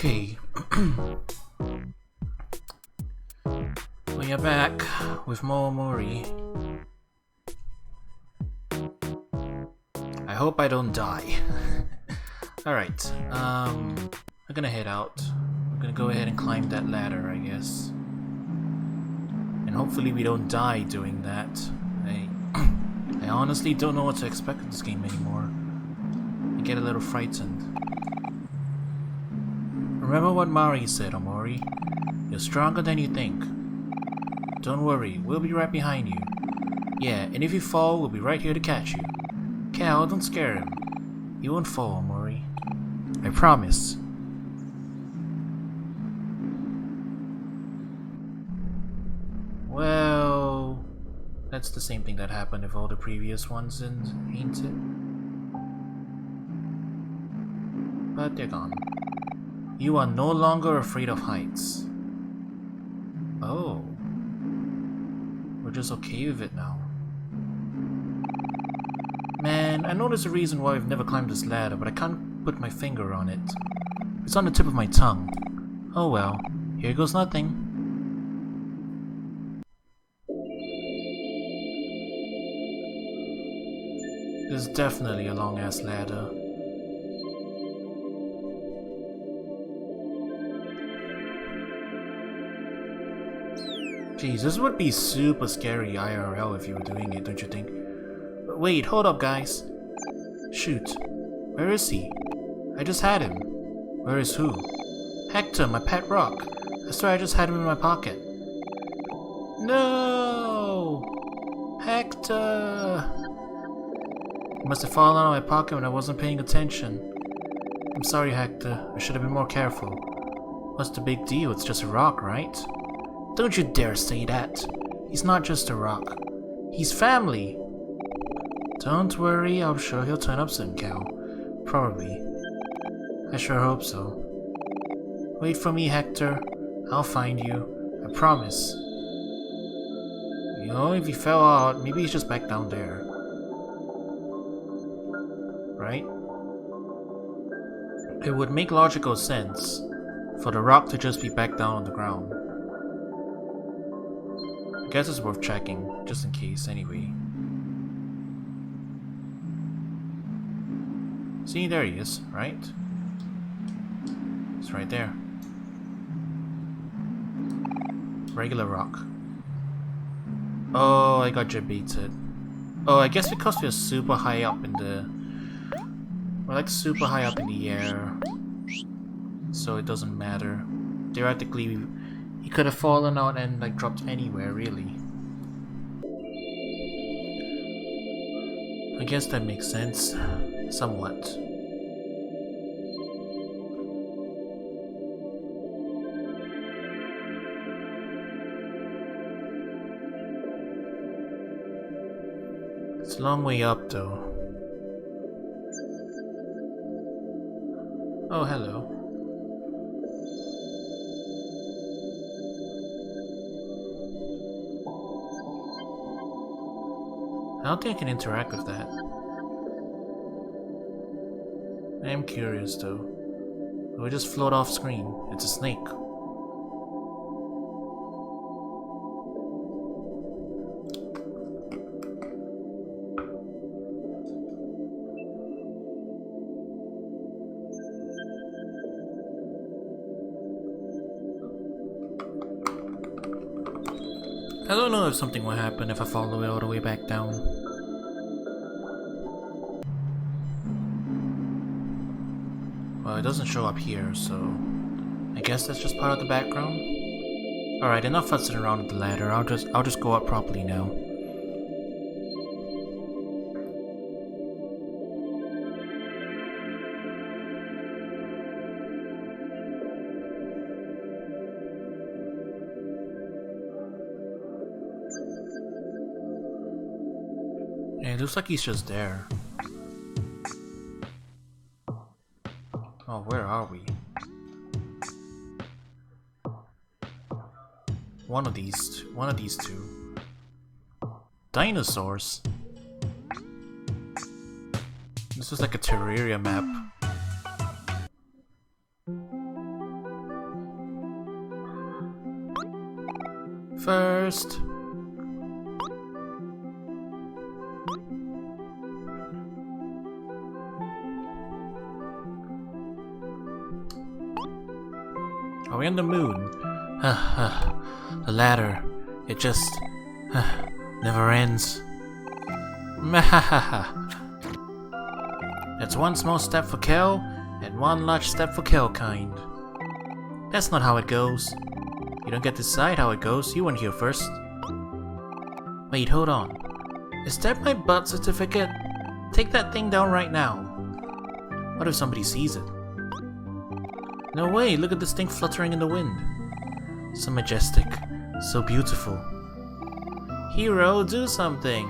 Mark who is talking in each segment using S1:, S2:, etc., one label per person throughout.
S1: Okay. We are back with more OMORI. I hope I don't die. Alright, I'm gonna head out. I'm gonna go ahead and climb that ladder, I guess. And hopefully we don't die doing that. I honestly don't know what to expect in this game anymore. I get a little frightened. Remember what Mari said, OMORI. You're stronger than you think. Don't worry, we'll be right behind you. Yeah, and if you fall, we'll be right here to catch you. Cal, don't scare him. You won't fall, OMORI. I promise. Well, that's the same thing that happened with all the previous ones, ain't it? But they're gone. You are no longer afraid of heights. Oh. We're just okay with it now. Man, I know there's a reason why I've never climbed this ladder, but I can't put my finger on it. It's on the tip of my tongue. Oh well, here goes nothing. This is definitely a long-ass ladder. Jeez, this would be super scary IRL if you were doing it, don't you think? But wait, hold up guys. Shoot. Where is he? I just had him. Where is who? Hector, my pet rock. I swear I just had him in my pocket. No! Hector! He must have fallen out of my pocket when I wasn't paying attention. I'm sorry, Hector. I should have been more careful. What's the big deal? It's just a rock, right? Don't you dare say that. He's not just a rock. He's family. Don't worry, I'm sure he'll turn up soon, Cal. Probably. I sure hope so. Wait for me, Hector. I'll find you. I promise. You know, if he fell out, maybe he's just back down there. Right? It would make logical sense for the rock to just be back down on the ground. I guess it's worth checking, just in case, anyway. See, there he is, right? It's right there. Regular rock. Oh, I got debated. Oh, I guess because we're super high up in the... We're like super high up in the air. So it doesn't matter. Theoretically, he could have fallen out and like dropped anywhere, really. I guess that makes sense. Somewhat. It's a long way up though. Oh, hello. I don't think I can interact with that. I am curious though. It will just float off screen. It's a snake. I don't know if something will happen if I follow it all the way back down. Well, it doesn't show up here, so I guess that's just part of the background. Alright, enough fussing around with the ladder. I'll just go up properly now. Yeah, it looks like he's just there. Oh, where are we? One of these two. Dinosaurs? This is like a Terraria map. first. Are we on the moon? The ladder. It just never ends. That's one small step for Kel, and one large step for Kelkind. That's not how it goes. You don't get to decide how it goes. You weren't here first. Wait, hold on. Is that my birth certificate? Take that thing down right now. What if somebody sees it? No way, look at this thing fluttering in the wind. So majestic, so beautiful. Hero, do something.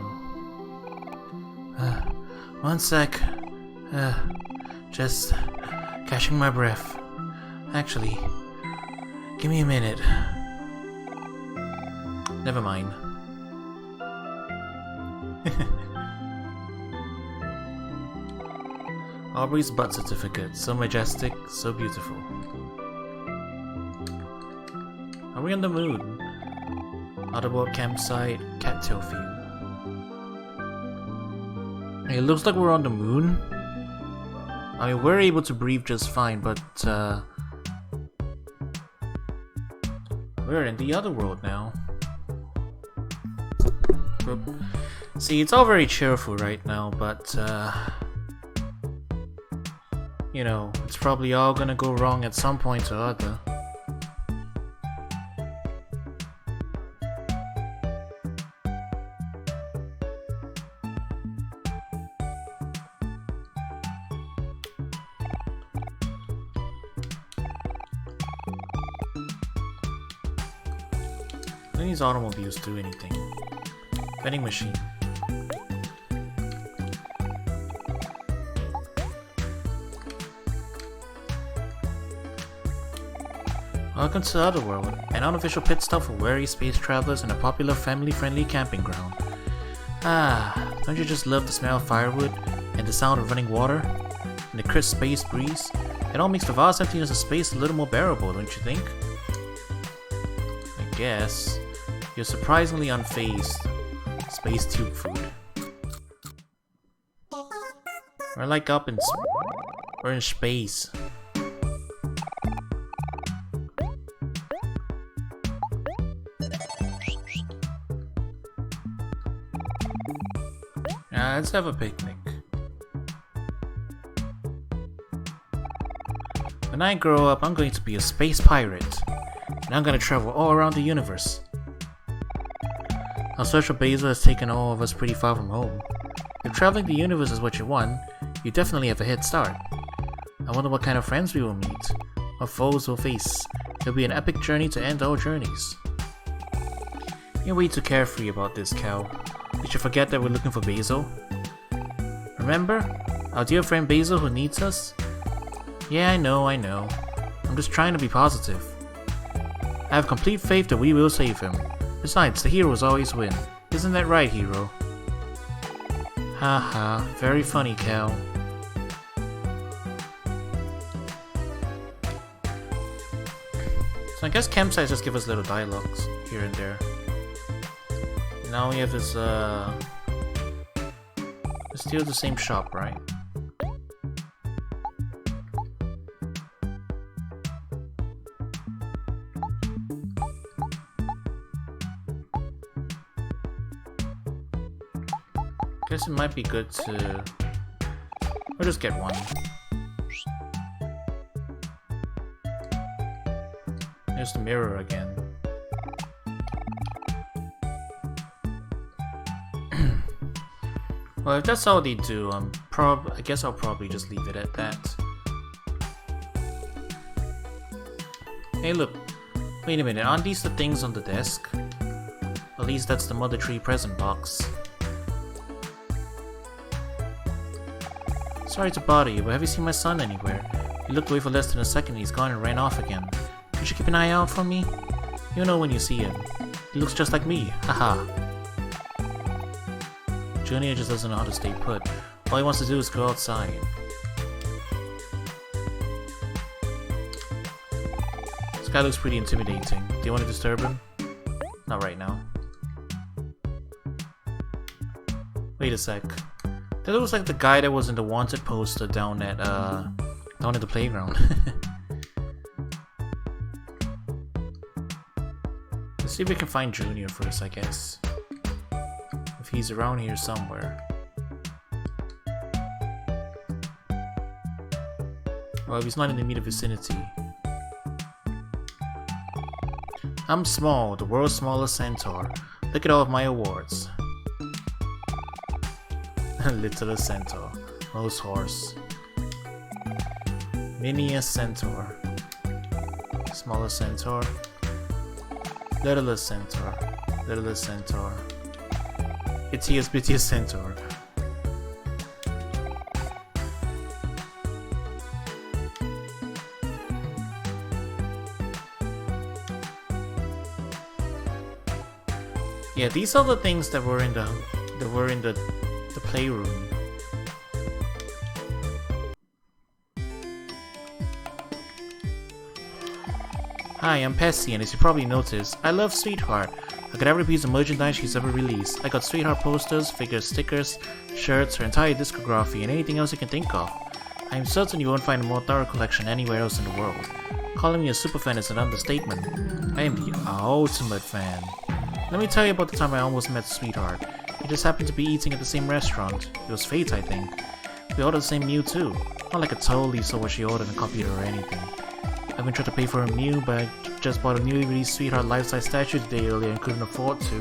S1: One sec. Just catching my breath. Actually, give me a minute. Never mind. Aubrey's birth certificate. So majestic, so beautiful. Are we on the moon? Otterboard campsite, cattail field. It looks like we're on the moon. I mean, we're able to breathe just fine, but we're in the other world now. See, it's all very cheerful right now, but you know, it's probably all gonna go wrong at some point or other. None of these automobiles do anything. Vending machine. Welcome to the Otherworld, an unofficial pit stop for weary space travelers and a popular family-friendly camping ground. Ah, don't you just love the smell of firewood and the sound of running water and the crisp space breeze? It all makes the vast emptiness of space a little more bearable, don't you think? I guess. You're surprisingly unfazed. Space tube food. We're like we're in space. Let's have a picnic. When I grow up, I'm going to be a space pirate. And I'm going to travel all around the universe. Our social Basil has taken all of us pretty far from home. If traveling the universe is what you want, you definitely have a head start. I wonder what kind of friends we will meet, what foes we'll face. It'll be an epic journey to end all journeys. You're way too carefree about this, Cal. Did you forget that we're looking for Basil? Remember? Our dear friend Basil who needs us? Yeah, I know. I'm just trying to be positive. I have complete faith that we will save him. Besides, the heroes always win. Isn't that right, hero? Haha, very funny, Cal. So I guess campsites just give us little dialogues here and there. Now we have this, it's still the same shop, right? Guess it might be good to... Or just get one. There's the mirror again. Well, if that's all they do, I guess I'll probably just leave it at that. Hey look, wait a minute, aren't these the things on the desk? At least that's the Mother Tree present box. Sorry to bother you, but have you seen my son anywhere? He looked away for less than a second and he's gone and ran off again. Could you keep an eye out for me? You'll know when you see him. He looks just like me, haha. Junior just doesn't know how to stay put. All he wants to do is go outside. This guy looks pretty intimidating. Do you want to disturb him? Not right now. Wait a sec. That looks like the guy that was in the wanted poster down at the playground. Let's see if we can find Junior first, I guess. If he's around here somewhere. Well, if he's not in the immediate vicinity. I'm small, the world's smallest centaur. Look at all of my awards. Littlest centaur. Most horse. Miniest centaur. Smallest centaur. Littlest centaur. Littlest centaur. Ittiest bittiest centaur. Yeah, these are the things that were in the playroom. Hi, I'm Pessy, and as you probably noticed, I love Sweetheart. I got every piece of merchandise she's ever released. I got Sweetheart posters, figures, stickers, shirts, her entire discography, and anything else you can think of. I am certain you won't find a more thorough collection anywhere else in the world. Calling me a superfan is an understatement. I am the ultimate fan. Let me tell you about the time I almost met Sweetheart. We just happened to be eating at the same restaurant. It was fate, I think. We ordered the same meal too. Not like I totally saw what she ordered and copied her or anything. I've been trying to pay for a meal, but I just bought a newly released Sweetheart life-size statue today earlier and couldn't afford to.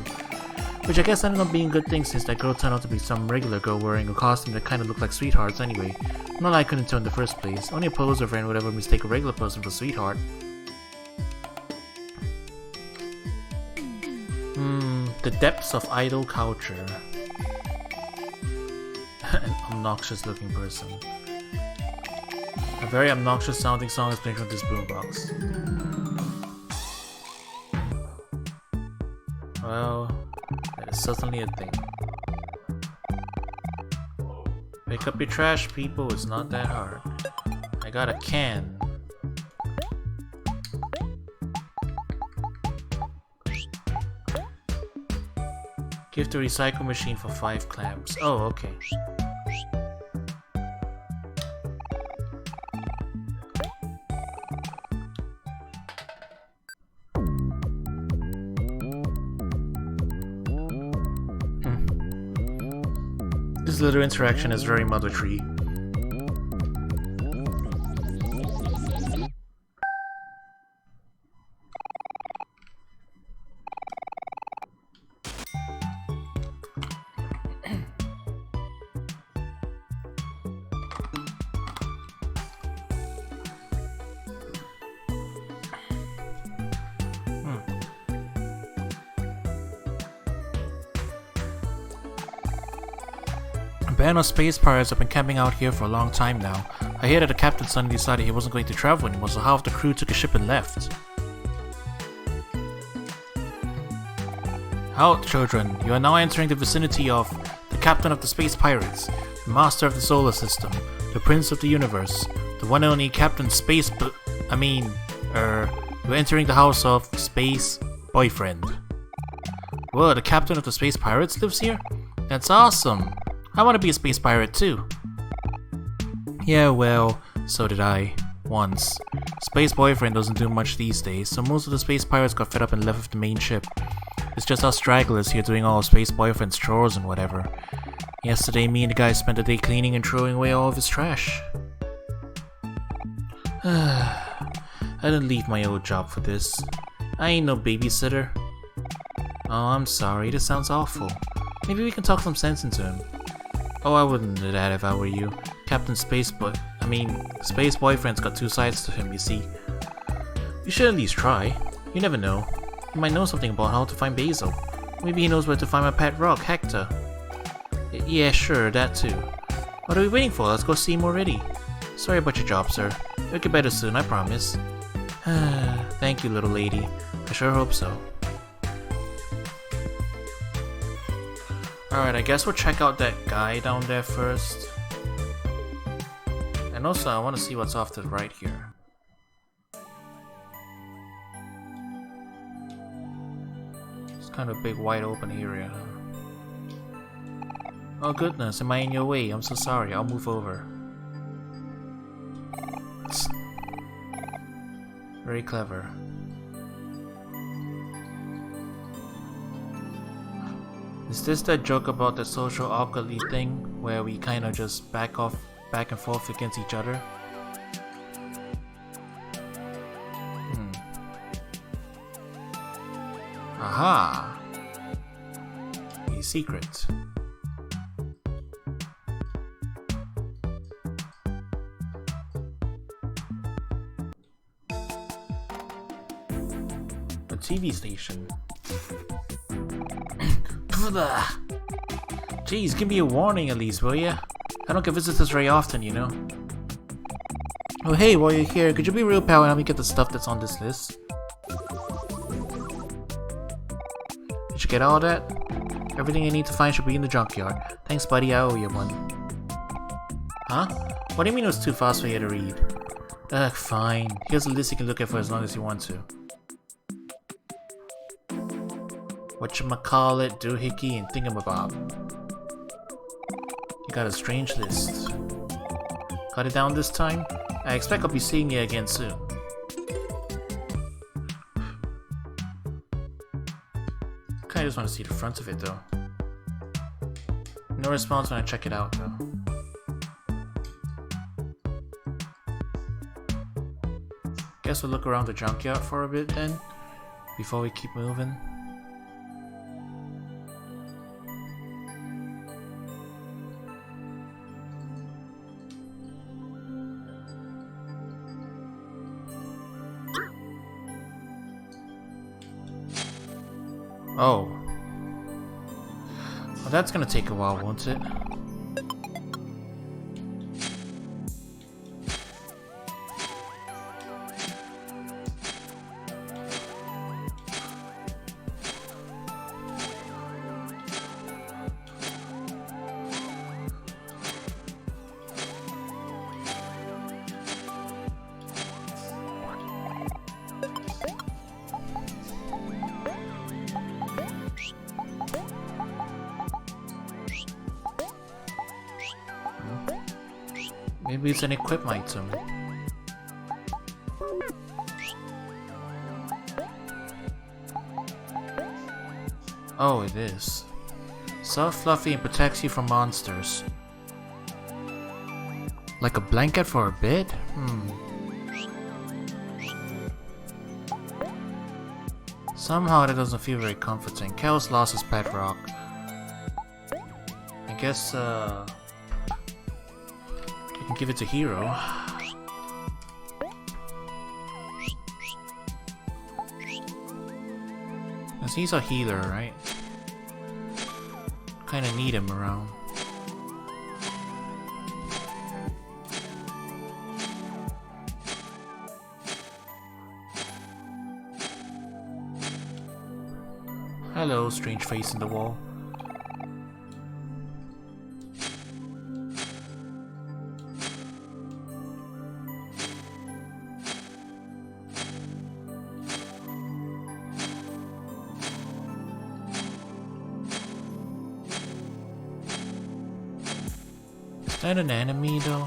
S1: Which I guess ended up being a good thing since that girl turned out to be some regular girl wearing a costume that kinda looked like Sweetheart's anyway. Not like I couldn't tell in the first place. Only a poser friend would ever mistake a regular person for Sweetheart. The depths of idol culture. An obnoxious looking person. A very obnoxious sounding song is playing from this boombox. Well, that is certainly a thing. Pick up your trash, people, it's not that hard. I got a can. Give the recycle machine for 5 clams. Oh, okay. This little interaction is very Mother Tree. A band of space pirates have been camping out here for a long time now. I hear that the captain suddenly decided he wasn't going to travel anymore, so half the crew took a ship and left. Halt, children. You are now entering the vicinity of the captain of the space pirates, the master of the solar system, the prince of the universe, the one and only Captain Space you're entering the house of Space Boyfriend. Whoa, the captain of the space pirates lives here? That's awesome! I want to be a space pirate too. Yeah, well, so did I. Once. Space Boyfriend doesn't do much these days, so most of the space pirates got fed up and left with the main ship. It's just us stragglers here doing all of Space Boyfriend's chores and whatever. Yesterday, me and the guy spent the day cleaning and throwing away all of his trash. I didn't leave my old job for this. I ain't no babysitter. Oh, I'm sorry, this sounds awful. Maybe we can talk some sense into him. Oh, I wouldn't do that if I were you. Space Boyfriend's got 2 sides to him, you see. You should at least try. You never know. He might know something about how to find Basil. Maybe he knows where to find my pet rock, Hector. Yeah, sure, that too. What are we waiting for? Let's go see him already. Sorry about your job, sir. You'll get better soon, I promise. Thank you, little lady. I sure hope so. Alright, I guess we'll check out that guy down there first. And also, I want to see what's off to the right here. kind of a big wide open area. Oh goodness, am I in your way? I'm so sorry, I'll move over. It's very clever. Is this that joke about the social awkwardly thing where we kind of just back and forth against each other? Aha! A secret. A TV station. Jeez, give me a warning at least, will ya? I don't get visitors very often, you know. Oh hey, while you're here, could you be real pal and help me get the stuff that's on this list? Did you get all that? Everything you need to find should be in the junkyard. Thanks buddy, I owe you one. Huh? What do you mean it was too fast for you to read? Ugh, fine. Here's a list you can look at for as long as you want to. Whatchamacallit, doohickey, and thingamabob. You got a strange list. Got it down this time? I expect I'll be seeing you again soon. Kinda just want to see the front of it though. No response when I check it out though. Guess we'll look around the junkyard for a bit then, before we keep moving. Oh. Well, that's gonna take a while, won't it? Maybe it's an equip item. Oh, it is. Soft, fluffy, and protects you from monsters. Like a blanket for a bed? Somehow that doesn't feel very comforting. Kel's lost his pet rock. I guess, I can give it to Hero. Cause he's a healer, right? Kinda need him around. Hello, strange face in the wall. Is that an enemy though?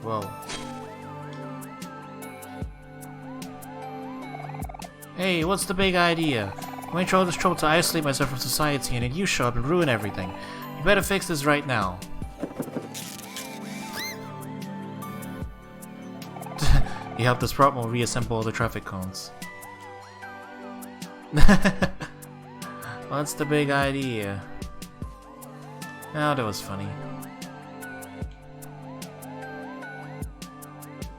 S1: Whoa. Hey, what's the big idea? I went through all this trouble to isolate myself from society and then you show up and ruin everything. You better fix this right now. You helped us Protmo reassemble all the traffic cones. What's the big idea? Oh, that was funny.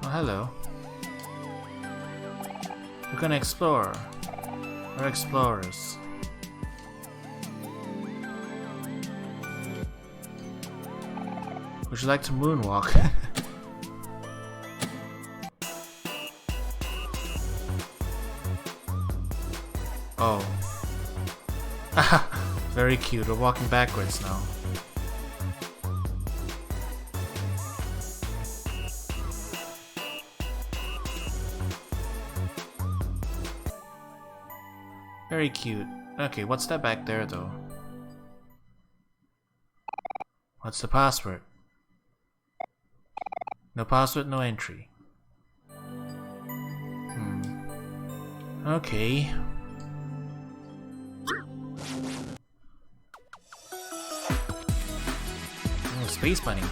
S1: Oh, hello. We're gonna explore. We're explorers. Would you like to moonwalk? Oh. Very cute. We're walking backwards now. Very cute. Okay, what's that back there though? What's the password? No password, no entry. Okay. Oh, Space Bunny.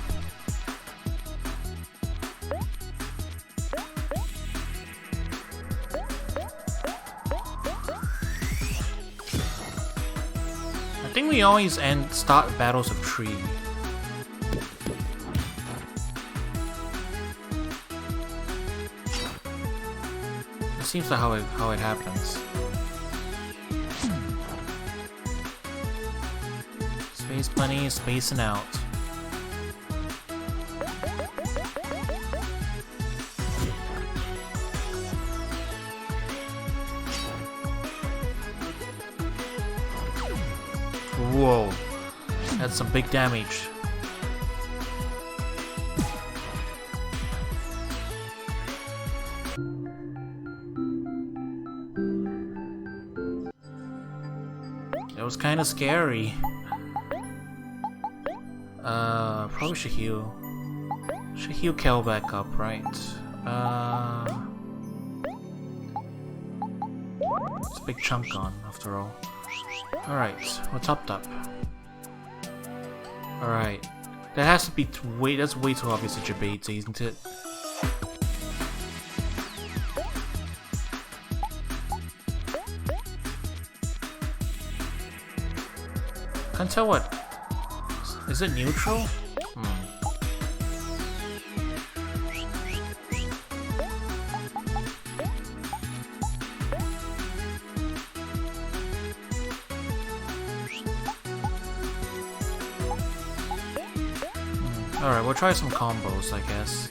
S1: I think we always start battles of 3. It seems like how it happens. Space Bunny is spacing out. Whoa, that's some big damage. It was kind of scary. Probably should heal. Should heal Kel back up, right? It's a big chunk gone, after all. Alright, we're topped up. Alright. That has to be that's way too obvious a debate, isn't it? Can't tell what. Is it neutral? Alright, we'll try some combos, I guess.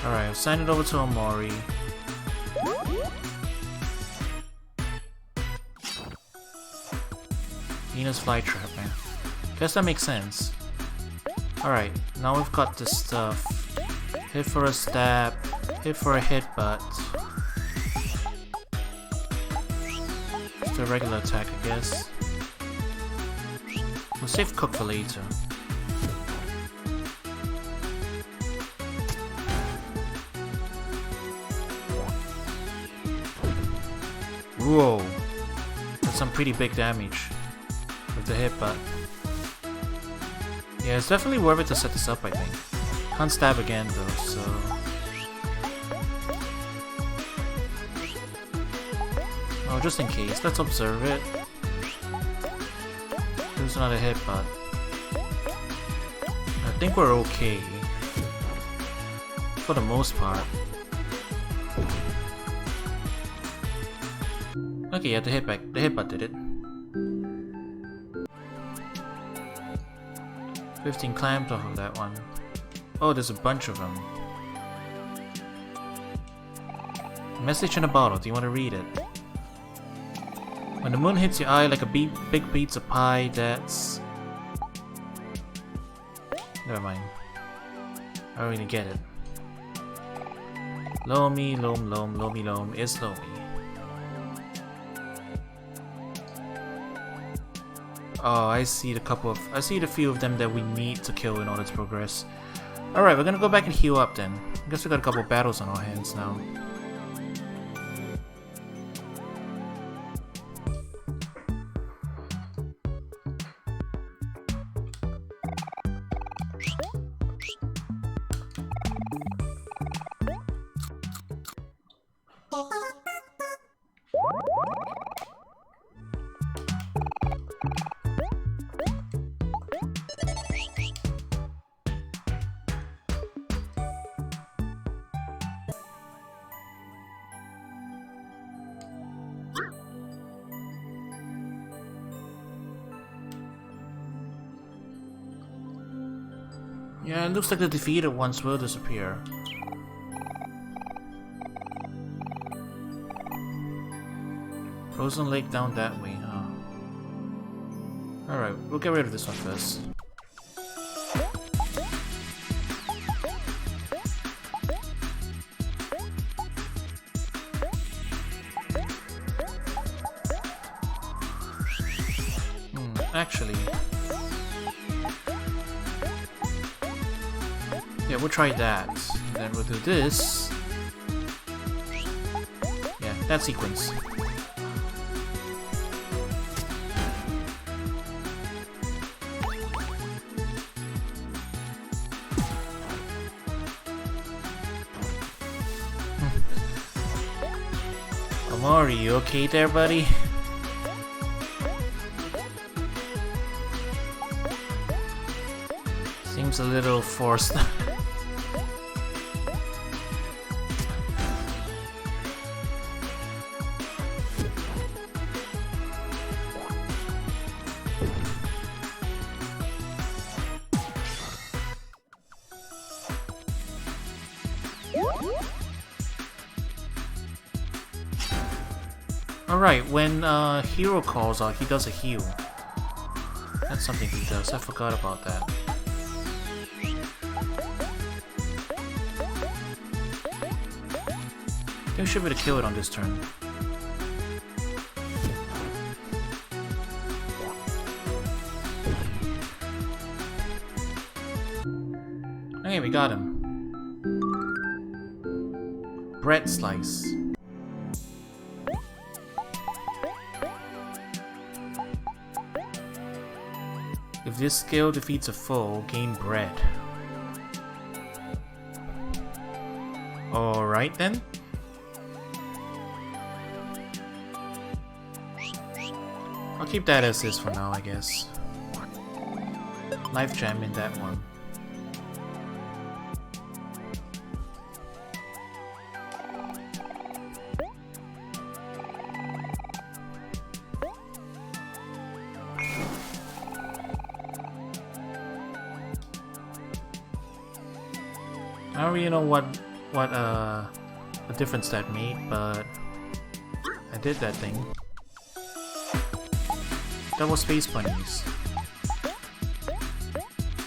S1: Alright, I've signed it over to OMORI. Venus flytrap, man. Guess that makes sense. Alright, now we've got this stuff. Hit for a stab, hit for a headbutt. Just a regular attack, I guess. We'll save Cook for later. Whoa, that's some pretty big damage with the headbutt. Yeah, it's definitely worth it to set this up, I think. Can't stab again though, so... Oh, just in case, let's observe it. There's another headbutt. I think we're okay. For the most part. Okay, yeah, the headbutt did it. 15 clamped off of that one. Oh, there's a bunch of them. Message in a bottle, do you want to read it? When the moon hits your eye like a big pizza pie, that's... Never mind. I don't really get it. Lomi, lomi is Lomi. Oh, I see the few of them that we need to kill in order to progress. Alright, we're gonna go back and heal up then. I guess we got a couple of battles on our hands now. Yeah, it looks like the defeated ones will disappear. Frozen Lake down that way, huh? Alright, we'll get rid of this one first. Actually... yeah, we'll try that. And then we'll do this. Yeah, that sequence. Omori, you okay there, buddy? Seems a little forced. Alright, when Hero calls out, he does a heal. That's something he does, I forgot about that. I think we should be able to kill it on this turn. Okay, we got him. Bread slice. If this skill defeats a foe, gain bread. Alright then. I'll keep that as is for now, I guess. Life gem in that one. I don't really know what the difference that made, but I did that thing. That was Space Bunnies.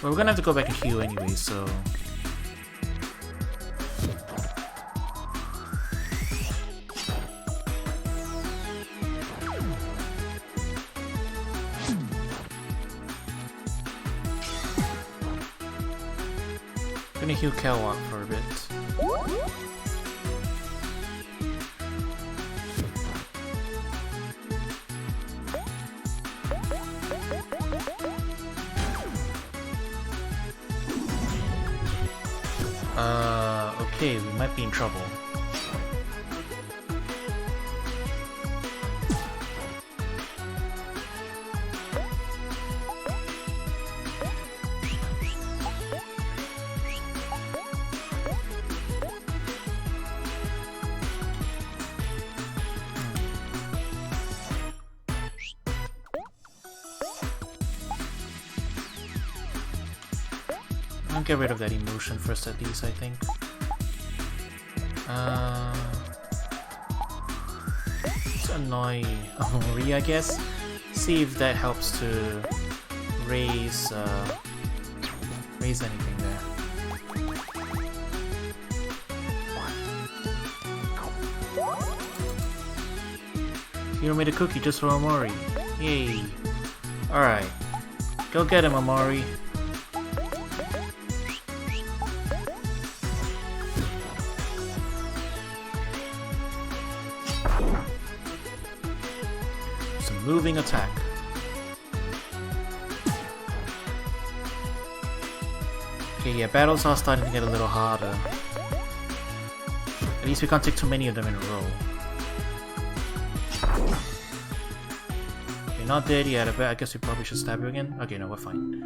S1: Well, we're gonna have to go back and heal anyway, so... I'm gonna heal Kelwalk for a bit. Okay, we might be in trouble. I'll get rid of that emotion first at least, I think. Let's annoy OMORI, I guess. See if that helps to raise anything there. Hero made a cookie just for OMORI. Yay. Alright. Go get him, OMORI. Moving attack. Okay, yeah, battles are starting to get a little harder. At least we can't take too many of them in a row. You're not dead yet, I guess we probably should stab you again. Okay, no, we're fine.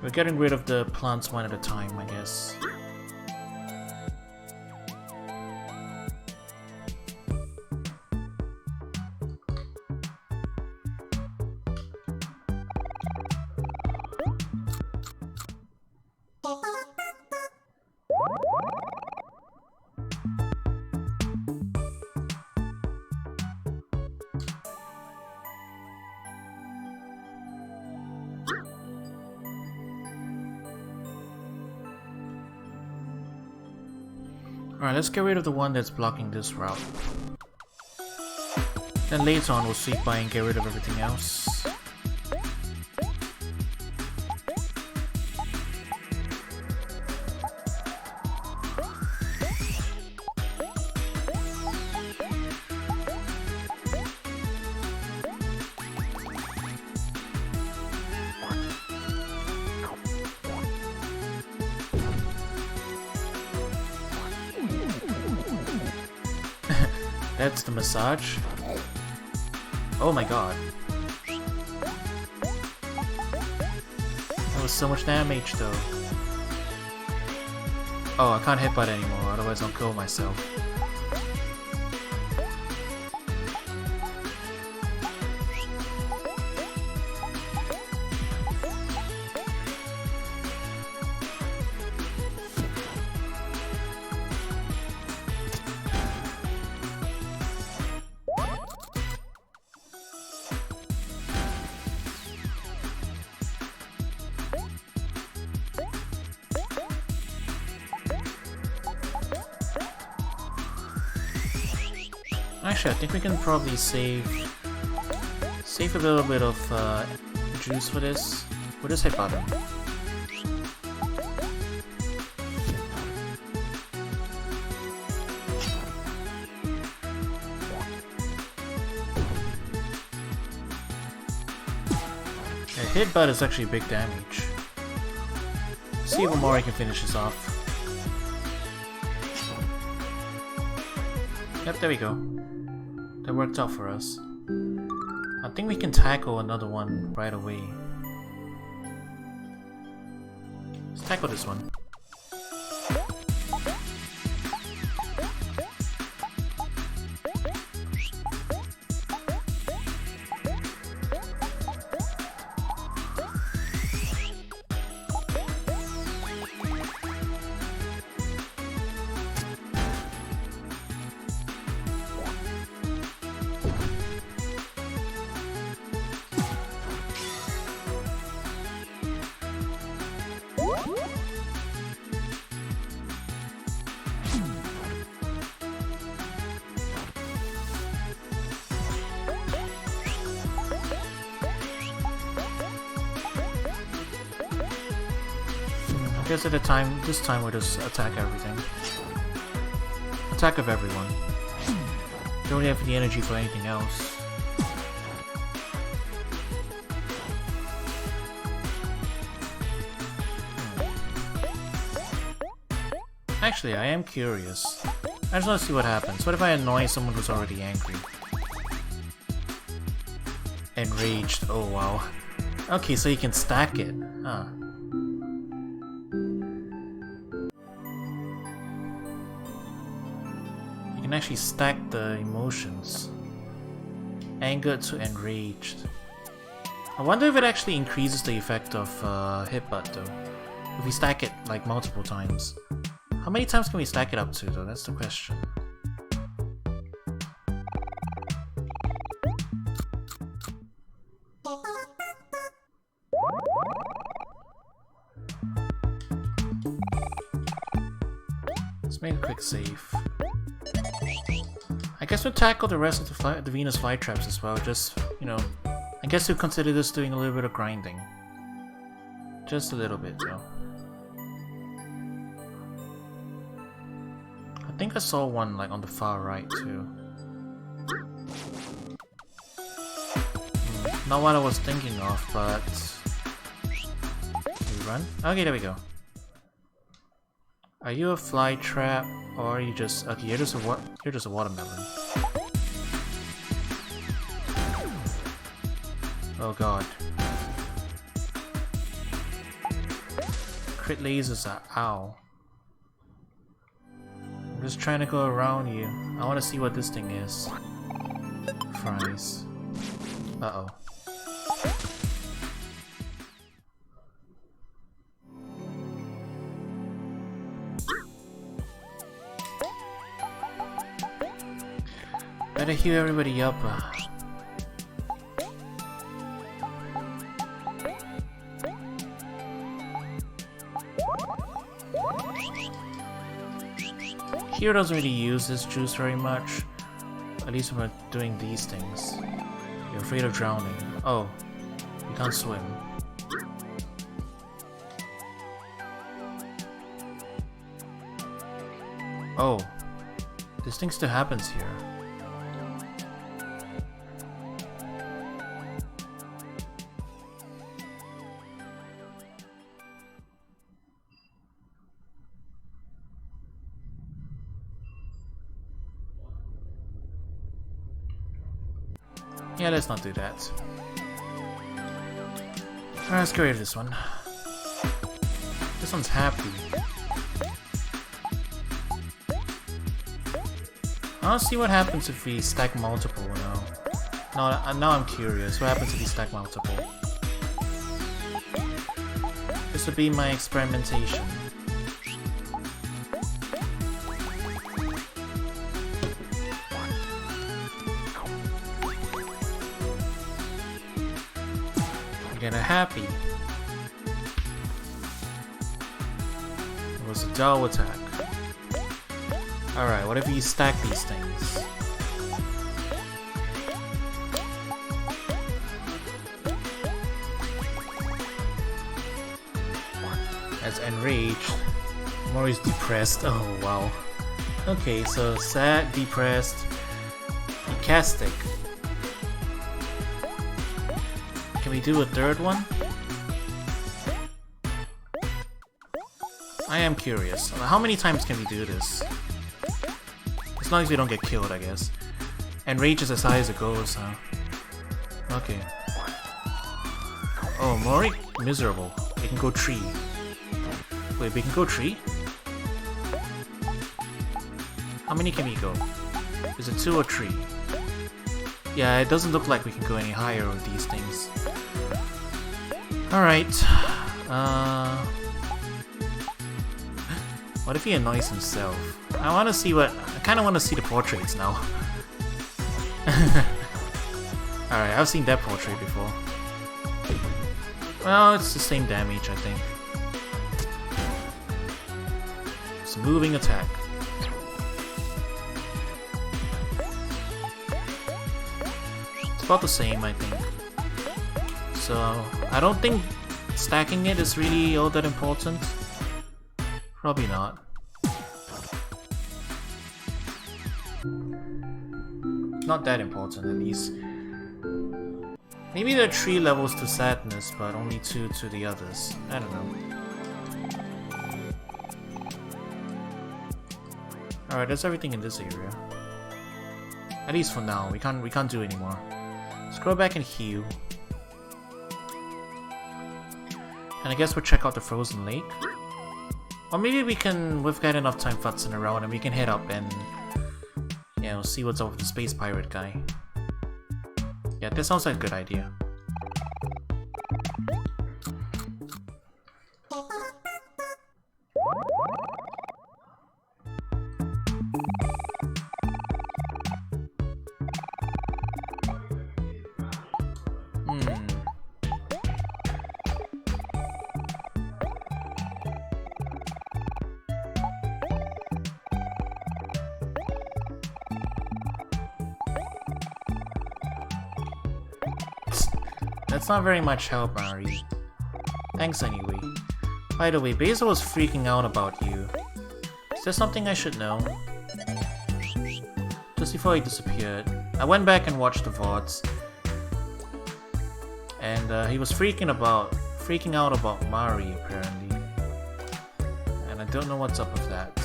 S1: We're getting rid of the plants one at a time, I guess. Alright, let's get rid of the one that's blocking this route. Then later on we'll sweep by and get rid of everything else. That's the massage. Oh my god. That was so much damage though. Oh, I can't hit butt anymore, otherwise I'll kill myself. Actually, I think we can probably save a little bit of juice for this. We'll just hit button. Yeah, hit butt is actually big damage. See if OMORI can finish this off. Yep, there we go. That worked out for us. I think we can tackle another one right away. Let's tackle this one. I guess at this time we'll just attack everything. Attack of everyone. Don't really have the energy for anything else. Actually, I am curious. I just want to see what happens. What if I annoy someone who's already angry? Enraged. Oh wow. Okay, so you can stack it. Huh. You can actually stack the emotions. Anger to enraged. I wonder if it actually increases the effect of hit butt though. If we stack it like multiple times. How many times can we stack it up to though? That's the question. Let's make a quick save. I guess we'll tackle the rest of the Venus flytraps as well. Just, you know, I guess we'll consider this doing a little bit of grinding. Just a little bit though. I think I saw one like on the far right too. Not what I was thinking of, but we run? Okay, there we go. Are you a fly trap or are you just okay? You're just a watermelon. Oh god. Crit lasers are ow. I'm just trying to go around you. I want to see what this thing is. Fries. Uh-oh. Better heal everybody up. hero doesn't really use this juice very much. At least when we're doing these things. You're afraid of drowning. Oh, you can't swim. Oh, this thing still happens here. Yeah, let's not do that. Alright, let's get rid of this one. This one's happy. I want to see what happens if we stack multiple now. Now I'm curious. What happens if we stack multiple? This would be my experimentation. Get a happy. It was a dull attack. Alright, what if you stack these things? That's enraged. Mori's depressed. Oh wow. Okay, so sad, depressed, sarcastic. Can we do a third one? I am curious. How many times can we do this? As long as we don't get killed, I guess. And rage is as high as it goes, huh? Okay. Oh, Mori? Miserable. We can go tree. Wait, we can go tree? How many can we go? Is it 2 or 3? Yeah, it doesn't look like we can go any higher with these things. Alright. What if he annoys himself? I want to see what... I kind of want to see the portraits now. Alright, I've seen that portrait before. Well, it's the same damage, I think. It's a moving attack. It's about the same, I think. So, I don't think stacking it is really all that important. Probably not. Not that important, at least. Maybe there are 3 levels to sadness, but only 2 to the others. I don't know. Alright, that's everything in this area. At least for now. We can't do anymore. Let's go back and heal. And I guess we'll check out the frozen lake. Or maybe we've got enough time futzing around and we can head up and, you know, see what's up with the space pirate guy. Yeah, that sounds like a good idea. That's not very much help, Mari. Thanks anyway. By the way, Basil was freaking out about you. Is there something I should know? Just before he disappeared, I went back and watched the VODs. And he was freaking out about Mari, apparently. And I don't know what's up with that.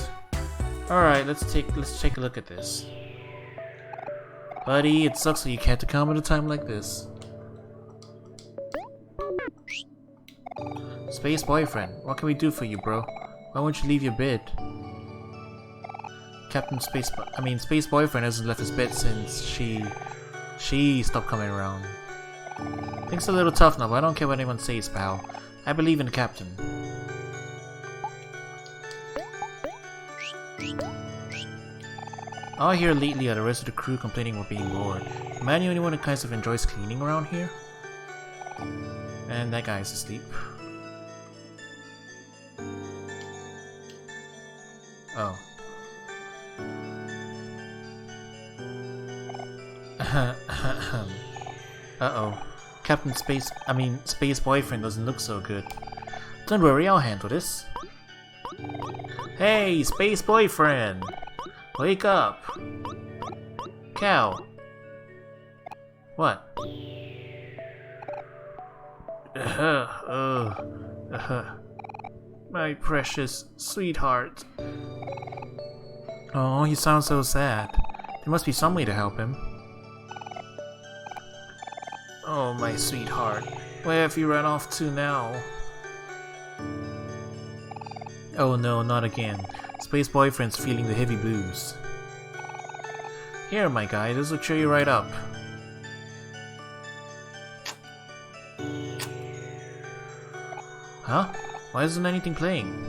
S1: Alright, let's take a look at this. Buddy, it sucks that you can't come at a time like this. Space boyfriend, what can we do for you, bro? Why won't you leave your bed? Space boyfriend hasn't left his bed since she stopped coming around. Things are a little tough now, but I don't care what anyone says, pal. I believe in the captain. All I hear lately are the rest of the crew complaining we're being bored. Am I the only one who kind of enjoys cleaning around here? And that guy's asleep. Oh. Uh-oh. Space Boyfriend doesn't look so good. Don't worry, I'll handle this. Hey, Space Boyfriend! Wake up! Cow! What? My precious sweetheart. Oh, he sounds so sad. There must be some way to help him. Oh, my sweetheart. Where have you run off to now? Oh no, not again. Space Boyfriend's feeling the heavy blues. Here, my guy, this will cheer you right up. Huh? Why isn't anything playing?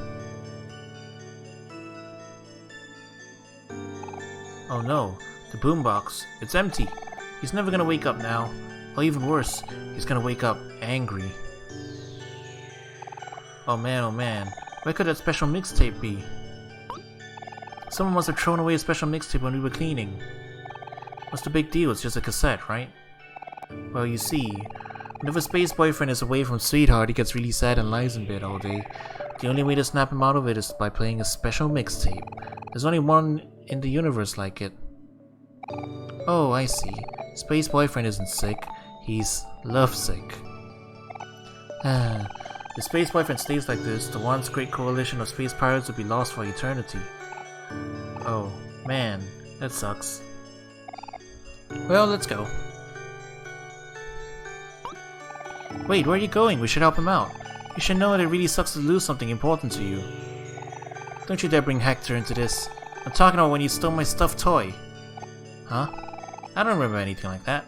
S1: Oh no, the boombox. It's empty. He's never gonna wake up now. Or even worse, he's gonna wake up angry. Oh man, where could that special mixtape be? Someone must have thrown away a special mixtape when we were cleaning. What's the big deal? It's just a cassette, right? Well, you see, whenever Space Boyfriend is away from Sweetheart, he gets really sad and lies in bed all day. The only way to snap him out of it is by playing a special mixtape. There's only one in the universe like it. Oh, I see. Space Boyfriend isn't sick. He's lovesick. If Space Boyfriend stays like this, the once great coalition of space pirates will be lost for eternity. Oh, man, that sucks. Well, let's go. Wait, where are you going? We should help him out. You should know that it really sucks to lose something important to you. Don't you dare bring Hector into this. I'm talking about when you stole my stuffed toy. Huh? I don't remember anything like that.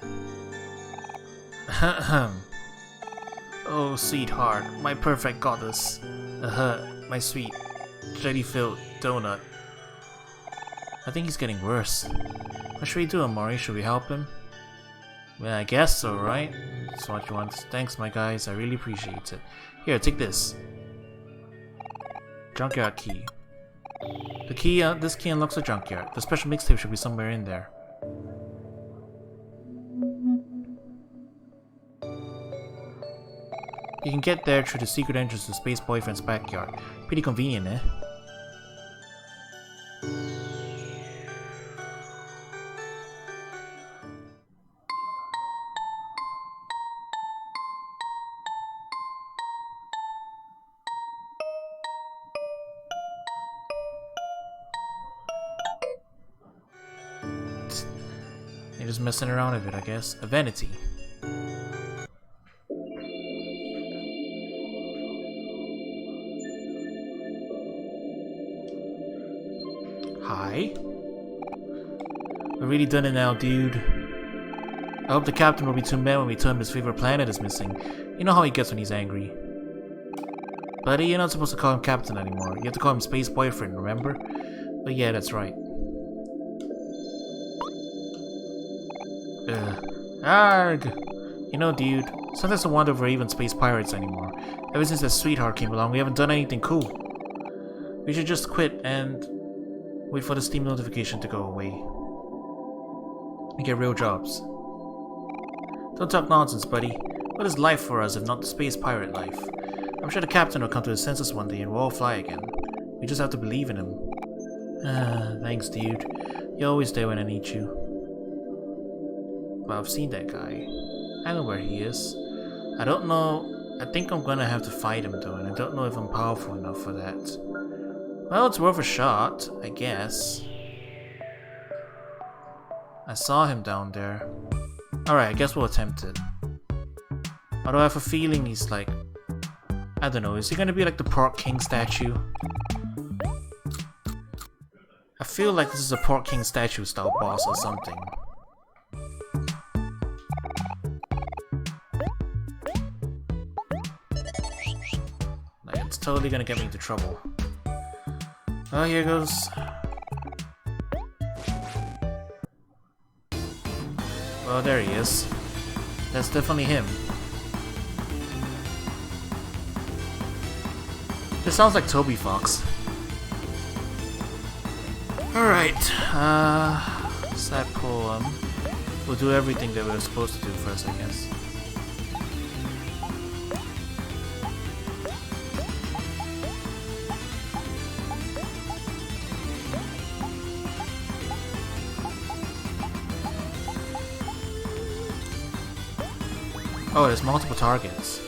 S1: Oh, sweetheart, my perfect goddess. My sweet, jelly-filled donut. I think he's getting worse. What should we do, OMORI? Should we help him? Well, I guess so, right? That's what you want. Thanks, my guys. I really appreciate it. Here, take this. Junkyard Key. The key, this key unlocks the junkyard. The special mixtape should be somewhere in there. You can get there through the secret entrance to Space Boyfriend's backyard. Pretty convenient, eh? You're just messing around with it, I guess. A vanity. Hi. We're really done it now, dude. I hope the captain will be too mad when we tell him his favorite planet is missing. You know how he gets when he's angry. Buddy, you're not supposed to call him captain anymore. You have to call him Space Boyfriend, remember? But yeah, that's right. Arg! You know, dude, sometimes I wonder if we're even space pirates anymore. Ever since that Sweetheart came along, we haven't done anything cool. We should just quit and wait for the Steam notification to go away. And get real jobs. Don't talk nonsense, buddy. What is life for us if not the space pirate life? I'm sure the captain will come to his senses one day and we'll all fly again. We just have to believe in him. Thanks, dude. You're always there when I need you. But I've seen that guy. I know where he is. I don't know. I think I'm gonna have to fight him though, and I don't know if I'm powerful enough for that. Well, it's worth a shot, I guess. I saw him down there. Alright, I guess we'll attempt it. Although I have a feeling he's like... I don't know, is he gonna be like the Pork King statue? I feel like this is a Pork King statue style boss or something. Like, it's totally gonna get me into trouble. Oh, here goes. Well, there he is. That's definitely him. This sounds like Toby Fox. Alright, sad poem. We'll do everything that we're supposed to do first, I guess. Oh, there's multiple targets.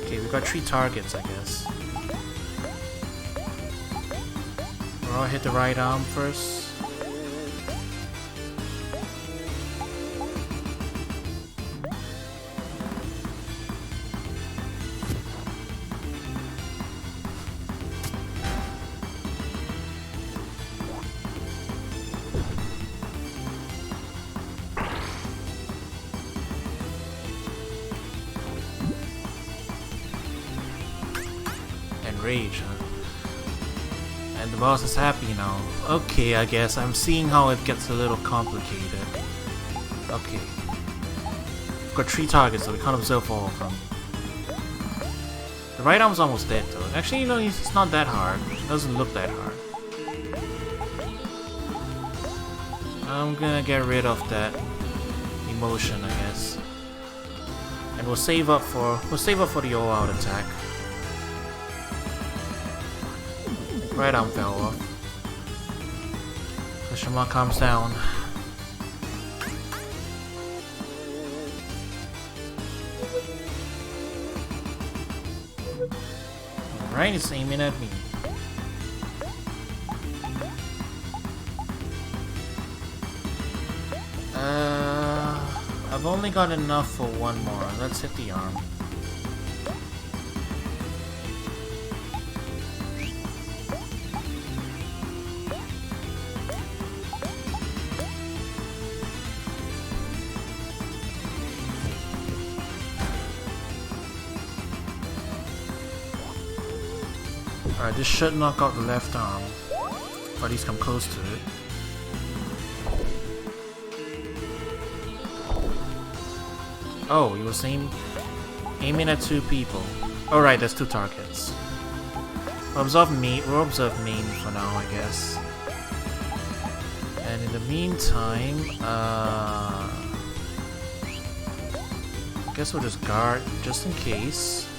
S1: Okay, we got 3 targets, I guess. I'll hit the right arm first. Rage, huh? And the boss is happy now. Okay, I guess I'm seeing how it gets a little complicated. Okay. We've got 3 targets, so we can't observe all of them. The right arm's almost dead, though. Actually, you know, it's not that hard. It doesn't look that hard. I'm gonna get rid of that emotion, I guess. And we'll save up for the all-out attack. Right arm fell off. Question mark calms down. Alright, it's aiming at me. I've only got enough for one more. Let's hit the arm. Alright, this should knock out the left arm. Or at least come close to it. Oh, he was aiming at 2 people. Alright, there's 2 targets. We'll observe main for now, I guess. And in the meantime, I guess we'll just guard, just in case.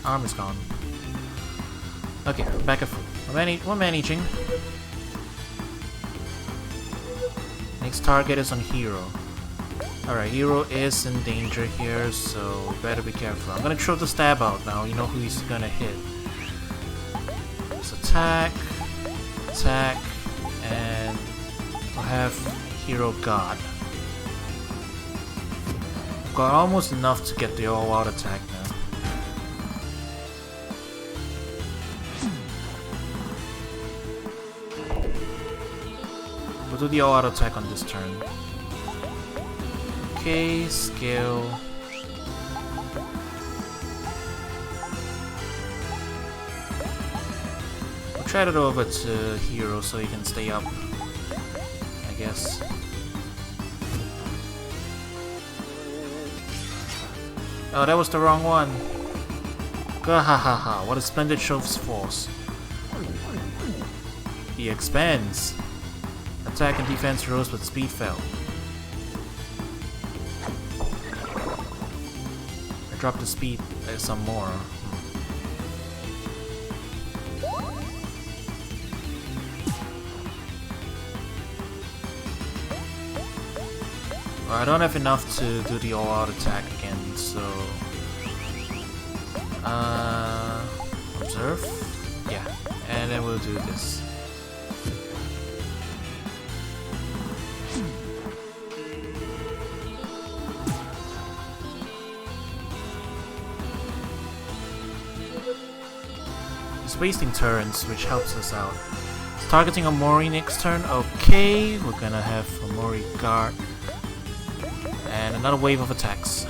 S1: Arm is gone. Okay, back at full. We're managing. Next target is on Hero. Alright, Hero is in danger here, so better be careful. I'm gonna throw the stab out now, you know who he's gonna hit. Let's attack, and we'll have Hero God. Got almost enough to get the all-out attack now. We'll do the all-out attack on this turn. Okay, skill. We'll try it over to Hero so he can stay up, I guess. Oh, that was the wrong one. Gahahaha, what a splendid show of force. He expands. Attack and defense rose, but speed fell. I dropped the speed some more. Well, I don't have enough to do the all-out attack again, so... observe? Yeah, and then we'll do this. Wasting turns, which helps us out. Targeting OMORI next turn. Okay, we're gonna have OMORI guard. And another wave of attacks.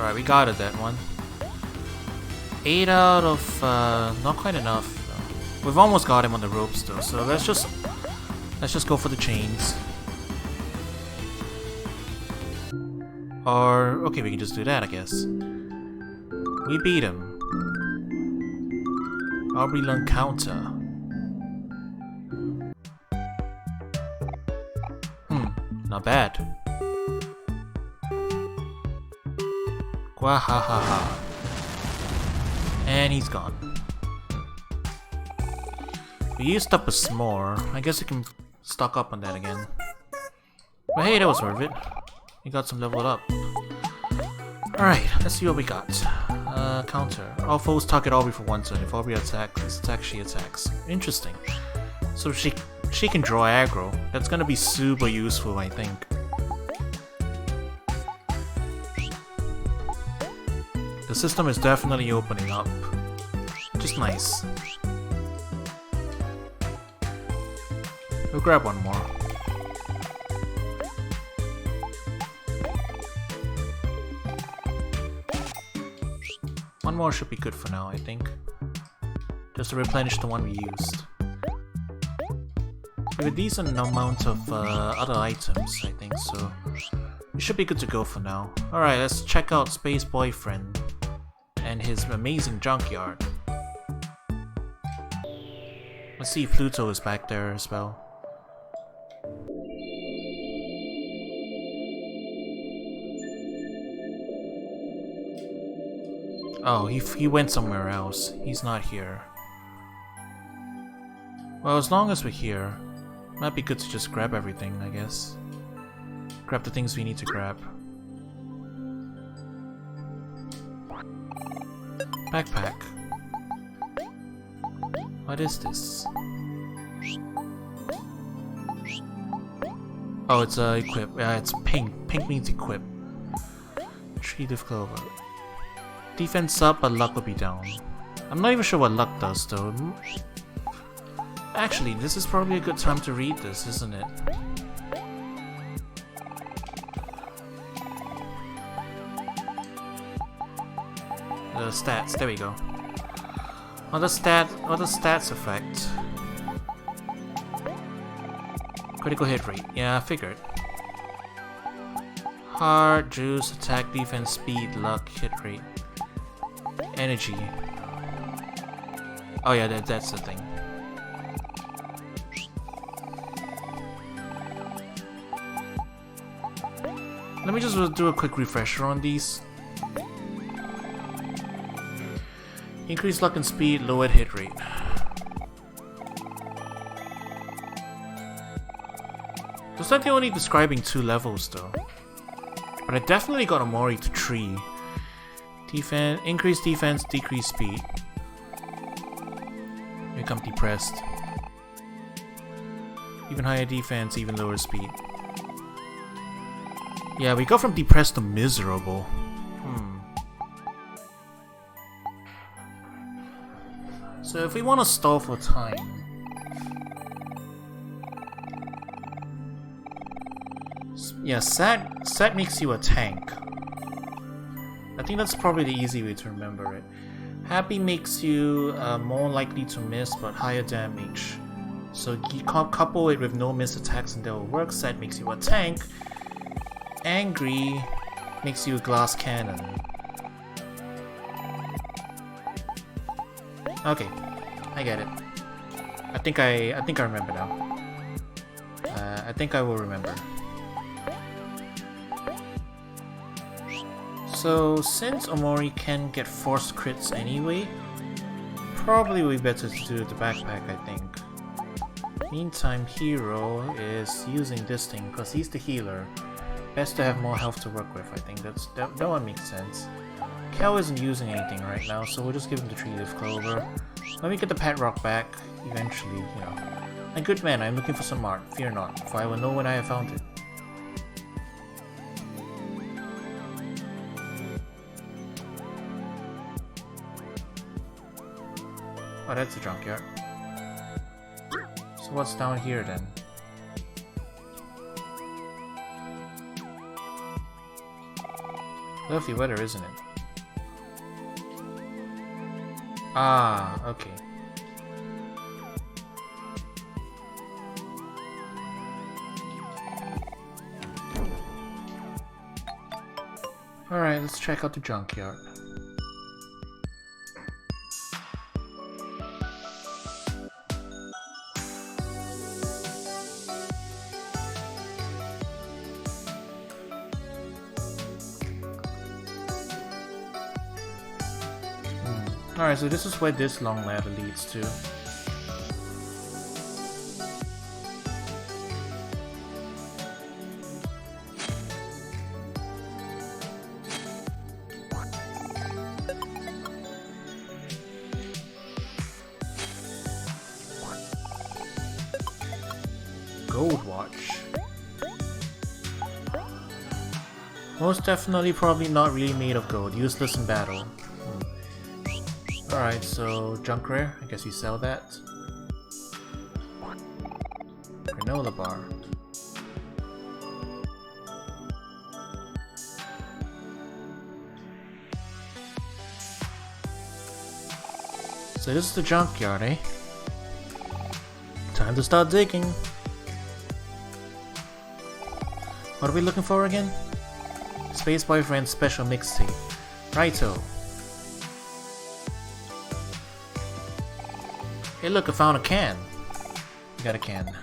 S1: Alright, we got it, that one. 8 out of, not quite enough. We've almost got him on the ropes though, so let's just go for the chains. Or, okay, we can just do that, I guess. We beat him. Aubrey learned counter. Not bad. Gwahahaha. And he's gone. We used up a s'more. I guess we can stock up on that again. But hey, that was worth it. We got some leveled up. Alright, let's see what we got. Counter. All foes target Aubrey for 1 turn. If Aubrey attacks, she attacks. Interesting. So she can draw aggro. That's gonna be super useful, I think. The system is definitely opening up. Just nice. We'll grab one more. One more should be good for now, I think. Just to replenish the one we used. We have a decent amount of other items, I think, so we should be good to go for now. Alright, let's check out Space Boyfriend and his amazing junkyard. Let's see if Pluto is back there as well. Oh, he went somewhere else. He's not here. Well, as long as we're here, might be good to just grab everything, I guess. Grab the things we need to grab. Backpack. What is this? Oh, it's equip. Yeah, it's pink. Pink means equip. Tree leaf clover. Defense up, but luck will be down. I'm not even sure what luck does, though. Actually, this is probably a good time to read this, isn't it? The stats, there we go. What does stats affect? Critical hit rate, yeah, I figured. Heart, juice, attack, defense, speed, luck, hit rate. Energy. Oh yeah, that's the thing. Let me just do a quick refresher on these. Increase luck and speed, lowered hit rate. Looks like they're only describing 2 levels though. But I definitely got OMORI to 3. Defense, increase defense, decrease speed. Become depressed. Even higher defense, even lower speed. Yeah, we go from depressed to miserable. So if we want to stall for time, yeah, Sat makes you a tank. I think that's probably the easy way to remember it. Happy makes you more likely to miss but higher damage. So you couple it with no miss attacks and that will work. Sad makes you a tank. Angry makes you a glass cannon. Okay, I get it. I think I remember now. I think I will remember. So, since OMORI can get forced crits anyway, probably would be better to do the backpack, I think. Meantime, Hero is using this thing because he's the healer. Best to have more health to work with, I think. That one makes sense. Kel isn't using anything right now, so we'll just give him the tree leaf clover. Let me get the pet rock back, eventually, you know. A good man, I am looking for some art. Fear not, for I will know when I have found it. Oh, that's a junkyard. So what's down here then? Lovely weather, isn't it? Ah, okay. Alright, let's check out the junkyard. Alright, so this is where this long ladder leads to. Gold watch. Most definitely probably not really made of gold, useless in battle. Alright, so junk rare, I guess you sell that. Granola bar. So this is the junkyard, eh? Time to start digging. What are we looking for again? Space Boyfriend's special mixtape. Righto. Hey look, I found a can! You got a can.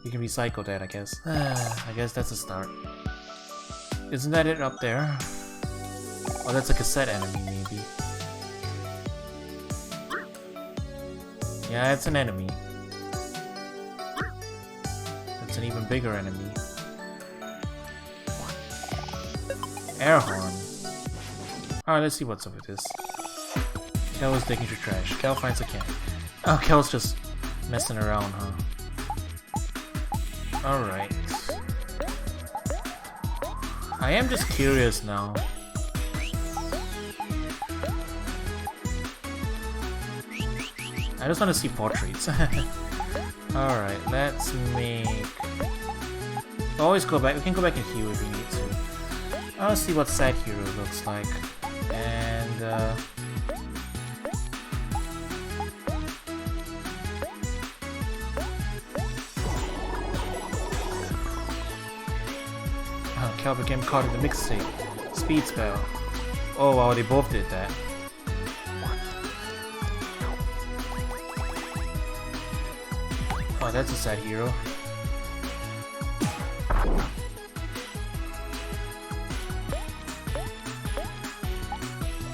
S1: You can recycle that, I guess. I guess that's a start. Isn't that it up there? Oh, that's a cassette enemy, maybe. Yeah, it's an enemy. It's an even bigger enemy. Air horn. Alright, let's see what's up with this. Kel is digging through trash. Kel finds a can. Oh, Kel's just messing around, huh? Alright. I am just curious now. I just want to see portraits. Alright, let's make... Always go back. We can go back and heal if we need to. I want to see what Sad Hero looks like. And, Cal became caught in the mixtape. Speed spell. Oh wow, they both did that. Oh, that's a Sad Hero.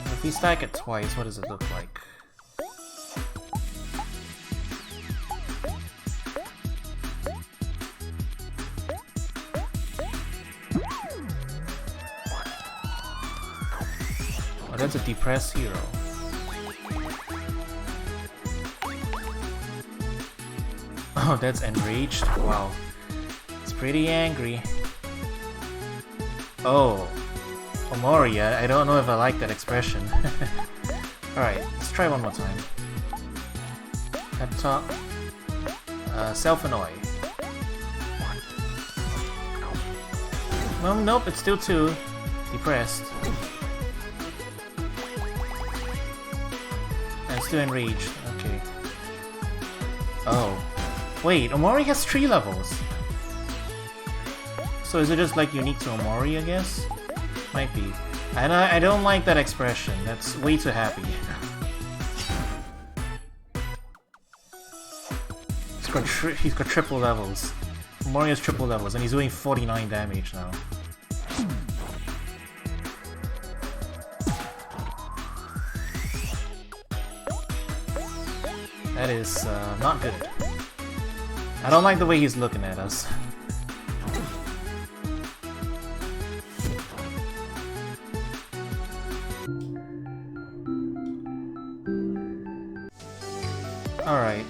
S1: If we stack it twice, what does it look like? That's a depressed hero. Oh, that's enraged? Wow. It's pretty angry. Oh. Omori, I don't know if I like that expression. Alright, let's try one more time. Pep talk. Self-annoy. Well, nope, it's still 2. Depressed. Still enraged. Okay. Oh. Wait, Omori has 3 levels. So is it just like unique to Omori, I guess? Might be. And I don't like that expression. That's way too happy. He's got triple levels. Omori has triple levels and he's doing 49 damage now. That is not good. I don't like the way he's looking at us. Alright.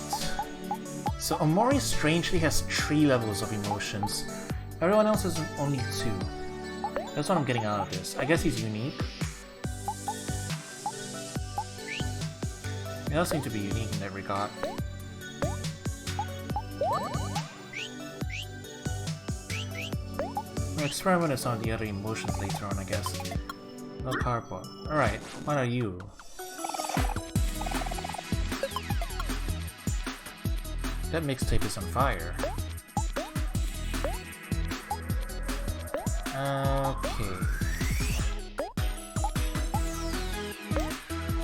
S1: So Omori strangely has 3 levels of emotions. Everyone else has only 2. That's what I'm getting out of this. I guess he's unique. They all seem to be unique in that regard. We'll experiment with some of the other emotions later on, I guess. No cardboard. Alright, what are you? That mixtape is on fire. Okay.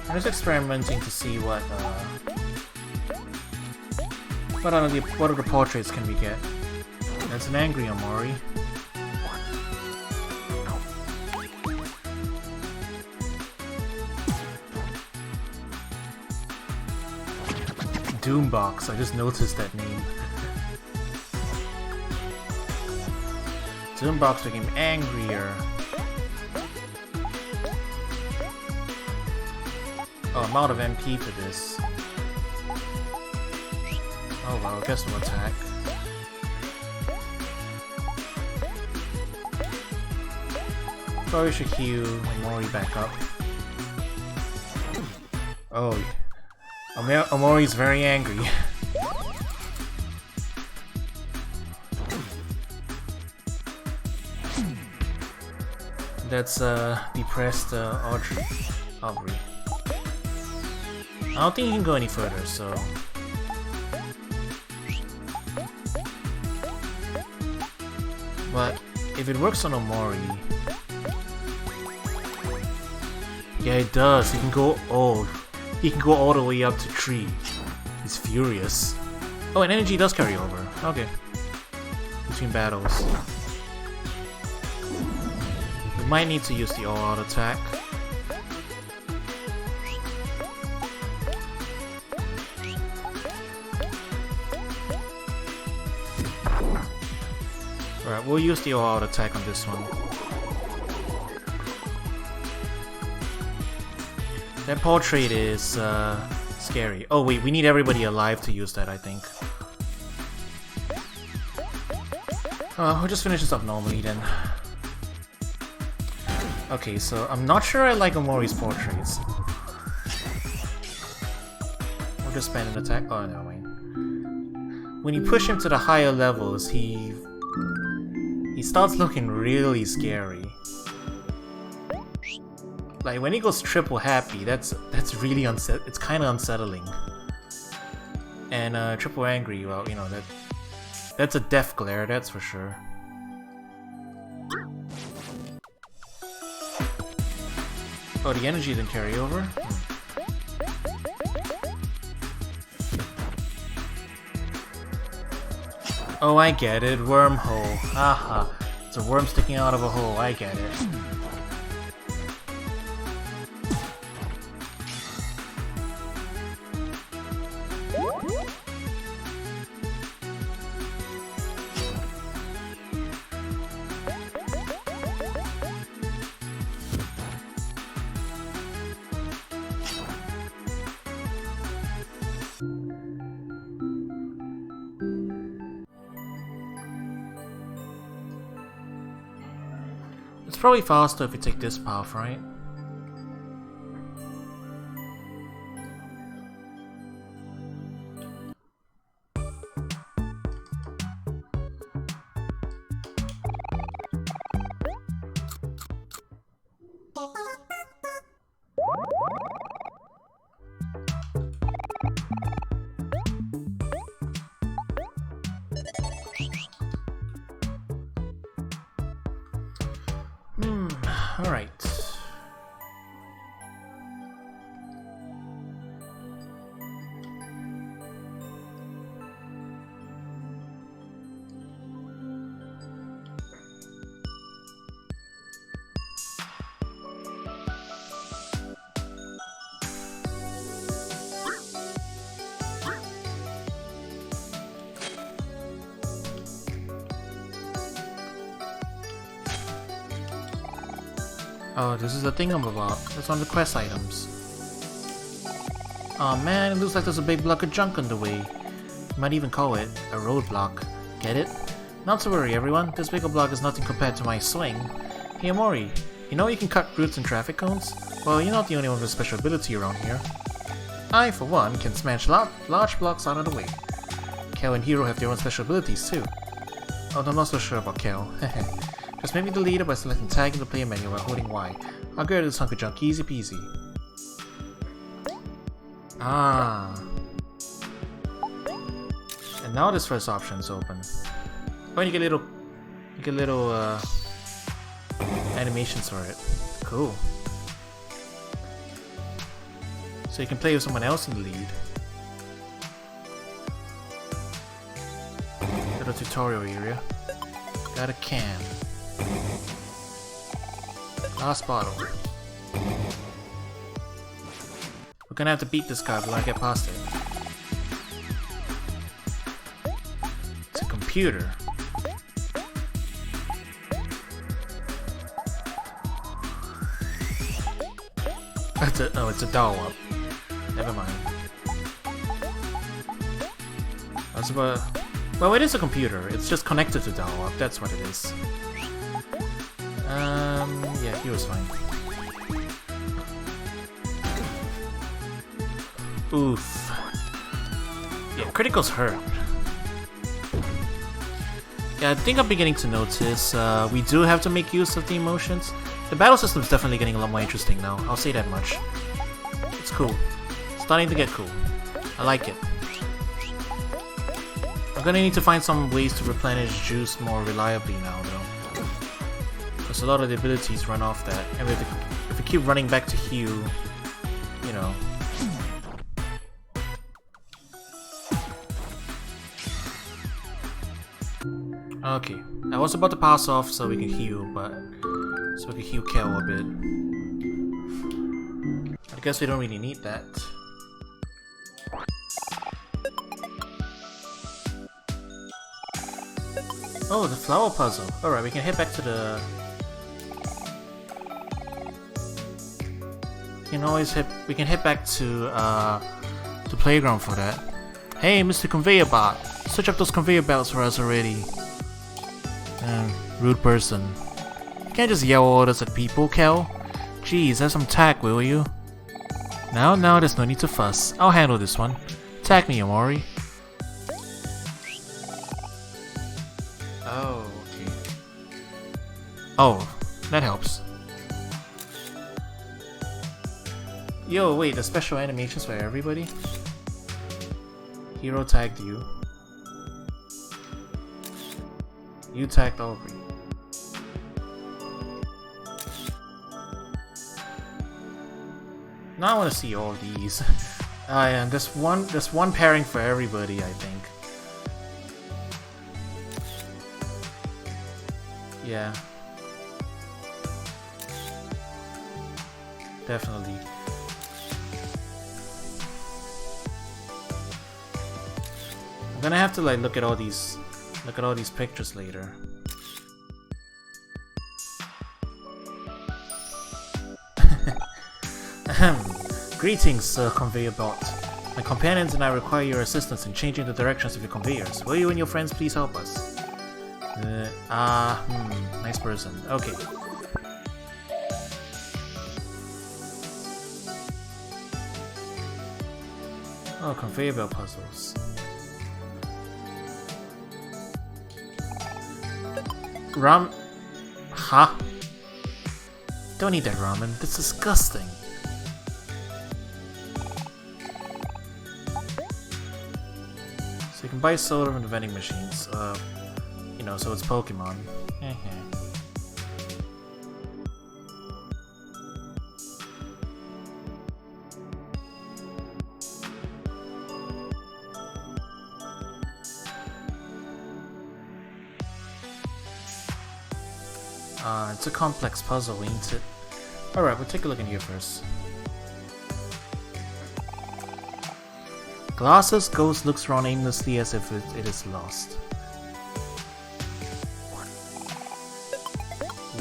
S1: I'm just experimenting to see what other portraits can we get. That's an angry Omori. Doombox, I just noticed that name. Doombox became angrier. Oh, I'm out of MP for this. Oh well, I guess we'll attack. Probably should heal Omori back up. Oh, Omori's very angry. That's depressed Aubrey. I don't think he can go any further, so... But if it works on Omori... Yeah, it does. He can go... Oh, he can go all the way up to 3. He's furious. Oh, and energy does carry over. Okay. Between battles. We might need to use the all-out attack. Alright, we'll use the all-out attack on this one. That portrait is scary. Oh wait, we need everybody alive to use that, I think. We'll just finish this up normally then. Okay, so I'm not sure I like Omori's portraits. We'll just spend an attack. Oh, no, wait. When you push him to the higher levels, he starts looking really scary. Like when he goes triple happy, that's really it's kind of unsettling. And triple angry, well, you know, that's a death glare, that's for sure. Oh, the energy didn't carry over? Oh, I get it. Wormhole. Haha. It's a worm sticking out of a hole. I get it. It's probably faster if you take this path, right? Alright. Oh, this is the thingamabob. That's one of the quest items. Aw man, it looks like there's a big block of junk on the way. You might even call it a roadblock. Get it? Not to worry everyone, this bigger block is nothing compared to my swing. Hey OMORI, you know you can cut routes and traffic cones? Well, you're not the only one with a special ability around here. I, for one, can smash large blocks out of the way. Kel and Hero have their own special abilities too. Oh, I'm not so sure about Kel. Just make me the leader by selecting tag in the player menu while holding Y. I'll get rid of this hunk of junk, easy peasy. Ah. And now this first option is open. Oh, and you get little animations for it. Cool. So you can play with someone else in the lead. Little tutorial area. Got a can. Last bottle. We're gonna have to beat this guy before I get past it. It's a computer. It's a doll up. Never mind. That's about. Well, it is a computer. It's just connected to doll up. That's what it is. Yeah, he was fine. Oof. Yeah, criticals hurt. Yeah, I think I'm beginning to notice we do have to make use of the emotions. The battle system is definitely getting a lot more interesting now. I'll say that much. It's cool. It's starting to get cool. I like it. I'm gonna need to find some ways to replenish juice more reliably now, though. Because a lot of the abilities run off that, and if we keep running back to heal, you know. Okay, I was about to pass off so we can heal, but so we can heal Kel a bit. I guess we don't really need that. Oh, the flower puzzle. Alright, we can head back to the... We can head back to the playground for that. Hey, Mr. Conveyor Bot! Switch up those conveyor belts for us already. Rude person. You can't just yell orders at people, Kel. Jeez, have some tact, will you? No, there's no need to fuss. I'll handle this one. Attack me, OMORI. Oh, okay. Oh, that helps. Yo, wait, the special animations for everybody? Hero tagged you. You tagged Aubrey. Now I want to see all these. Yeah, there's one pairing for everybody, I think. Yeah. Definitely. I'm gonna have to like look at all these pictures later. Greetings, Conveyor Bot. My companions and I require your assistance in changing the directions of your conveyors. Will you and your friends please help us? Nice person. Okay. Oh, conveyor belt puzzles. Huh? Don't eat that ramen. That's disgusting. So you can buy soda from the vending machines. You know, so it's Pokemon. It's a complex puzzle, ain't it? Alright, we'll take a look in here first. Glasses ghost looks around aimlessly as if it is lost.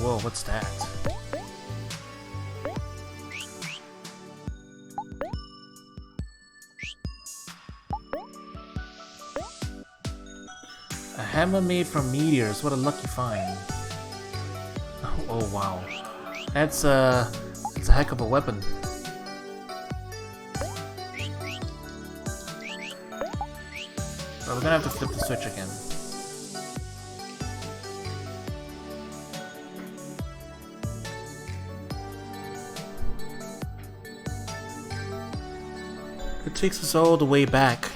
S1: Whoa, what's that? A hammer made from meteors, what a lucky find. Oh wow, that's a heck of a weapon. Well, we're gonna have to flip the switch again. It takes us all the way back.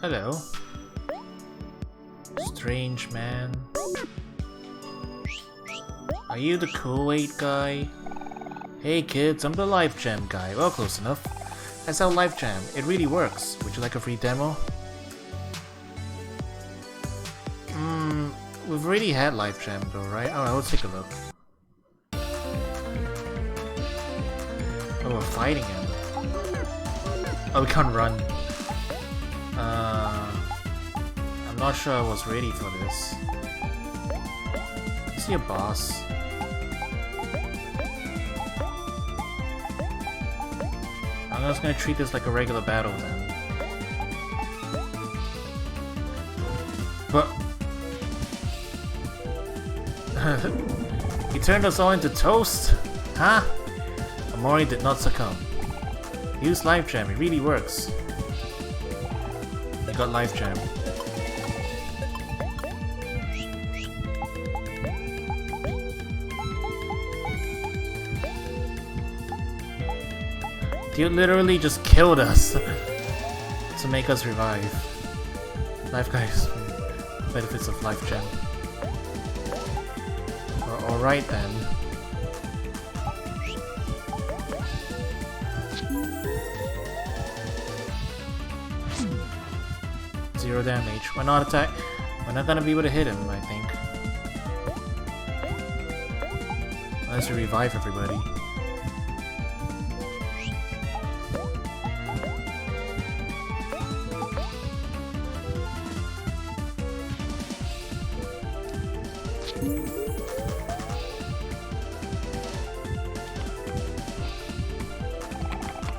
S1: Hello. Strange man. Are you the Kool-Aid guy? Hey kids, I'm the Life Jam guy. Well, close enough. I sell Life Jam. It really works. Would you like a free demo? We've already had Life Jam though, right? Oh, let's take a look. Oh, we're fighting him. Oh, we can't run. I'm not sure I was ready for this. Is he a boss? I'm just gonna treat this like a regular battle then. But... he turned us all into toast? Huh? Omori did not succumb. Use Life Jam, it really works. I got Life Jam. Dude literally just killed us to make us revive. Life guys, benefits of Life Gem. Alright then. Zero damage. We're not attack. We're not gonna be able to hit him, I think. Unless we revive everybody.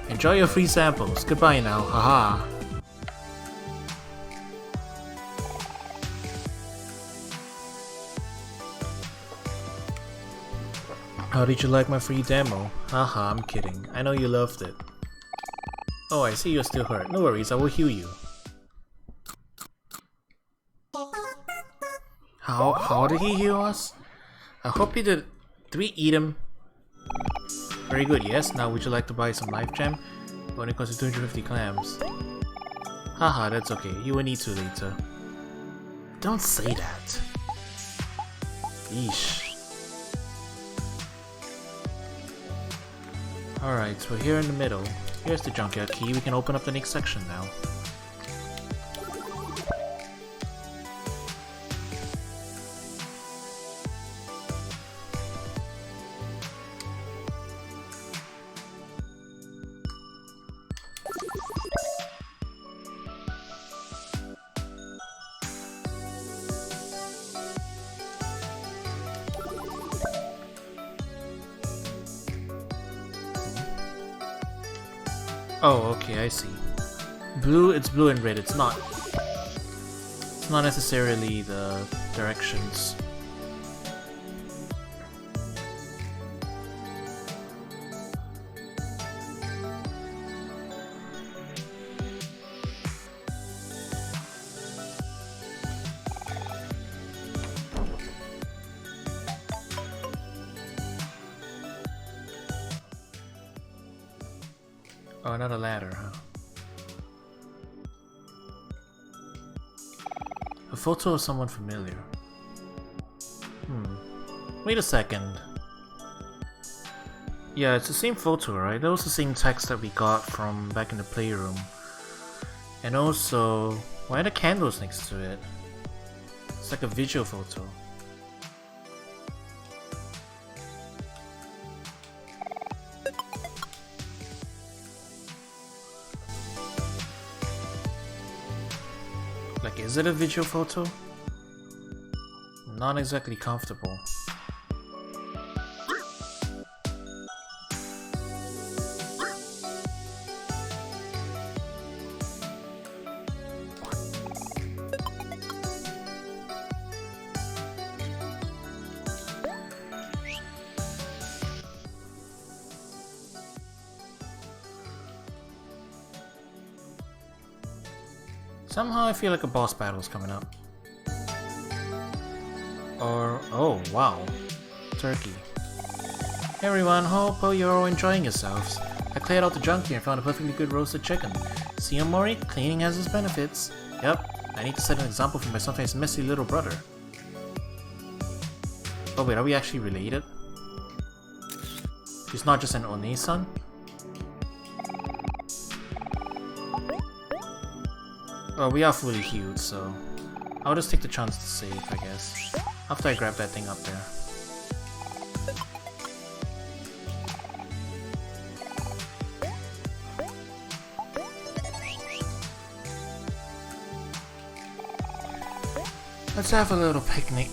S1: Enjoy your free samples. Goodbye now. Haha. How did you like my free demo? Haha, I'm kidding. I know you loved it. Oh, I see you're still hurt. No worries, I will heal you. How did he heal us? I hope he did. Did we eat him? Very good, yes. Now would you like to buy some Life Gem? Only costs 250 clams. Haha, that's okay. You will need to later. Don't say that. Yeesh. Alright, so we're here in the middle. Here's the Junkyard Key. We can open up the next section now. Oh, okay, I see. Blue, it's blue and red, it's not necessarily the directions. Oh, another ladder, huh? A photo of someone familiar. Wait a second. Yeah, it's the same photo, right? That was the same text that we got from back in the playroom. And also, why are the candles next to it? It's like a visual photo. Like, is it a visual photo? Not exactly comfortable. Somehow I feel like a boss battle is coming up. Or... oh, wow. Turkey. Hey everyone, hope you're all enjoying yourselves. I cleared out the junkyard and found a perfectly good roasted chicken. See, OMORI? Cleaning has its benefits. Yep, I need to set an example for my sometimes messy little brother. Oh wait, are we actually related? She's not just an One-san? Well, we are fully healed, so I'll just take the chance to save, I guess. After I grab that thing up there. Let's have a little picnic.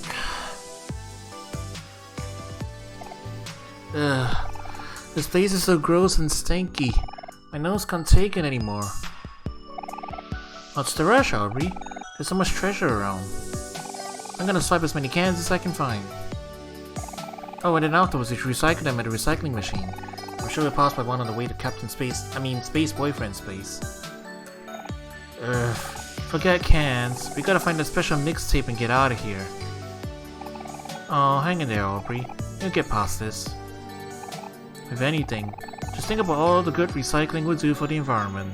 S1: Ugh. This place is so gross and stinky. My nose can't take it anymore. What's the rush, Aubrey? There's so much treasure around. I'm gonna swipe as many cans as I can find. Oh, and then afterwards we should recycle them at a recycling machine. I'm sure we'll pass by one on the way to Space Boyfriend's place. Ugh. Forget cans. We gotta find a special mixtape and get out of here. Oh, hang in there, Aubrey. You'll get past this. If anything, just think about all the good recycling would do for the environment.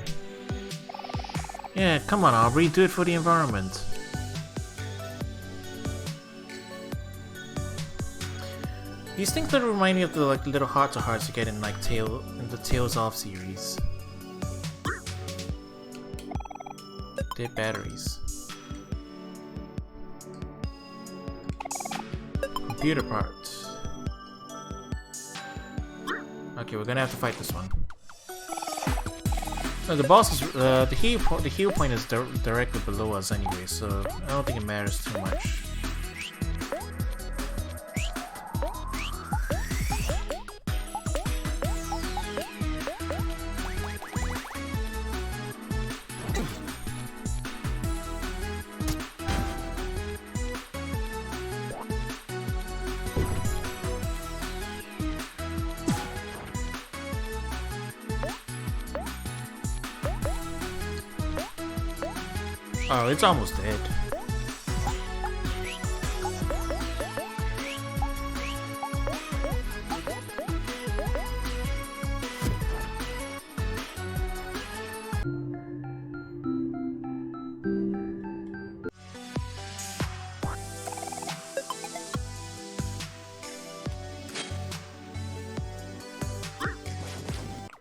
S1: Yeah, come on, Aubrey, do it for the environment. These things that remind me of the little heart-to-hearts you get in the Tales of series. Dead batteries. Computer parts. Okay, we're gonna have to fight this one. The boss is the heal point is directly below us anyway, so I don't think it matters too much. Oh, it's almost dead.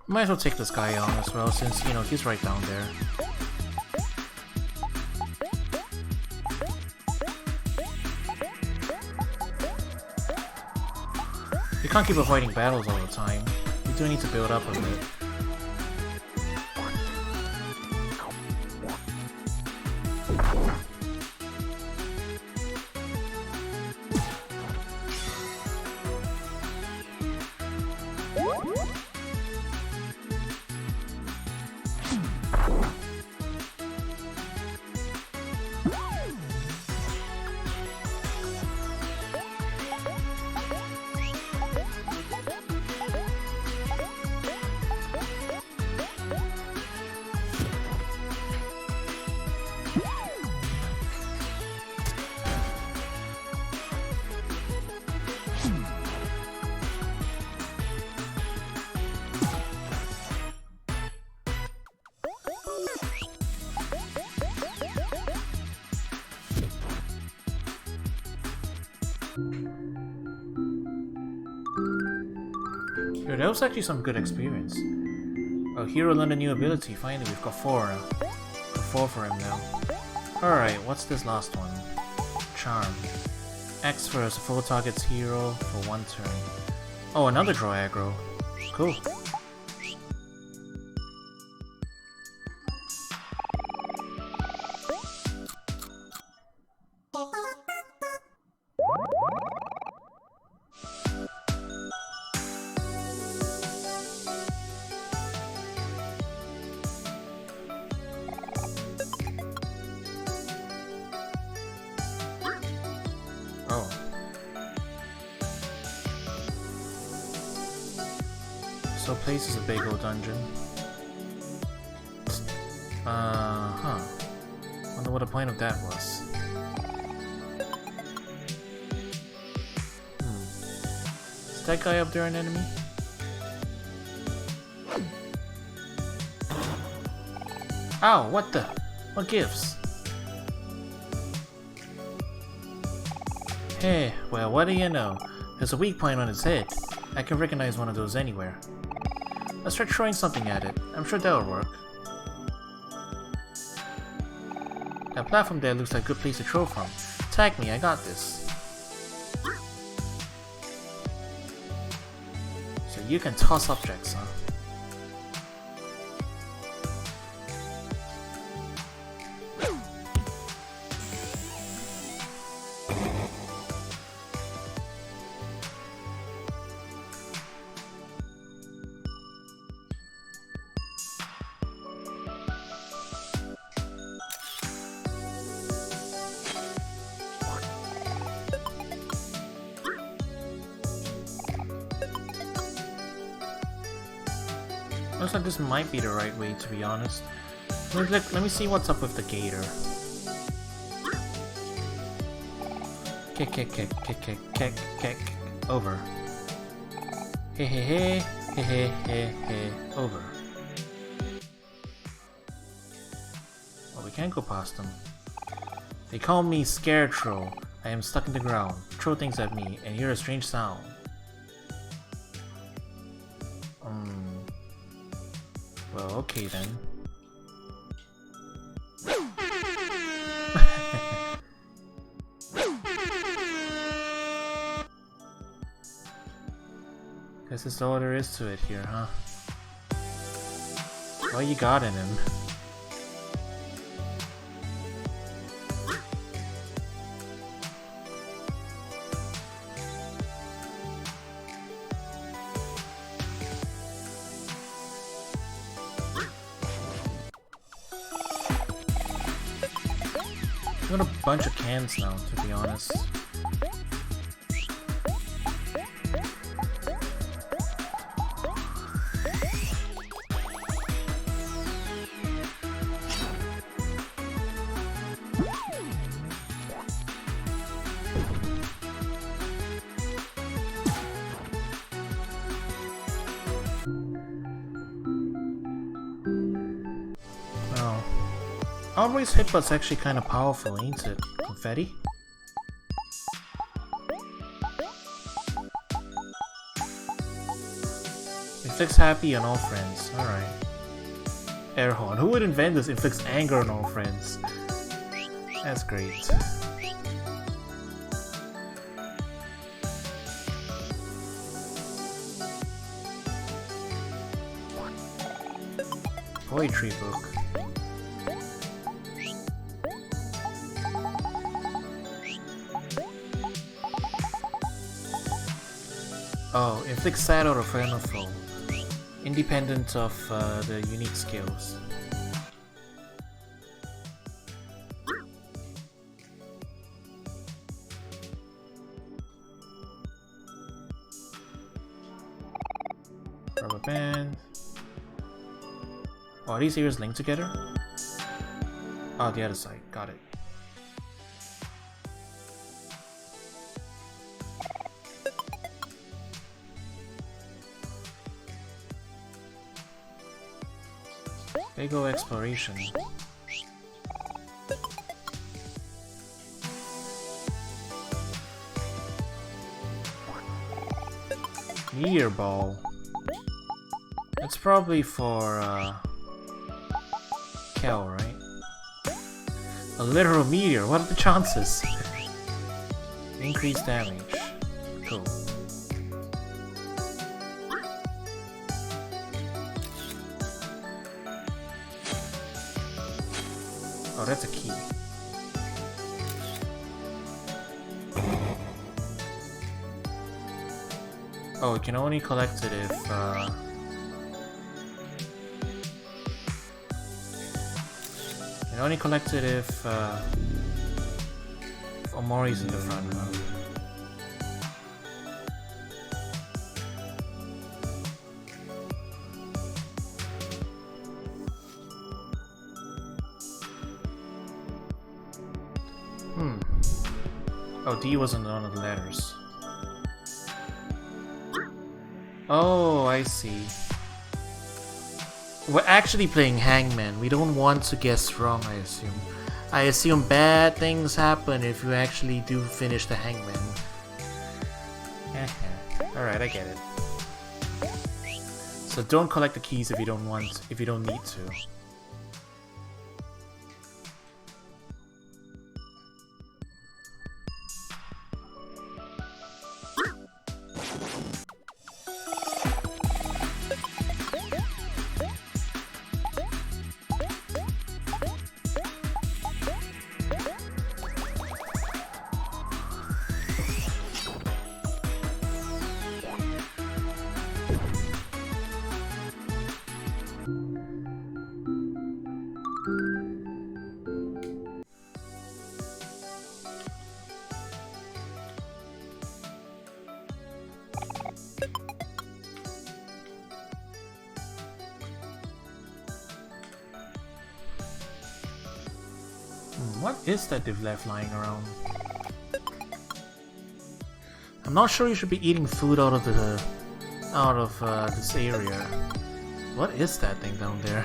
S1: Might as well take this guy on as well, since, you know, he's right down there. We can't keep avoiding battles all the time. We do need to build up a bit. Yo, that was actually some good experience. Oh, hero learned a new ability. Finally, we've got four for him now. Alright, what's this last one? Charm. X first, full targets hero for 1 turn. Oh, another draw aggro. Cool. Oh. So place is a big old dungeon. Huh. Wonder what the point of that was. Is that guy up there an enemy? Ow, what the? What gives? Hey, well, what do you know? There's a weak point on his head. I can recognize one of those anywhere. Let's try throwing something at it. I'm sure that'll work. That platform there looks like a good place to throw from. Tag me, I got this. So you can toss objects, huh? Looks like this might be the right way, to be honest. Let me see what's up with the gator. Kick, kick, kick, kick, kick, kick, kick. Over. Hey, hey, hey, hey, hey, hey, hey, over. Well, we can't go past them. They call me Scarecrow. I am stuck in the ground. Throw things at me and hear a strange sound. Well, okay then. Guess that's all there is to it here, huh? What you got in him? Got a bunch of cans now, to be honest. Omori's hitbox's actually kind of powerful, ain't it? Confetti? Inflicts happy on all friends. Alright. Air horn. Who would invent this? Inflicts anger on all friends. That's great. Poetry book. Oh, inflict sad or a friend or foe, independent of the unique skills. Rubber band. Oh, are these areas linked together? Oh, the other side. Got it. Big ol' exploration. Meteor ball. It's probably for Kel, right? A literal meteor. What are the chances? Increased damage. Cool. Oh, that's a key. Oh, you can only collect it if, you can only collect it if Omori's in the front row. Oh, D wasn't one of the letters. Oh, I see. We're actually playing Hangman. We don't want to guess wrong, I assume. I assume bad things happen if you actually do finish the Hangman. Alright, I get it. So don't collect the keys if you don't need to. What is that they've left lying around? I'm not sure you should be eating food out of this area. What is that thing down there?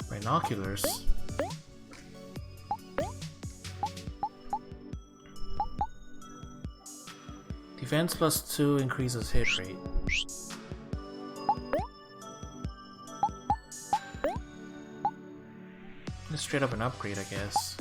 S1: Binoculars. Defense +2 increases hit rate. Just straight up an upgrade, I guess.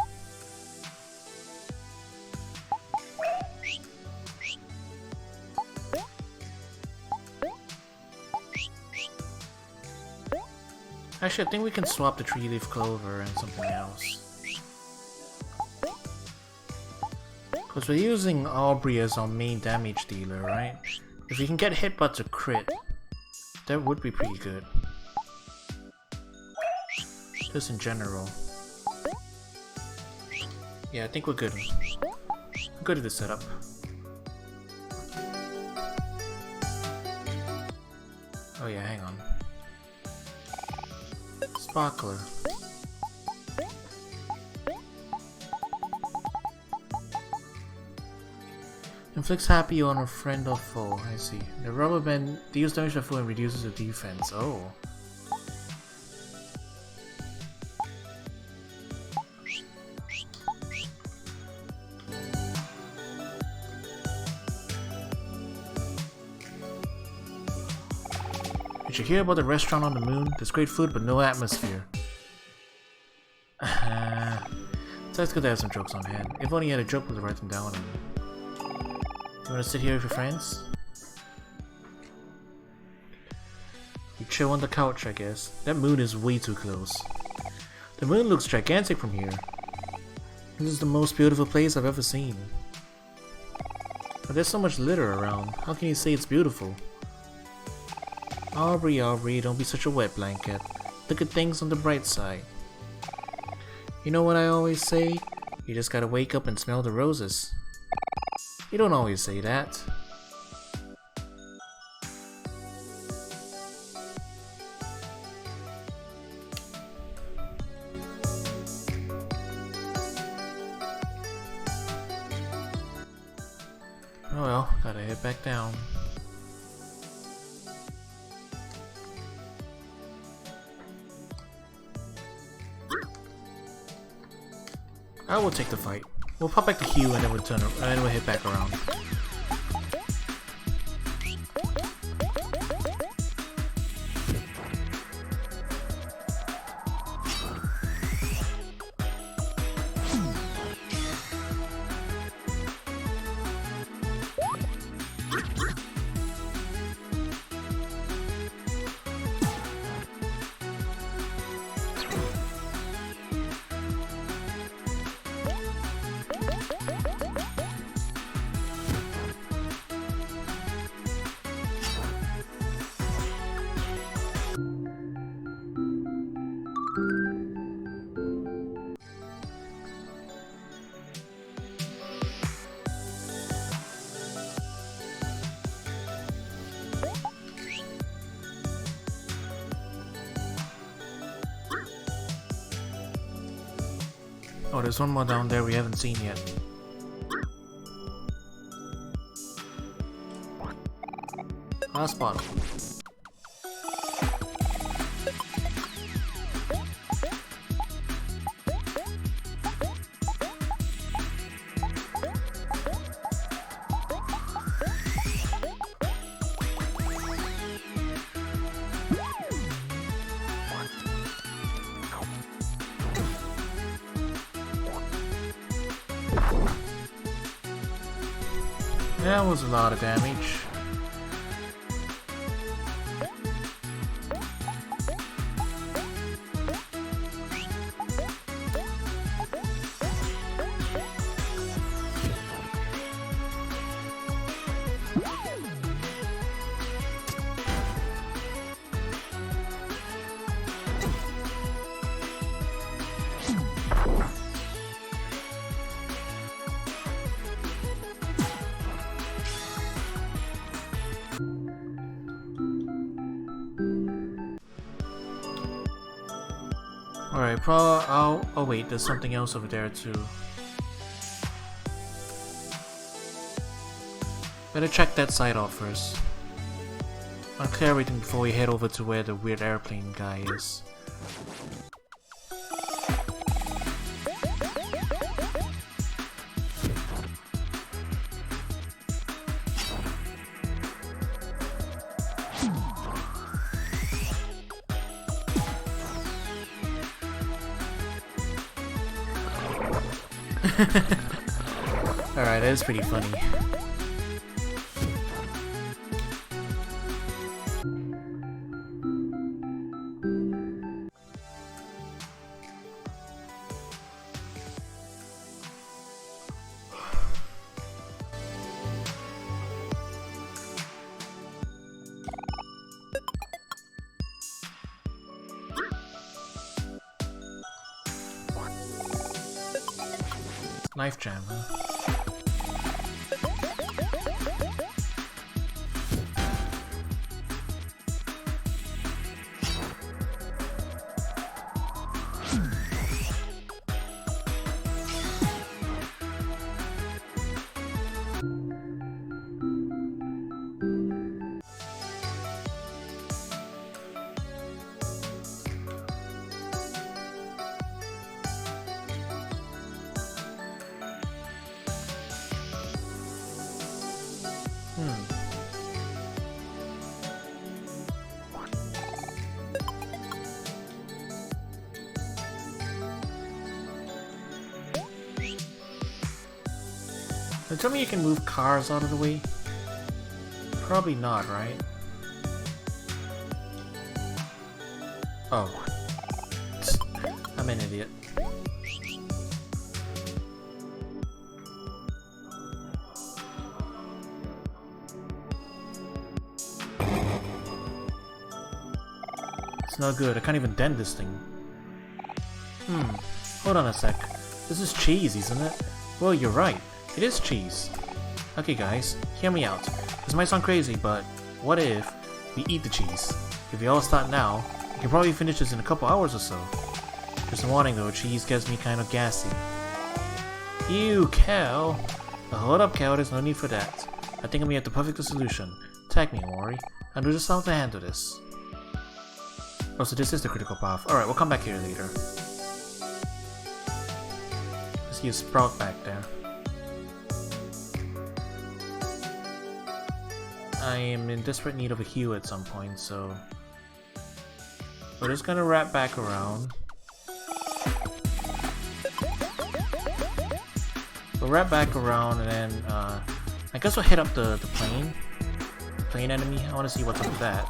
S1: Actually, I think we can swap the 3-leaf clover and something else. Because we're using Aubrey as our main damage dealer, right? If we can get hit but to crit, that would be pretty good. Just in general. Yeah, I think we're good. We're good at this setup. Oh yeah, hang on. Sparkler. Inflicts happy on a friend or foe, I see. The rubber band deals damage to foe and reduces the defense. Oh. Did you hear about the restaurant on the moon? There's great food but no atmosphere. So it's good to have some jokes on hand. If only you had a joke to write them down and... You wanna sit here with your friends? You chill on the couch, I guess. That moon is way too close. The moon looks gigantic from here. This is the most beautiful place I've ever seen. But there's so much litter around. How can you say it's beautiful? Aubrey, Aubrey, don't be such a wet blanket. Look at things on the bright side. You know what I always say? You just gotta wake up and smell the roses. You don't always say that. Oh well, gotta head back down. I will take the fight. We'll pop back to Hugh and then we'll head back around. Oh, there's one more down there we haven't seen yet. Last bottle. That was a lot of damage. Alright, oh wait, there's something else over there too. Better check that side out first. I'll clear everything before we head over to where the weird airplane guy is. Alright, that is pretty funny. Knife jam, huh? Tell me you can move cars out of the way? Probably not, right? Oh. I'm an idiot. It's not good. I can't even dent this thing. Hold on a sec. This is cheese, isn't it? Well, you're right. It is cheese. Okay guys, hear me out. This might sound crazy, but what if we eat the cheese? If we all start now, we can probably finish this in a couple hours or so. Just a warning though, cheese gets me kind of gassy. Ew, Cal! Hold up, Cal, there's no need for that. I think we have the perfect solution. Tag me, OMORI. I'll do just how to handle this. Oh, so this is the critical path. Alright, we'll come back here later. I see a sprout back there. I am in desperate need of a heal at some point, so we're just gonna wrap back around. We'll wrap back around and then I guess we'll hit up the plane enemy. I want to see what's up with that.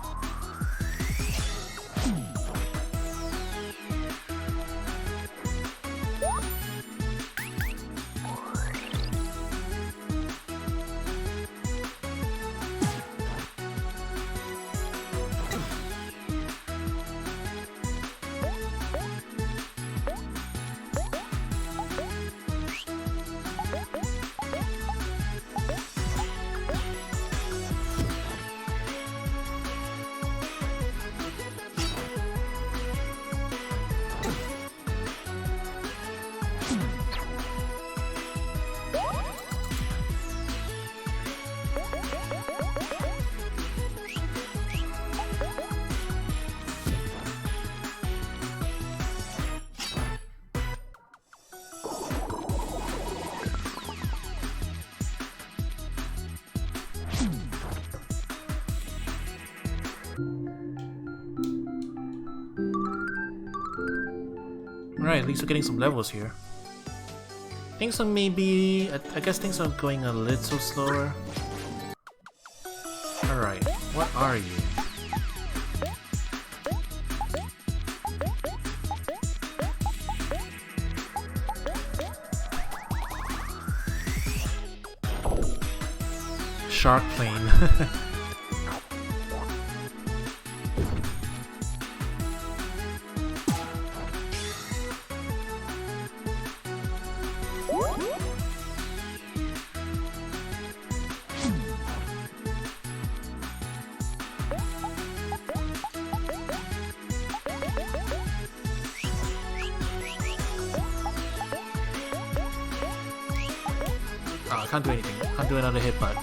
S1: Right, at least we're getting some levels here. Things are maybe... I guess things are going a little slower. Alright, what are you? Shark plane. I can't do anything. Can't do another hit, but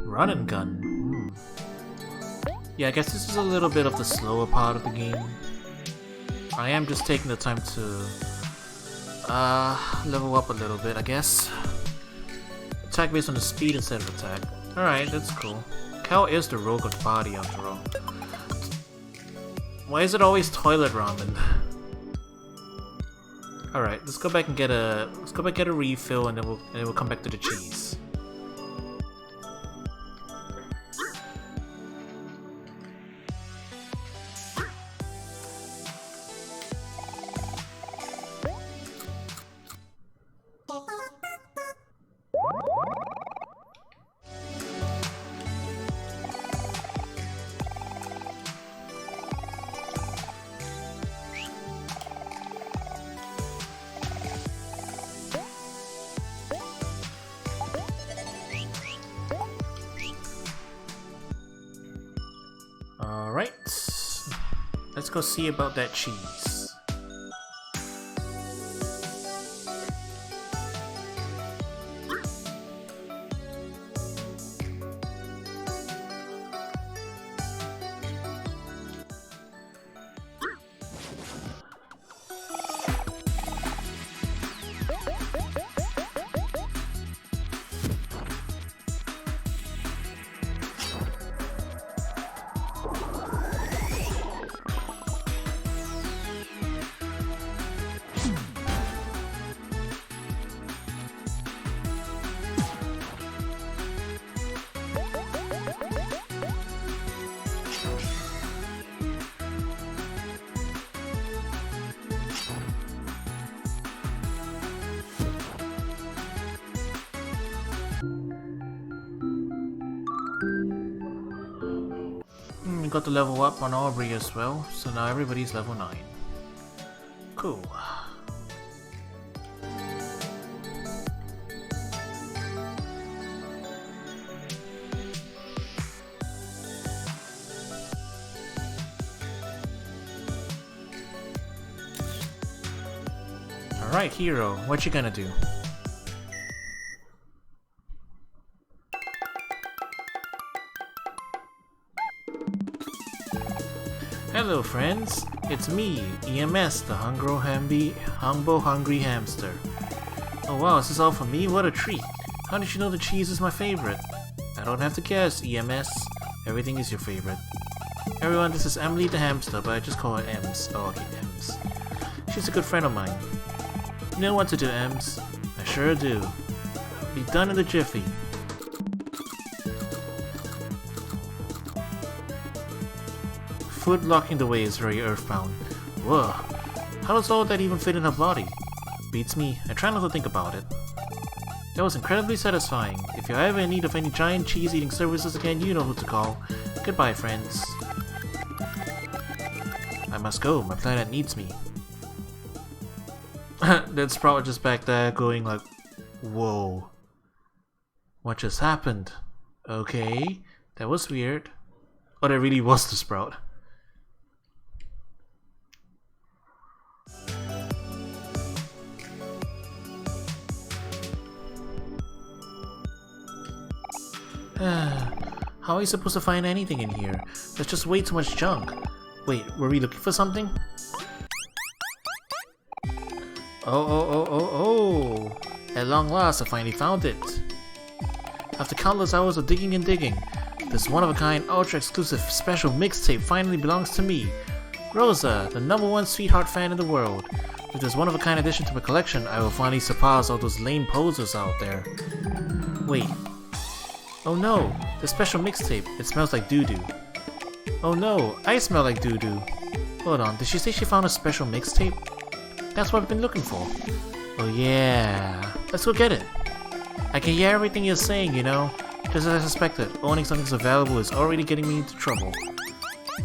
S1: run and gun. Yeah, I guess this is a little bit of the slower part of the game. I am just taking the time to level up a little bit, I guess. Attack based on the speed instead of attack. Alright, that's cool. Cal is the rogue of the body after all. Why is it always toilet ramen? Alright, let's go back and get a refill, and then we'll come back to the cheese. Alright, let's go see about that cheese. We got the level up on OMORI as well, so now everybody's level 9. Cool. Alright, hero, what you gonna do? Hello friends, it's me, EMS, the Humble Hungry Hamster. Oh wow, is this all for me? What a treat! How did you know the cheese is my favorite? I don't have to guess, EMS. Everything is your favorite. Everyone, this is Emily the Hamster, but I just call her Ems. Oh, okay, Ems. She's a good friend of mine. You know what to do, Ems. I sure do. Be done in the jiffy. Food locking the way is very earthbound. Whoa. How does all that even fit in her body? Beats me. I try not to think about it. That was incredibly satisfying. If you're ever in need of any giant cheese-eating services again, you know who to call. Goodbye, friends. I must go. My planet needs me. That's probably just back there going like, whoa. What just happened? Okay. That was weird. Oh, that really was the Sprout. How are you supposed to find anything in here? There's just way too much junk. Wait, were we looking for something? Oh. At long last, I finally found it. After countless hours of digging and digging, this one-of-a-kind, ultra-exclusive special mixtape finally belongs to me, Rosa, the #1 sweetheart fan in the world. With this one-of-a-kind addition to my collection, I will finally surpass all those lame posers out there. Wait. Oh no, the special mixtape. It smells like doo-doo. Oh no, I smell like doo-doo. Hold on, did she say she found a special mixtape? That's what I've been looking for. Oh yeah, let's go get it. I can hear everything you're saying, you know. Just as I suspected, owning something so valuable is already getting me into trouble.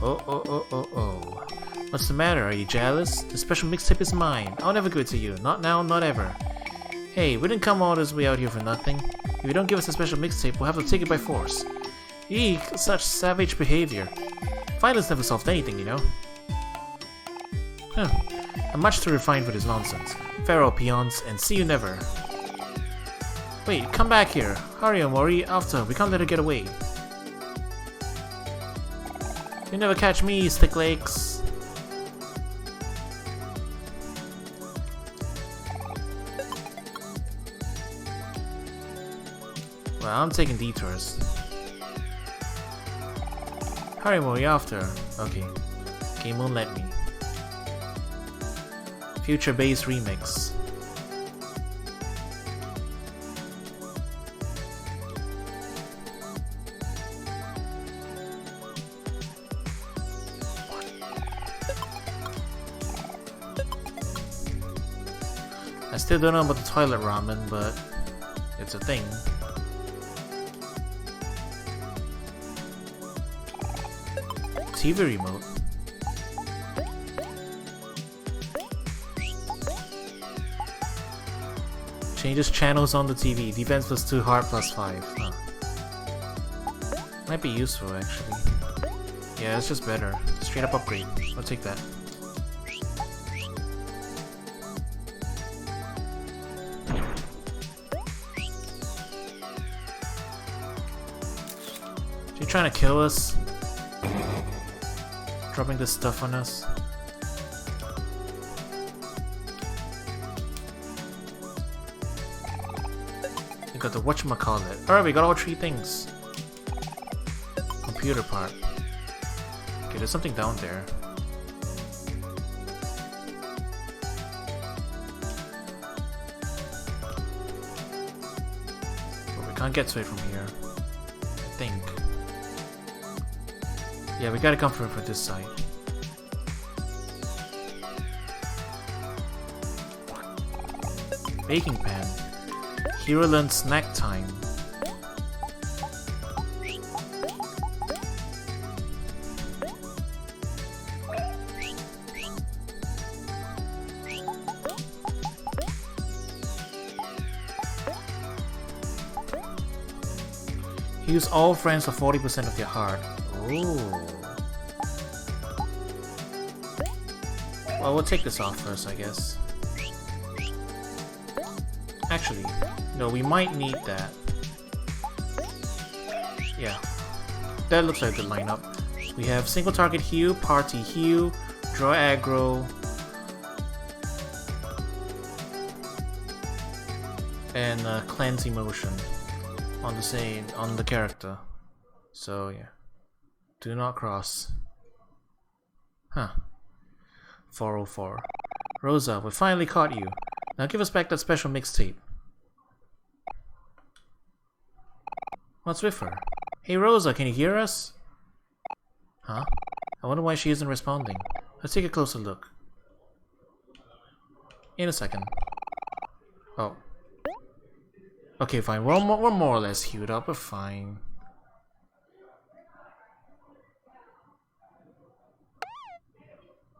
S1: Oh. What's the matter? Are you jealous? The special mixtape is mine. I'll never give it to you. Not now, not ever. Hey, we didn't come all this way out here for nothing. If you don't give us a special mixtape, we'll have to take it by force. Eek, such savage behavior. Violence never solved anything, you know. I'm much too refined for this nonsense. Farewell, peons, and see you never. Wait, come back here. Hurry, OMORI. After, we can't let her get away. You never catch me, stick legs. Well, I'm taking detours. Hurry, OMORI, after. Okay. Game won't let me. Future Bass Remix. I still don't know about the toilet ramen, but it's a thing. TV remote. Changes channels on the TV. Defense plus 2, heart plus 5. Huh. Might be useful actually. Yeah, it's just better. Straight up upgrade. I'll take that. Is he trying to kill us? Dropping this stuff on us? We got the whatchamacallit. Alright, we got all 3 things. Computer part. Okay, there's something down there. But we can't get to it from here. I think. Yeah, we gotta come from this side. Baking pan. Hero learned snack time. Use all friends for 40% of their heart. Ooh. Well, we'll take this off first, I guess. Actually, no, we might need that. Yeah. That looks like a good lineup. We have single target heal, party heal, draw aggro, and cleanse emotion on the character. So yeah. Do not cross. Huh. 404. Rosa, we finally caught you. Now give us back that special mixtape. What's with her? Hey Rosa, can you hear us? Huh? I wonder why she isn't responding. Let's take a closer look. In a second. Oh. Okay, fine. We're more or less healed up. We're fine.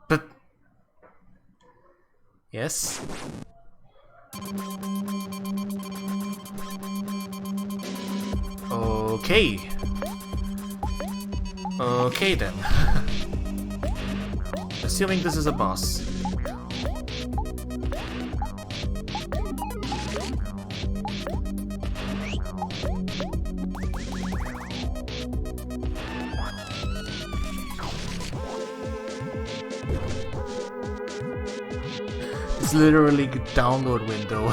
S1: But... Yes? Okay. Okay then. Assuming this is a boss. is literally a download window.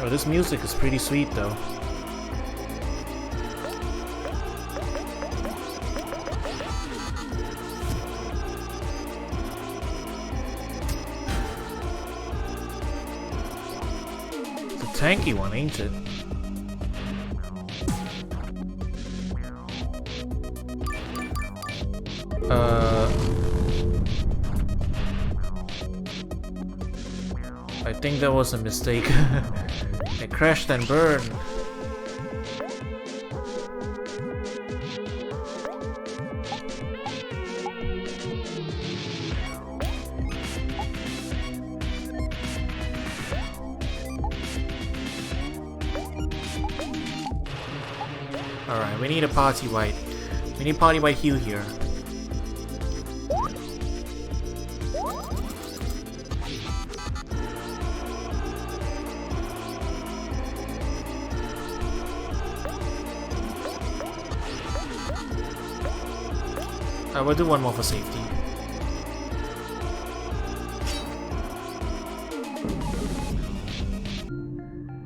S1: Oh, this music is pretty sweet though. It's a tanky one, ain't it? I think that was a mistake. It crashed and burned. Alright, we need a party white. We need party white hue here. We'll do one more for safety.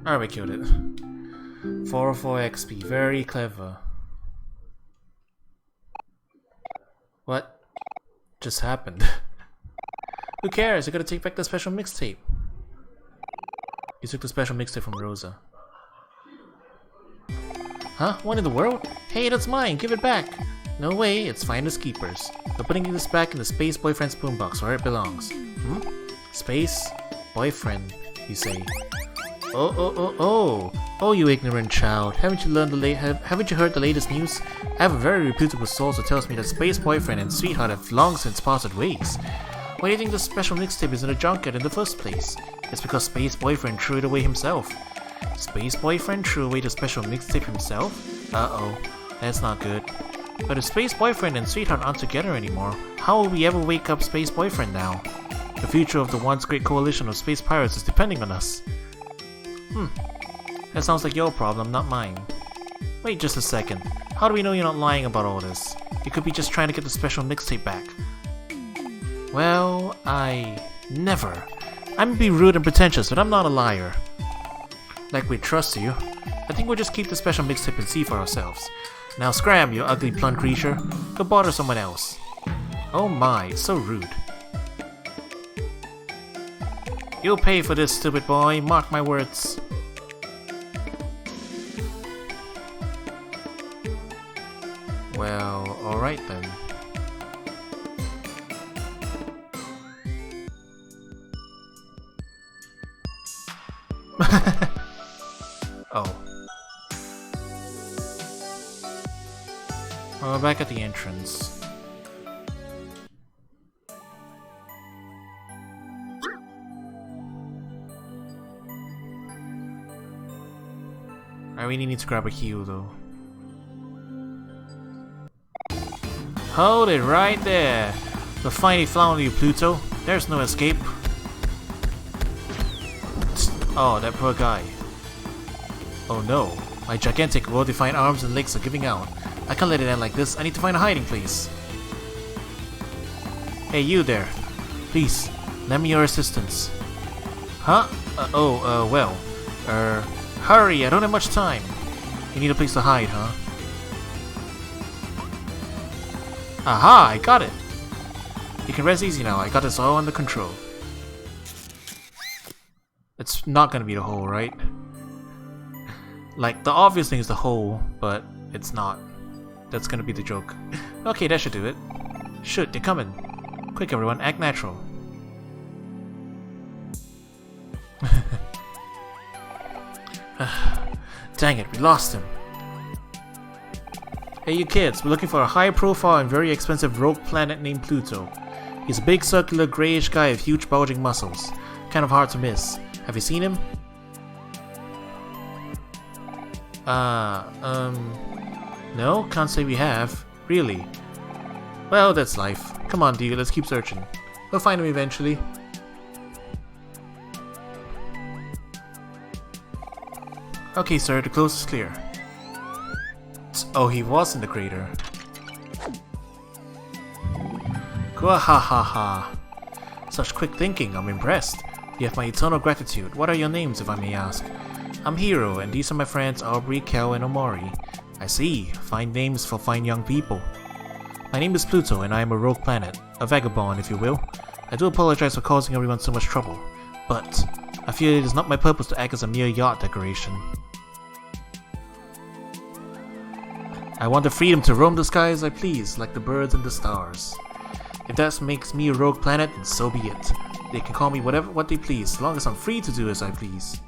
S1: Alright, we killed it. 404 XP, very clever. What just happened? Who cares? You gotta take back the special mixtape. You took the special mixtape from Rosa. Huh? What in the world? Hey, that's mine! Give it back! No way, it's finders keepers. We're putting this back in the Space Boyfriend's boombox where it belongs. Hmm? Space Boyfriend, you say? Oh, you ignorant child. Haven't you heard the latest news? I have a very reputable source that tells me that Space Boyfriend and Sweetheart have long since parted ways. Why do you think the special mixtape is in a junkyard in the first place? It's because Space Boyfriend threw it away himself. Space Boyfriend threw away the special mixtape himself? Uh-oh, that's not good. But if Space Boyfriend and Sweetheart aren't together anymore, how will we ever wake up Space Boyfriend now? The future of the once great coalition of space pirates is depending on us. That sounds like your problem, not mine. Wait just a second. How do we know you're not lying about all this? You could be just trying to get the special mixtape back. Well, never. I may be rude and pretentious, but I'm not a liar. Like we trust you. I think we'll just keep the special mixtape and see for ourselves. Now scram, you ugly blunt creature. Go bother someone else. Oh my, so rude. You'll pay for this, stupid boy. Mark my words. Well, alright then. Oh. Well, we're back at the entrance. I really need to grab a heal though. Hold it right there! We'll finally found you, Pluto. There's no escape. Oh, that poor guy. Oh no, my gigantic, well-defined arms and legs are giving out. I can't let it end like this. I need to find a hiding place. Hey, you there. Please, lend me your assistance. Huh? Well. Hurry, I don't have much time. You need a place to hide, huh? Aha, I got it. You can rest easy now. I got this all under control. It's not gonna be the hole, right? Like, the obvious thing is the hole, but it's not. That's gonna be the joke. Okay, that should do it. Shoot, they're coming. Quick everyone, act natural. Dang it, we lost him. Hey you kids, we're looking for a high profile and very expensive rogue planet named Pluto. He's a big circular grayish guy with huge bulging muscles. Kind of hard to miss. Have you seen him? No, can't say we have. Really. Well, that's life. Come on, Dio, let's keep searching. We'll find him eventually. Okay, sir, the coast is clear. Oh, he was in the crater. Gwahahaha. Such quick thinking, I'm impressed. You have my eternal gratitude. What are your names, if I may ask? I'm Hiro, and these are my friends Aubrey, Kel, and Omori. I see. Fine names for fine young people. My name is Pluto, and I am a rogue planet. A vagabond, if you will. I do apologize for causing everyone so much trouble, but I feel it is not my purpose to act as a mere yacht decoration. I want the freedom to roam the sky as I please, like the birds and the stars. If that makes me a rogue planet, then so be it. They can call me what they please, as long as I'm free to do as I please.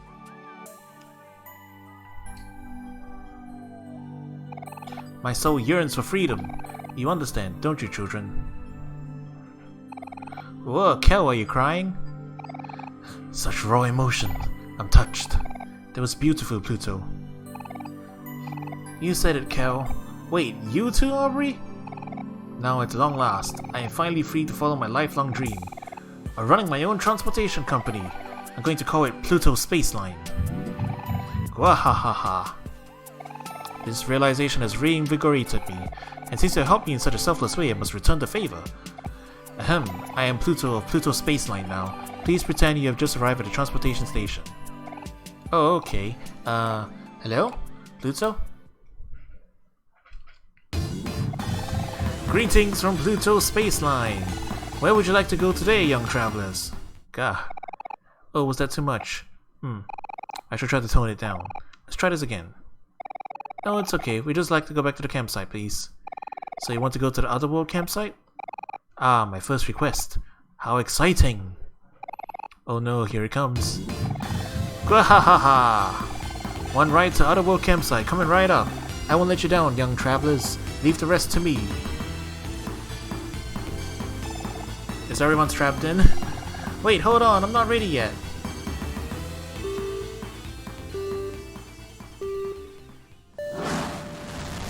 S1: My soul yearns for freedom. You understand, don't you, children? Whoa, Kel, are you crying? Such raw emotion. I'm touched. That was beautiful, Pluto. You said it, Kel. Wait, you too, Aubrey? Now at long last, I am finally free to follow my lifelong dream of running my own transportation company. I'm going to call it Pluto Spaceline. Gwahahaha. This realization has reinvigorated me, and since you helped me in such a selfless way, I must return the favor. Ahem, I am Pluto of Pluto Spaceline now. Please pretend you have just arrived at the transportation station. Oh, okay. Hello? Pluto? Greetings from Pluto Spaceline! Where would you like to go today, young travelers? Gah. Oh, was that too much? I should try to tone it down. Let's try this again. No, it's okay. We'd just like to go back to the campsite, please. So you want to go to the Otherworld campsite? Ah, my first request. How exciting! Oh no, here it comes. Gwahahaha! One ride to Otherworld campsite, coming right up. I won't let you down, young travelers. Leave the rest to me. Is everyone strapped in? Wait, hold on, I'm not ready yet.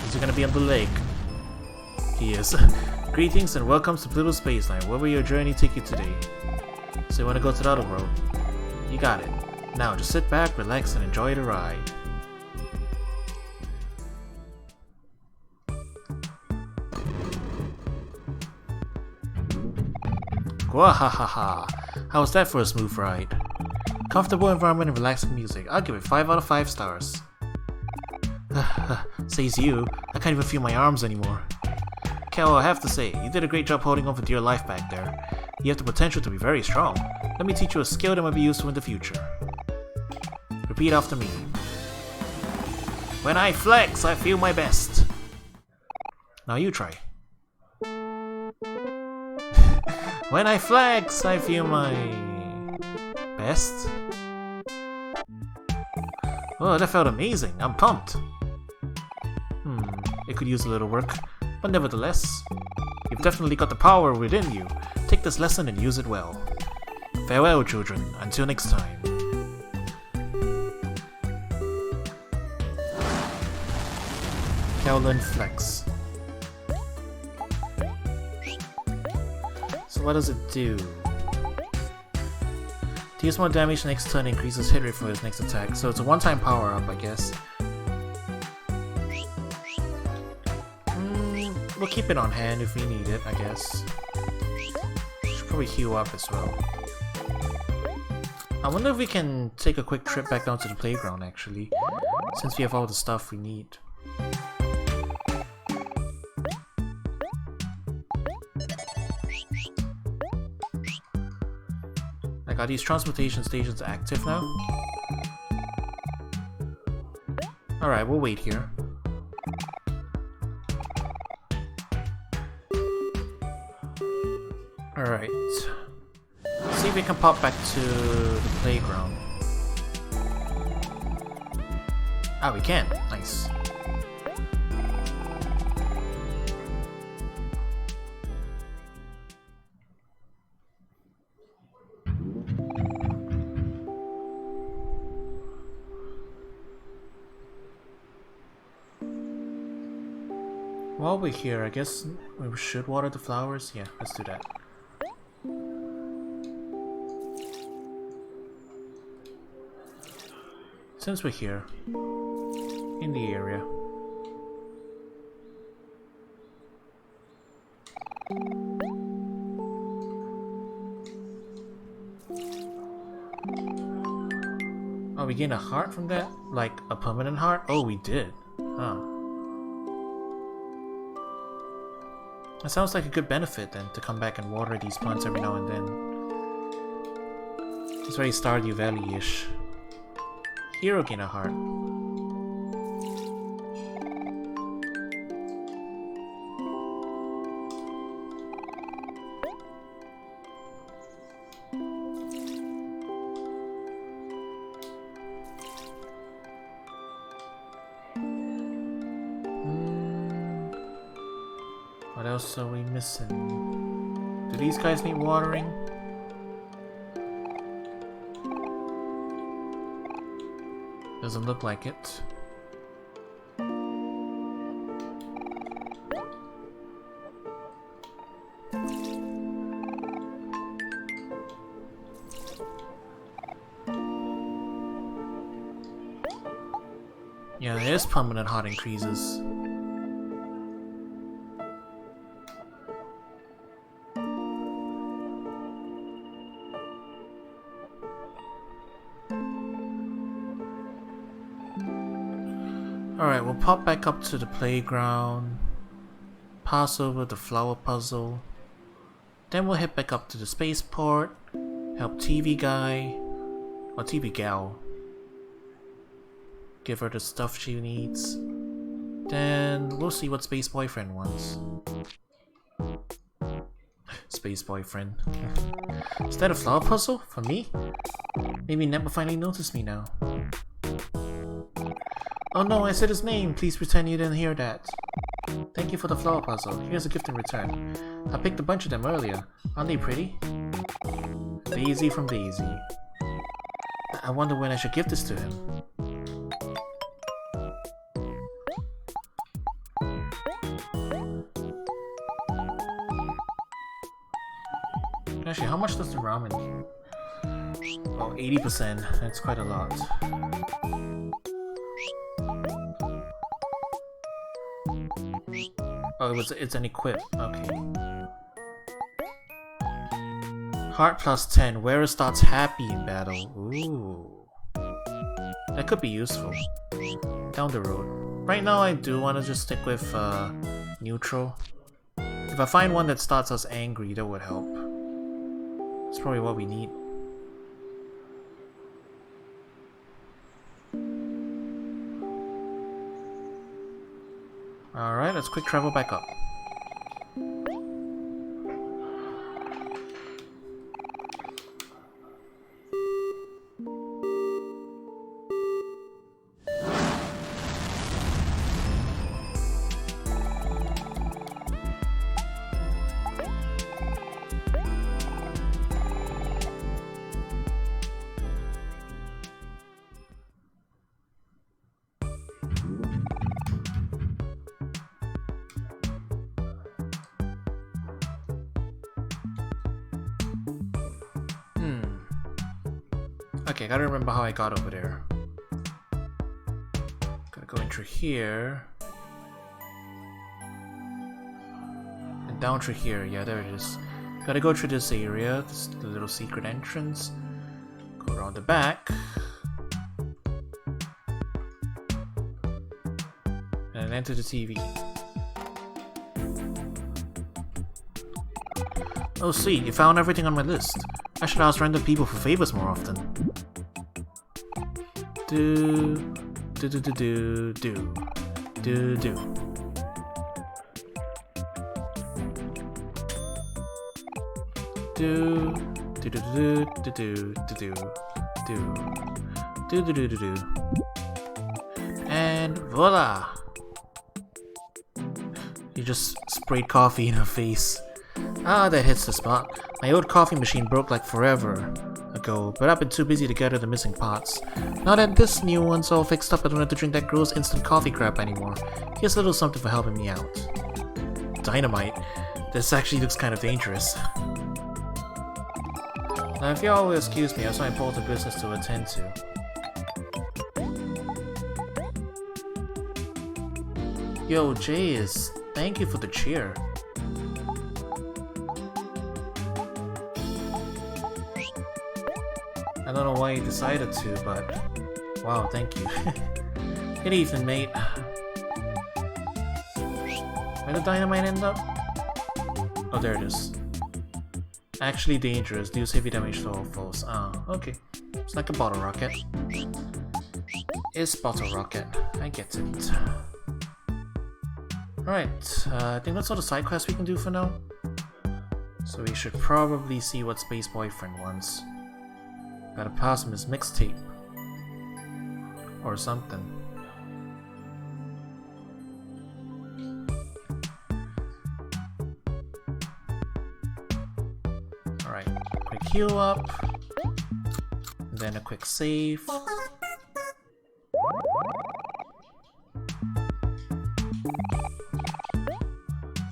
S1: Is he gonna be on the lake? He is. Greetings and welcome to Pluto Spaceline. Where will your journey take you today? So you wanna go to the other world? You got it. Now just sit back, relax, and enjoy the ride. Wahahaha! How was that for a smooth ride? Comfortable environment and relaxing music. I'll give it 5 out of 5 stars. Says you. I can't even feel my arms anymore. Kel, I have to say, you did a great job holding on for dear life back there. You have the potential to be very strong. Let me teach you a skill that might be useful in the future. Repeat after me. When I flex, I feel my best. Now you try. When I flex, I feel my best. Oh, that felt amazing. I'm pumped. It could use a little work, but nevertheless, you've definitely got the power within you. Take this lesson and use it well. Farewell, children. Until next time. Kowloon Flex. So what does it do? Deals more damage next turn, increases hit rate for his next attack. So it's a one-time power-up, I guess. We'll keep it on hand if we need it, I guess. Should probably heal up as well. I wonder if we can take a quick trip back down to the playground, actually, since we have all the stuff we need. Like, are these transportation stations active now? Alright, we'll wait here. Alright. See if we can pop back to the playground. Ah, we can. Nice. While we're here, I guess we should water the flowers. Yeah, let's do that. Since we're here, in the area. Oh, we gain a heart from that? Like a permanent heart? Oh, we did. Huh. That sounds like a good benefit then, to come back and water these plants every now and then. It's very Stardew Valley-ish. Hero gain a heart. What else are we missing? Do these guys need watering? Doesn't look like it. Yeah, there's permanent heart increases. Alright, we'll pop back up to the playground, pass over the flower puzzle, then we'll head back up to the spaceport, help TV guy, or TV gal, give her the stuff she needs, then we'll see what Space Boyfriend wants. Space Boyfriend. Is that a flower puzzle? For me? Maybe Neb will finally notice me now. Oh no, I said his name. Please pretend you didn't hear that. Thank you for the flower puzzle. Here's a gift in return. I picked a bunch of them earlier. Aren't they pretty? Daisy from Daisy. I wonder when I should give this to him. Actually, how much does the ramen do? Oh, 80%. That's quite a lot. Oh, it's an equip. Okay. Heart plus 10. Wearer starts happy in battle. Ooh. That could be useful. Down the road. Right now I do want to just stick with neutral. If I find one that starts us angry, that would help. That's probably what we need. Alright, let's quick travel back up. Okay, gotta remember how I got over there. Gotta go in through here. And down through here, yeah, there it is. Gotta go through this area, this the little secret entrance. Go around the back. And enter the TV. Oh sweet, you found everything on my list. I should ask random people for favors more often. Do. And voila! You just sprayed coffee in her face. Ah, that hits the spot. My old coffee machine broke like forever ago, but I've been too busy to gather the missing parts. Now that this new one's all fixed up, I don't have to drink that gross instant coffee crap anymore. Here's a little something for helping me out. dynamite. This actually looks kind of dangerous. Now, if y'all will excuse me, I have some important business to attend to. Yo, Jace, thank you for the cheer. I don't know why you decided to, but wow, thank you. Good evening, mate. Where did dynamite end up? Oh, there it is. Actually dangerous, deals heavy damage to all foes. Ah, okay. It's like a bottle rocket. It's bottle rocket. I get it. Alright, I think that's all the side quests we can do for now. So we should probably see what Space Boyfriend wants. Gotta pass him his mixtape. Or something. Alright, quick heal up. And then a quick save.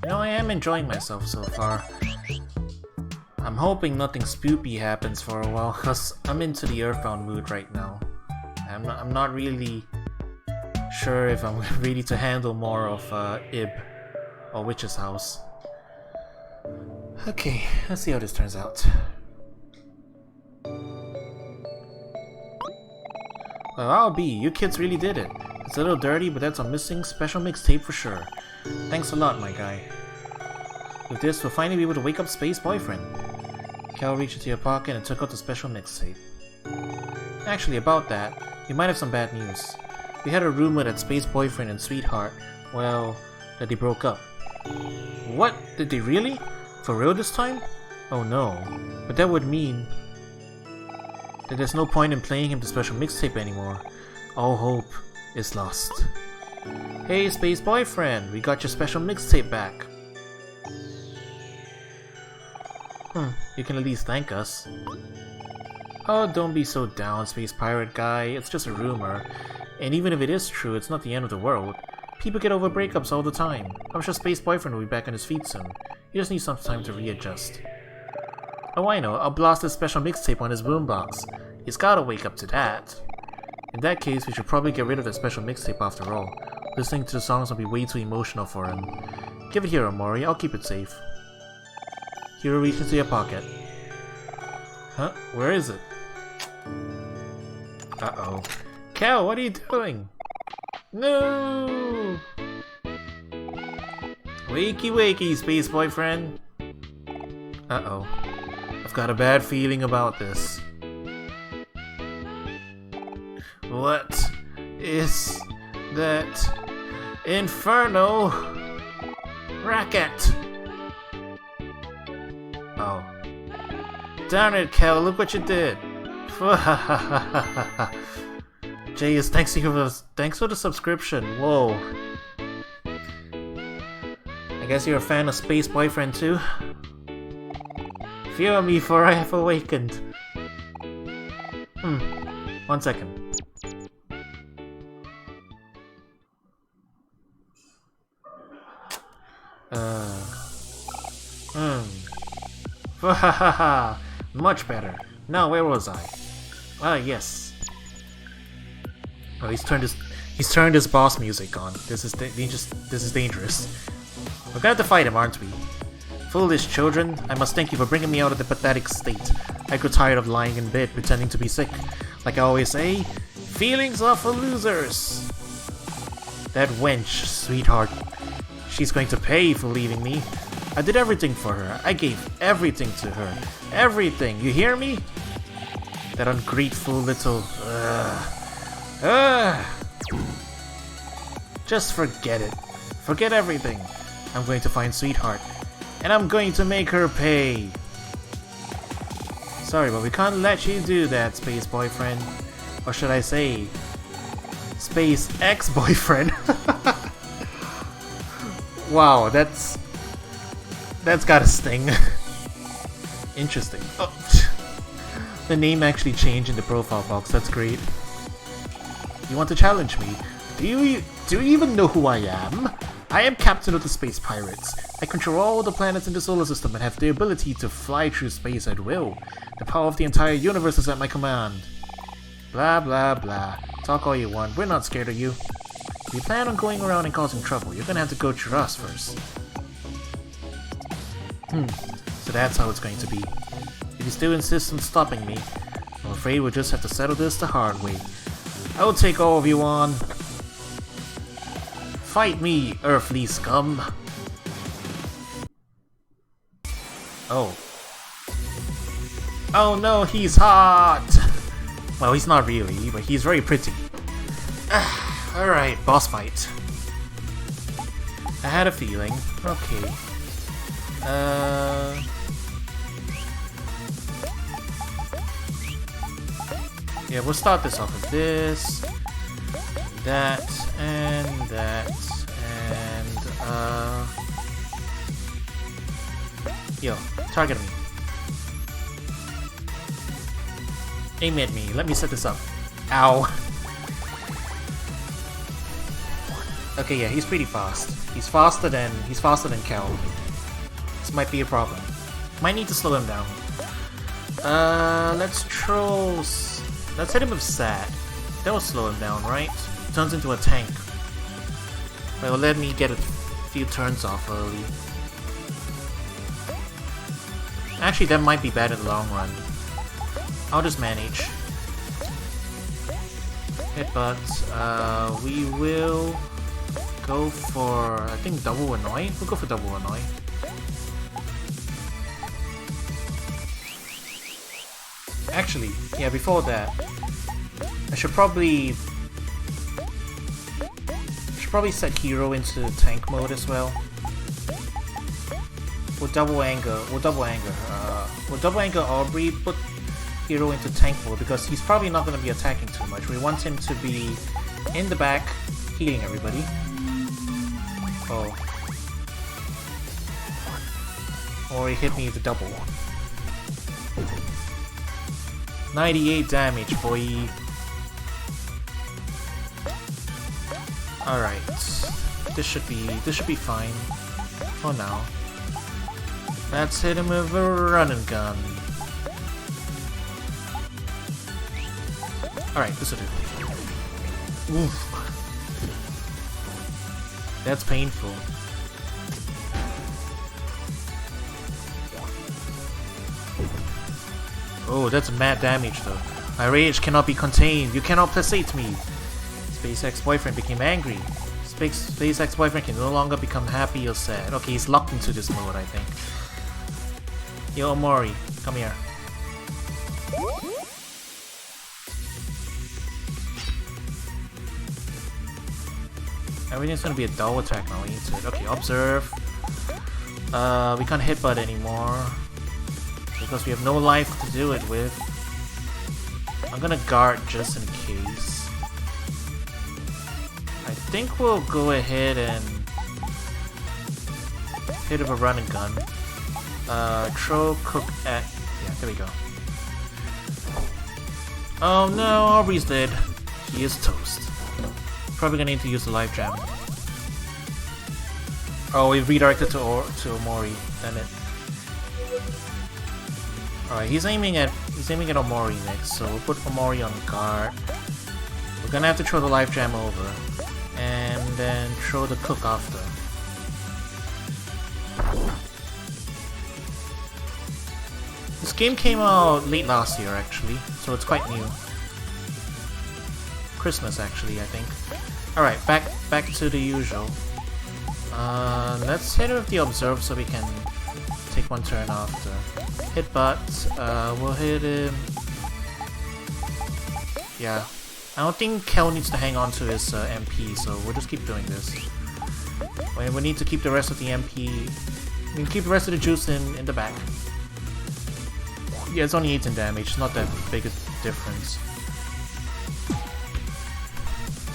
S1: You know, I am enjoying myself so far. I'm hoping nothing spoopy happens for a while, cause I'm into the Earthbound mood right now. I'm not really sure if I'm ready to handle more of Ib or Witch's House. Okay, let's see how this turns out. Well, I'll be. You kids really did it. It's a little dirty, but that's a missing special mixtape for sure. Thanks a lot, my guy. With this, we'll finally be able to wake up Space Boyfriend. Cal reached into your pocket and took out the special mixtape. Actually, about that, we might have some bad news. We had a rumor that Space Boyfriend and Sweetheart, well, that they broke up. What? Did they really? For real this time? Oh no. But that would mean that there's no point in playing him the special mixtape anymore. All hope is lost. Hey, Space Boyfriend, we got your special mixtape back. You can at least thank us. Oh, don't be so down, Space Pirate Guy. It's just a rumor. And even if it is true, it's not the end of the world. People get over breakups all the time. I'm sure Space Boyfriend will be back on his feet soon. He just needs some time to readjust. Oh, I know. I'll blast this special mixtape on his boombox. He's gotta wake up to that. In that case, we should probably get rid of the special mixtape after all. Listening to the songs will be way too emotional for him. Give it here, OMORI. I'll keep it safe. Hero reach into your pocket. Huh? Where is it? Uh-oh. Cal, what are you doing? No! Wakey wakey, Space Boyfriend. Uh-oh. I've got a bad feeling about this. What is that inferno racket? Oh. Darn it, Cal, look what you did. Jace, thanks for the subscription. Whoa. I guess you're a fan of Space Boyfriend too? Fear me, for I have awakened. 1 second. Much better. Now, where was I? Ah, yes. Oh, he's turned his boss music on. This is dangerous. We're gonna have to fight him, aren't we? Foolish children, I must thank you for bringing me out of the pathetic state. I grew tired of lying in bed pretending to be sick. Like I always say, feelings are for losers. That wench, Sweetheart. She's going to pay for leaving me. I did everything for her. I gave everything to her. Everything. You hear me? That ungrateful little... Just forget it. Forget everything. I'm going to find Sweetheart. And I'm going to make her pay. Sorry, but we can't let you do that, Space Boyfriend. Or should I say... Space Ex-Boyfriend. Wow, that's gotta sting. Interesting. Oh. The name actually changed in the profile box, that's great. You want to challenge me? Do you even know who I am? I am captain of the space pirates. I control all the planets in the solar system and have the ability to fly through space at will. The power of the entire universe is at my command. Blah blah blah. Talk all you want, we're not scared of you. If you plan on going around and causing trouble, you're gonna have to go through us first. So that's how it's going to be. If you still insist on stopping me, I'm afraid we'll just have to settle this the hard way. I will take all of you on. Fight me, earthly scum! Oh. Oh no, he's hot! Well, he's not really, but he's very pretty. Alright, boss fight. I had a feeling. Okay. Yeah, we'll start this off with this, that, and yo, target me. Aim at me, let me set this up. Ow. Okay, yeah, he's pretty fast. He's faster than Kel. This might be a problem. Might need to slow him down. Let's hit him with Sad. That will slow him down, right? Turns into a tank. Well, let me get a few turns off early. Actually, that might be bad in the long run. I'll just manage. Headbutt. We will go for, I think, double annoy. We'll go for double annoy. Actually, yeah, before that, I should probably set Hero into tank mode as well. We'll double anger Aubrey, put Hero into tank mode because he's probably not going to be attacking too much. We want him to be in the back, healing everybody. Oh. Or he hit me with the double. 98 damage, boy. Alright. This should be fine. For now. Let's hit him with a run and gun. Alright, this'll do. Oof. That's painful. Oh, that's mad damage though. My rage cannot be contained. You cannot placate me. Space ex-boyfriend became angry. Space ex-boyfriend can no longer become happy or sad. Okay, he's locked into this mode, I think. Yo, OMORI, come here. Everything's gonna be a dull attack now into it. Okay, observe. We can't headbutt anymore because we have no life to do it with. I'm gonna guard just in case. I think we'll go ahead and hit with a run and gun. Throw cook at, yeah, there we go. Oh no, Aubrey's dead. She is toast. Probably gonna need to use the life jam. Oh, we redirected to OMORI. Damn it. Alright, he's aiming at OMORI next, so we'll put OMORI on guard. We're gonna have to throw the life jam over, and then throw the cook after. This game came out late last year, actually, so it's quite new. Christmas, actually, I think. Alright, back to the usual. Let's hit it with the observe so we can take one turn after. Headbutt, we'll hit him. Yeah, I don't think Kel needs to hang on to his MP, so we'll just keep doing this. We need to keep the rest of the MP. We can keep the rest of the juice in the back. Yeah, it's only 18 damage, it's not that big a difference.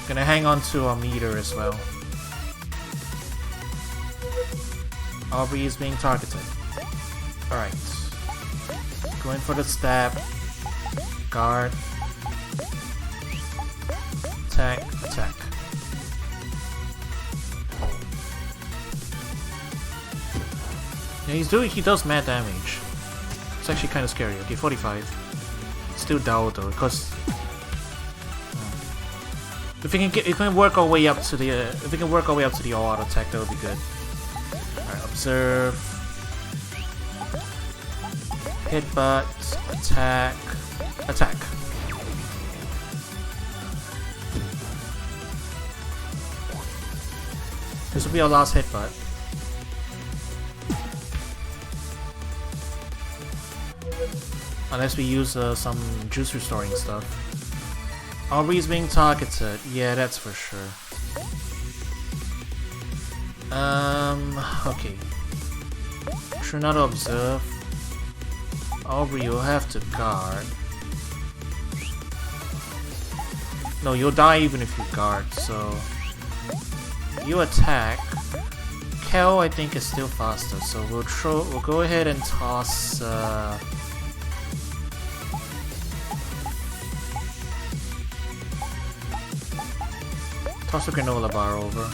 S1: Gonna hang on to our meter as well. Aubrey is being targeted. Alright. Going for the stab. Guard. Attack. Attack. Yeah, he does mad damage. It's actually kind of scary. Okay, 45. Still down though, because if we can work our way up to the all-out attack, that would be good. Alright, observe. Headbutt, attack, attack. This will be our last headbutt. Unless we use some juice restoring stuff. Aubrey's being targeted. Yeah, that's for sure. Okay. Try not to observe. Aubrey, you'll have to guard. No, you'll die even if you guard, so... You attack. Kel, I think, is still faster, so we'll go ahead and toss, toss a granola bar over.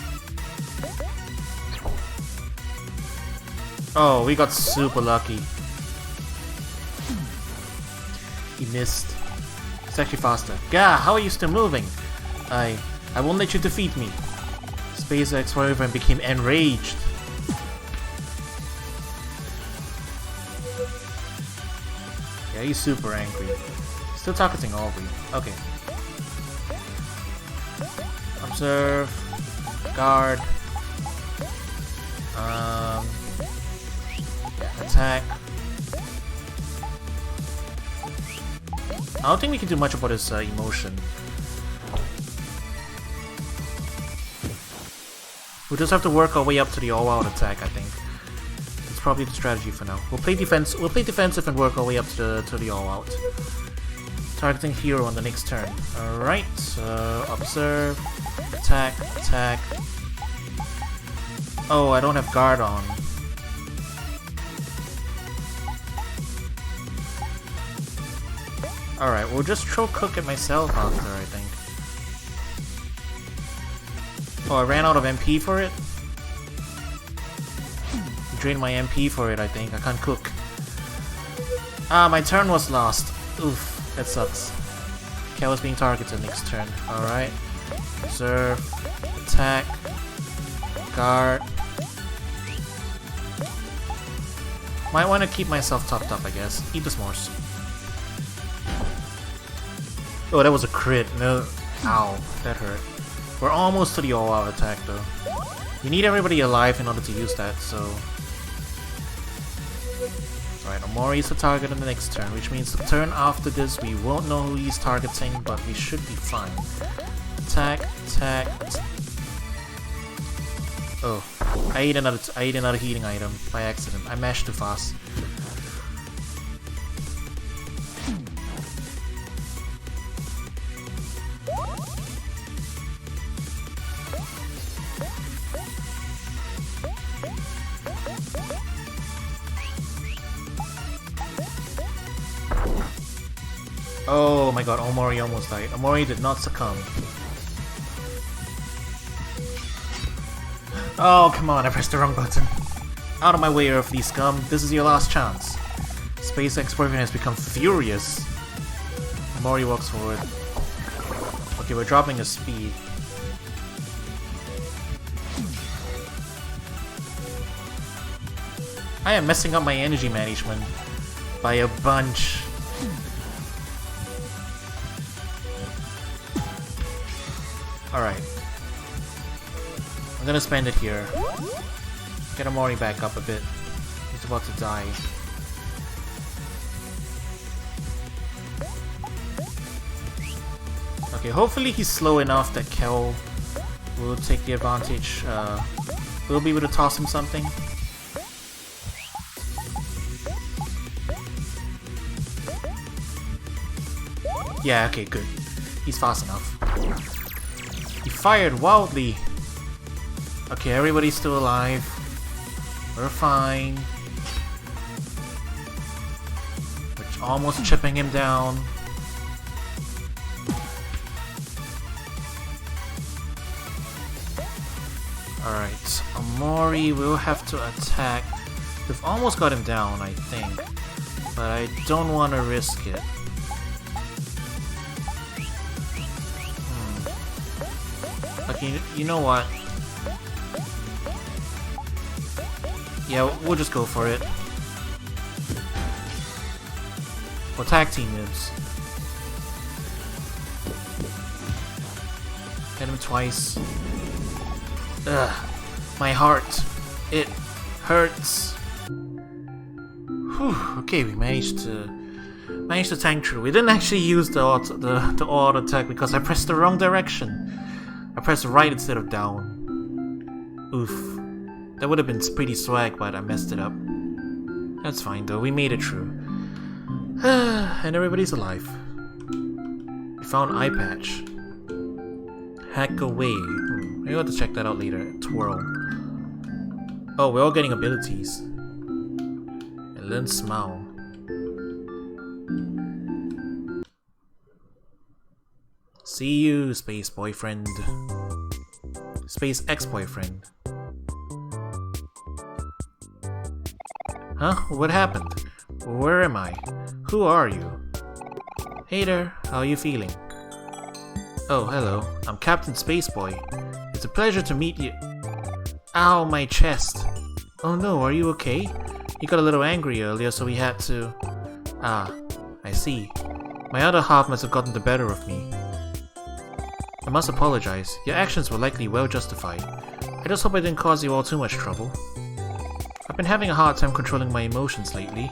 S1: Oh, we got super lucky. He missed. It's actually faster. Gah, how are you still moving? I won't let you defeat me. SpaceX Wyvern became enraged. Yeah, he's super angry. Still targeting Aubrey. Okay. Observe. Guard. Yeah, attack. I don't think we can do much about his emotion. We'll just have to work our way up to the all-out attack, I think. That's probably the strategy for now. We'll play defensive and work our way up to the all-out. Targeting hero on the next turn. Alright, observe, attack, attack. Oh, I don't have guard on. Alright, we'll just throw cook at myself after, I think. Oh, I ran out of MP for it? Drained my MP for it, I think. I can't cook. Ah, my turn was lost. Oof, that sucks. Kel is being targeted next turn. Alright. Observe. Attack. Guard. Might want to keep myself topped up, I guess. Eat the s'mores. Oh, that was a crit. No. Ow, that hurt. We're almost to the all-out attack, though. You need everybody alive in order to use that, so... Alright, Omori is the target on the next turn, which means the turn after this we won't know who he's targeting, but we should be fine. Attack, attack... Oh, I ate another healing item by accident. I mashed too fast. Oh my god, Omori almost died. Omori did not succumb. Oh, come on, I pressed the wrong button. Out of my way, Earthly scum. This is your last chance. SpaceX Wyvern has become furious. Omori walks forward. Okay, we're dropping his speed. I am messing up my energy management by a bunch. Alright. I'm gonna spend it here. Get Omori back up a bit. He's about to die. Okay, hopefully he's slow enough that Kel will take the advantage. We'll be able to toss him something. Yeah, okay, good. He's fast enough. He fired wildly. Okay, everybody's still alive. We're fine. We're almost chipping him down. Alright, Omori will have to attack We've almost got him down, I think. But I don't want to risk it. Okay, you know what? Yeah, we'll just go for it. We're tag team moves. Hit him twice. Ugh. My heart. It hurts. Whew. Okay, we managed to tank through. We didn't actually use the auto attack because I pressed the wrong direction. I pressed right instead of down. Oof. That would have been pretty swag, but I messed it up. That's fine though, we made it through. And everybody's alive. We found eye patch. Hack away. Maybe I'll have to check that out later. Twirl. Oh, we're all getting abilities. And learn smile. See you, space boyfriend. Space ex-boyfriend. Huh? What happened? Where am I? Who are you? Hey there, how are you feeling? Oh, hello. I'm Captain Spaceboy. It's a pleasure to meet you. Ow, my chest. Oh no, are you okay? You got a little angry earlier, so we had to... Ah, I see. My other half must have gotten the better of me. I must apologize. Your actions were likely well justified. I just hope I didn't cause you all too much trouble. I've been having a hard time controlling my emotions lately.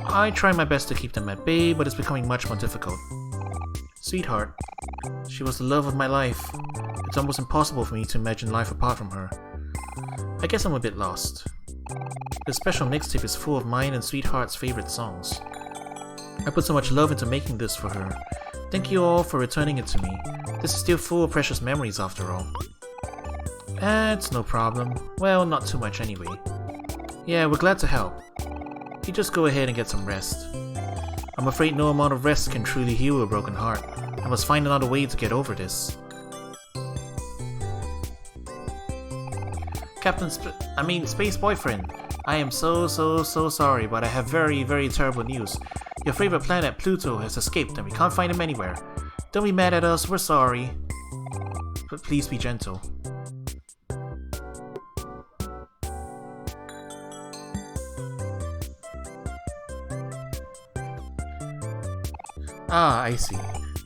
S1: I try my best to keep them at bay, but it's becoming much more difficult. Sweetheart. She was the love of my life. It's almost impossible for me to imagine life apart from her. I guess I'm a bit lost. This special mixtape is full of mine and Sweetheart's favorite songs. I put so much love into making this for her. Thank you all for returning it to me. This is still full of precious memories after all. It's no problem. Well, not too much anyway. Yeah, we're glad to help. You just go ahead and get some rest. I'm afraid no amount of rest can truly heal a broken heart. I must find another way to get over this. Space Boyfriend. I am so sorry, but I have very terrible news. Your favorite planet, Pluto, has escaped and we can't find him anywhere. Don't be mad at us, we're sorry. But please be gentle. Ah, I see.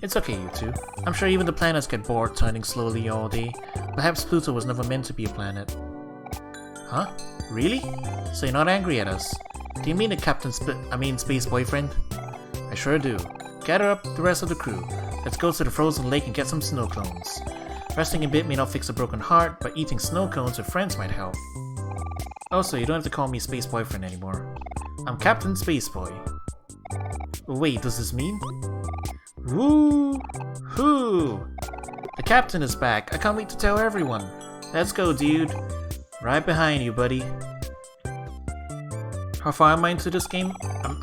S1: It's okay, you two. I'm sure even the planets get bored turning slowly all day. Perhaps Pluto was never meant to be a planet. Huh? Really? So you're not angry at us? Do you mean the Space Boyfriend? I sure do. Gather up the rest of the crew. Let's go to the frozen lake and get some snow cones. Resting a bit may not fix a broken heart, but eating snow cones with friends might help. Also, you don't have to call me Space Boyfriend anymore. I'm Captain Spaceboy. Wait, does this mean? Woo! Hoo! The captain is back. I can't wait to tell everyone. Let's go, dude. Right behind you, buddy. How far am I into this game?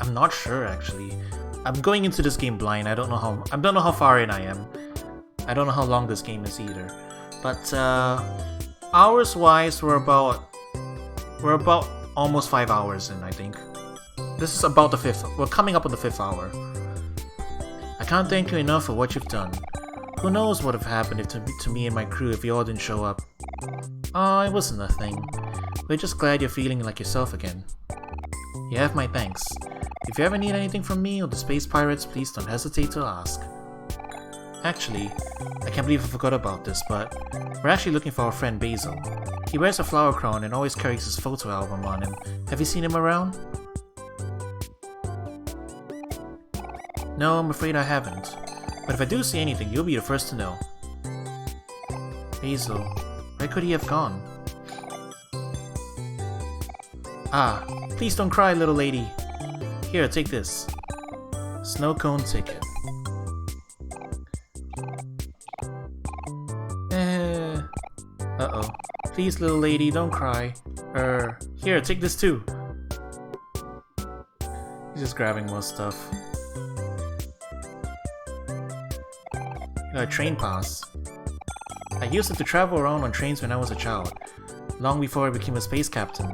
S1: I'm not sure, actually. I'm going into this game blind. I don't know how far in I am. I don't know how long this game is either. But hours-wise, we're about almost 5 hours in, I think. This is about the 5th. We're coming up on the 5th hour. I can't thank you enough for what you've done. Who knows what would have happened to me and my crew if you all didn't show up. Oh, it wasn't a thing. We're just glad you're feeling like yourself again. You have my thanks. If you ever need anything from me or the Space Pirates, please don't hesitate to ask. Actually, I can't believe I forgot about this, but we're actually looking for our friend Basil. He wears a flower crown and always carries his photo album on him. Have you seen him around? No, I'm afraid I haven't. But if I do see anything, you'll be the first to know. Basil, where could he have gone? Ah, please don't cry, little lady. Here, take this. Snow cone ticket. Uh-oh. Please, little lady, don't cry. Here, take this too. He's just grabbing more stuff. A train pass. I used it to travel around on trains when I was a child, long before I became a space captain.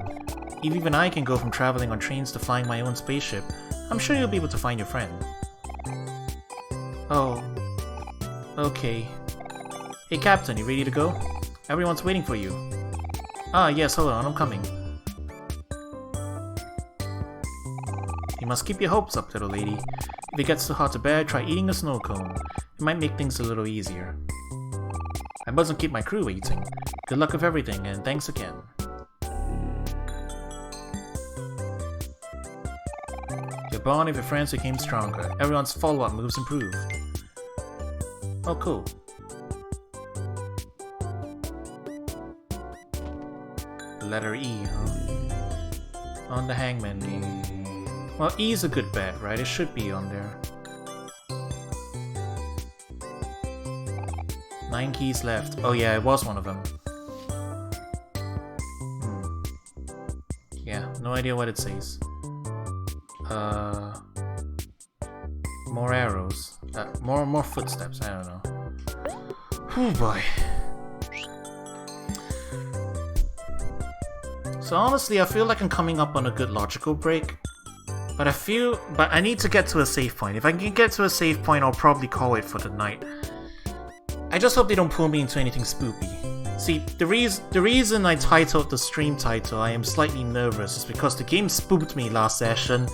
S1: if even I can go from traveling on trains to flying my own spaceship, I'm sure you'll be able to find your friend. Oh. Okay. Hey Captain, you ready to go? Everyone's waiting for you. Ah, yes, hold on, I'm coming. You must keep your hopes up, little lady. If it gets too hot to bear, try eating a snow cone. It might make things a little easier. I mustn't keep my crew waiting. Good luck with everything, and thanks again. Your bond with your friends became stronger. Everyone's follow-up moves improved. Oh, cool. Letter E, huh? On the hangman name. Well, E is a good bet, right? It should be on there. 9 keys left. Oh yeah, it was one of them. Yeah, no idea what it says. More arrows. More footsteps, I don't know. Oh boy. So honestly, I feel like I'm coming up on a good logical break. But I need to get to a save point. If I can get to a save point, I'll probably call it for the night. I just hope they don't pull me into anything spoopy. See, the reason I titled the stream title I am slightly nervous is because the game spooked me last session,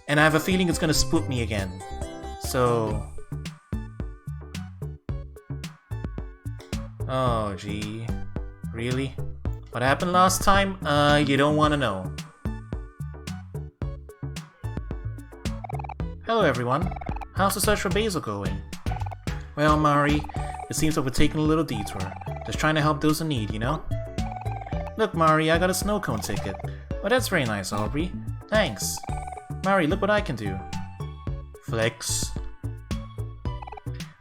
S1: and I have a feeling it's gonna spook me again. So... Oh gee... Really? What happened last time? You don't wanna know. Hello everyone. How's the search for Basil going? Well, Mari, it seems like we're taking a little detour. Just trying to help those in need, you know? Look, Mari, I got a snow cone ticket. Oh, that's very nice, Aubrey. Thanks. Mari, look what I can do. Flex.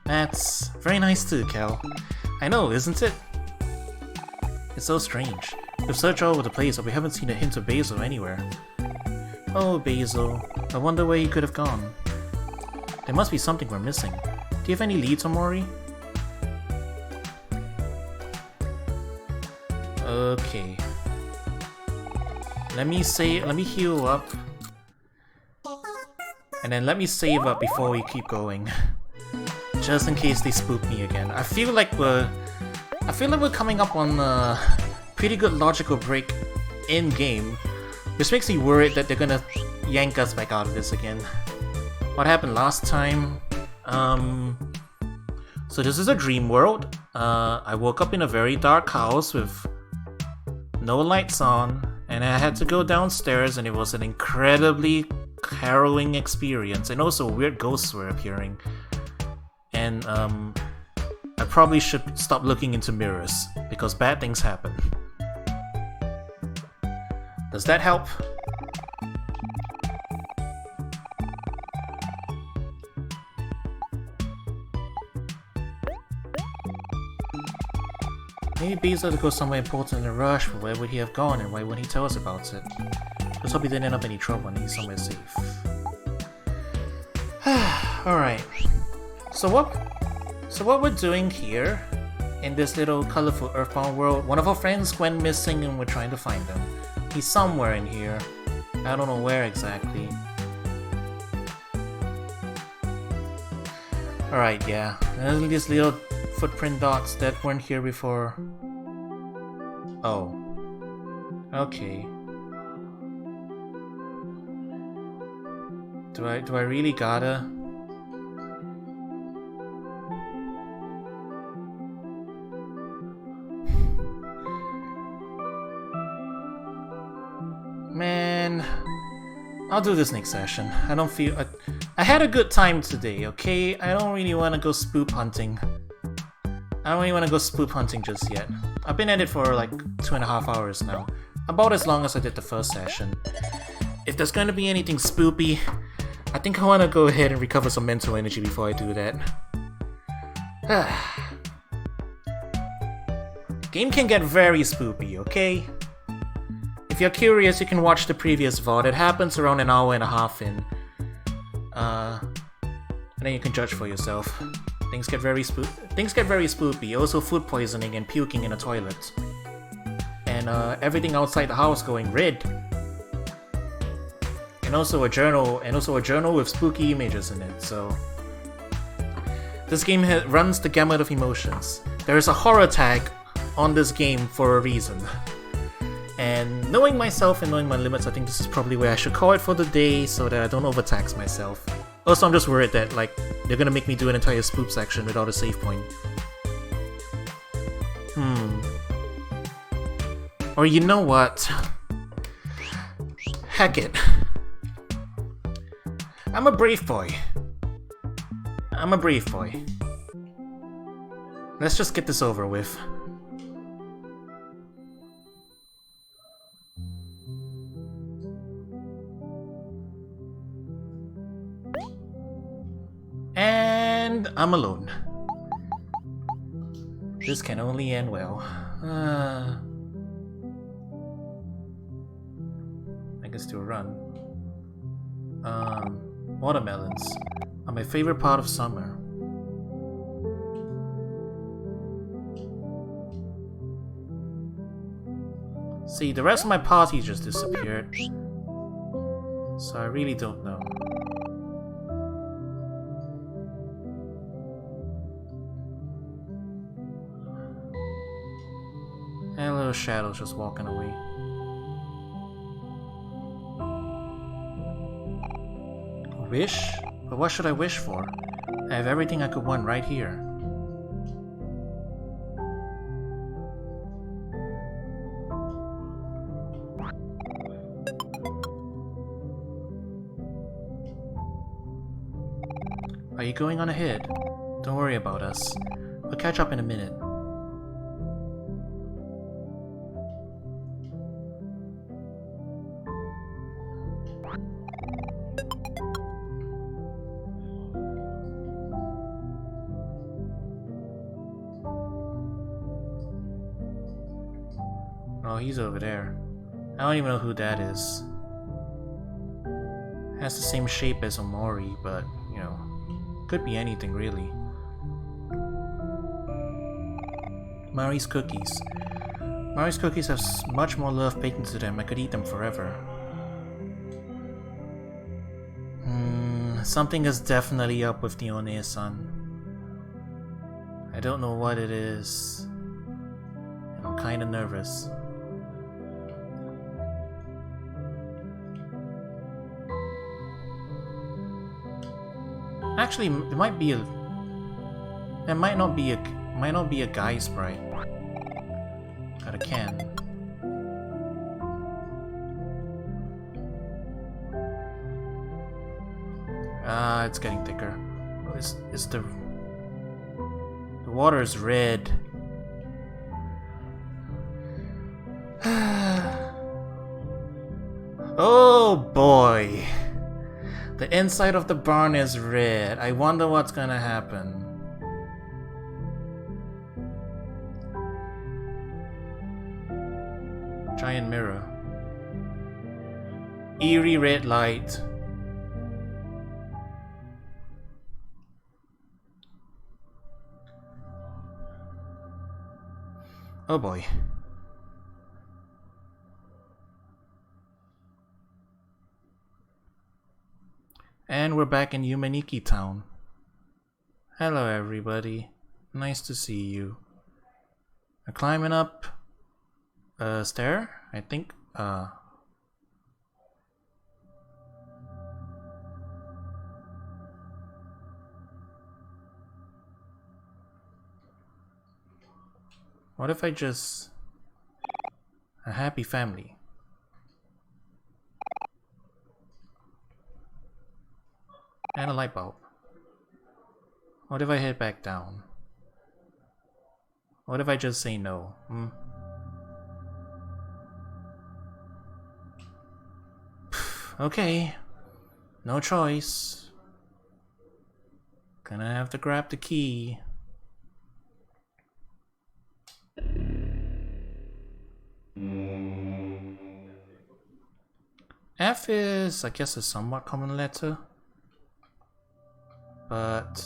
S1: That's very nice too, Cal. I know, isn't it? It's so strange. We've searched all over the place, but we haven't seen a hint of Basil anywhere. Oh, Basil. I wonder where he could have gone. There must be something we're missing. Do you have any leads, Omori? Okay. Let me heal up. And then let me save up before we keep going. Just in case they spook me again. I feel like we're coming up on a pretty good logical break in game. Which makes me worried that they're gonna yank us back out of this again. What happened last time? So this is a dream world. I woke up in a very dark house with no lights on, and I had to go downstairs, and it was an incredibly harrowing experience, and also weird ghosts were appearing. And I probably should stop looking into mirrors, because bad things happen. Does that help? Maybe Basil had to go somewhere important in a rush, but where would he have gone and why wouldn't he tell us about it? Let's hope he didn't end up in any trouble and he's somewhere safe. Alright. So what we're doing here in this little colorful Earthbound world, one of our friends went missing and we're trying to find him. He's somewhere in here. I don't know where exactly. Alright, yeah. And these little footprint dots that weren't here before. Oh. Okay. Do I really gotta? Man, I'll do this next session. I don't feel... I had a good time today, okay? I don't really want to go spoop hunting. I don't really want to go spoop hunting just yet. I've been at it for like 2.5 hours now. About as long as I did the first session. If there's going to be anything spoopy, I think I want to go ahead and recover some mental energy before I do that. Game can get very spoopy, okay? If you're curious, you can watch the previous VOD. It happens around an hour and a half in. And then you can judge for yourself. Things get very spoopy. Also food poisoning and puking in a toilet. and everything outside the house going red. And also a journal, with spooky images in it. So this game runs the gamut of emotions. There is a horror tag on this game for a reason. And knowing myself and knowing my limits, I think this is probably where I should call it for the day so that I don't overtax myself. Also, I'm just worried that like they're gonna make me do an entire spoop section without a save point. Or you know what? Heck it. I'm a brave boy. Let's just get this over with. And I'm alone. This can only end well. I can still run. Watermelons are my favorite part of summer. See, the rest of my party just disappeared. So I really don't know. And a little shadows just walking away. Wish? But what should I wish for? I have everything I could want right here. Are you going on ahead? Don't worry about us. We'll catch up in a minute. Oh, he's over there. I don't even know who that is. Has the same shape as OMORI, but, you know, could be anything really. Mari's cookies. Mari's cookies have much more love baked into them. I could eat them forever. Something is definitely up with the One-san. I don't know what it is. And I'm kinda nervous. Actually, it might be a. It might not be a guy sprite. Got a can. It's getting thicker. Is the water is red. Oh boy. The inside of the barn is red. I wonder what's gonna happen. Giant mirror. Eerie red light. Oh boy. And we're back in Yumaniki Town. Hello everybody. Nice to see you. We're climbing up a stair, I think. What if I just... a happy family? And a light bulb. What if I head back down? What if I just say no? Okay. No choice. Gonna have to grab the key. F is, I guess, a somewhat common letter. But...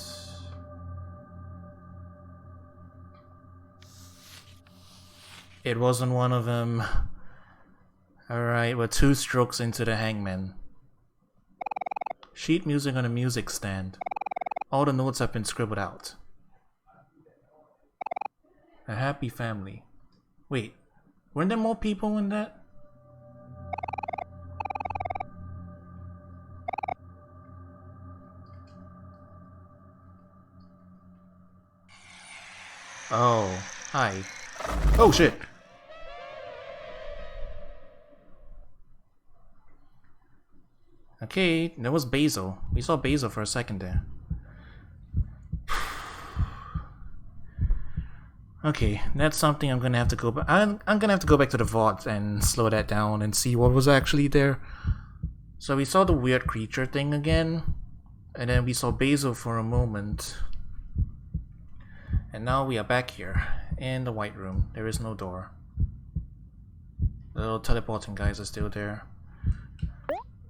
S1: It wasn't one of them. Alright, we're 2 strokes into the hangman. Sheet music on a music stand. All the notes have been scribbled out. A happy family. Wait, weren't there more people in that? Oh, hi. Oh shit! Okay, that was Basil. We saw Basil for a second there. Okay, that's something I'm gonna have to go back. I'm gonna have to go back to the vault and slow that down and see what was actually there. So we saw the weird creature thing again, and then we saw Basil for a moment. And now we are back here in the white room. There is no door. The little teleporting guys are still there.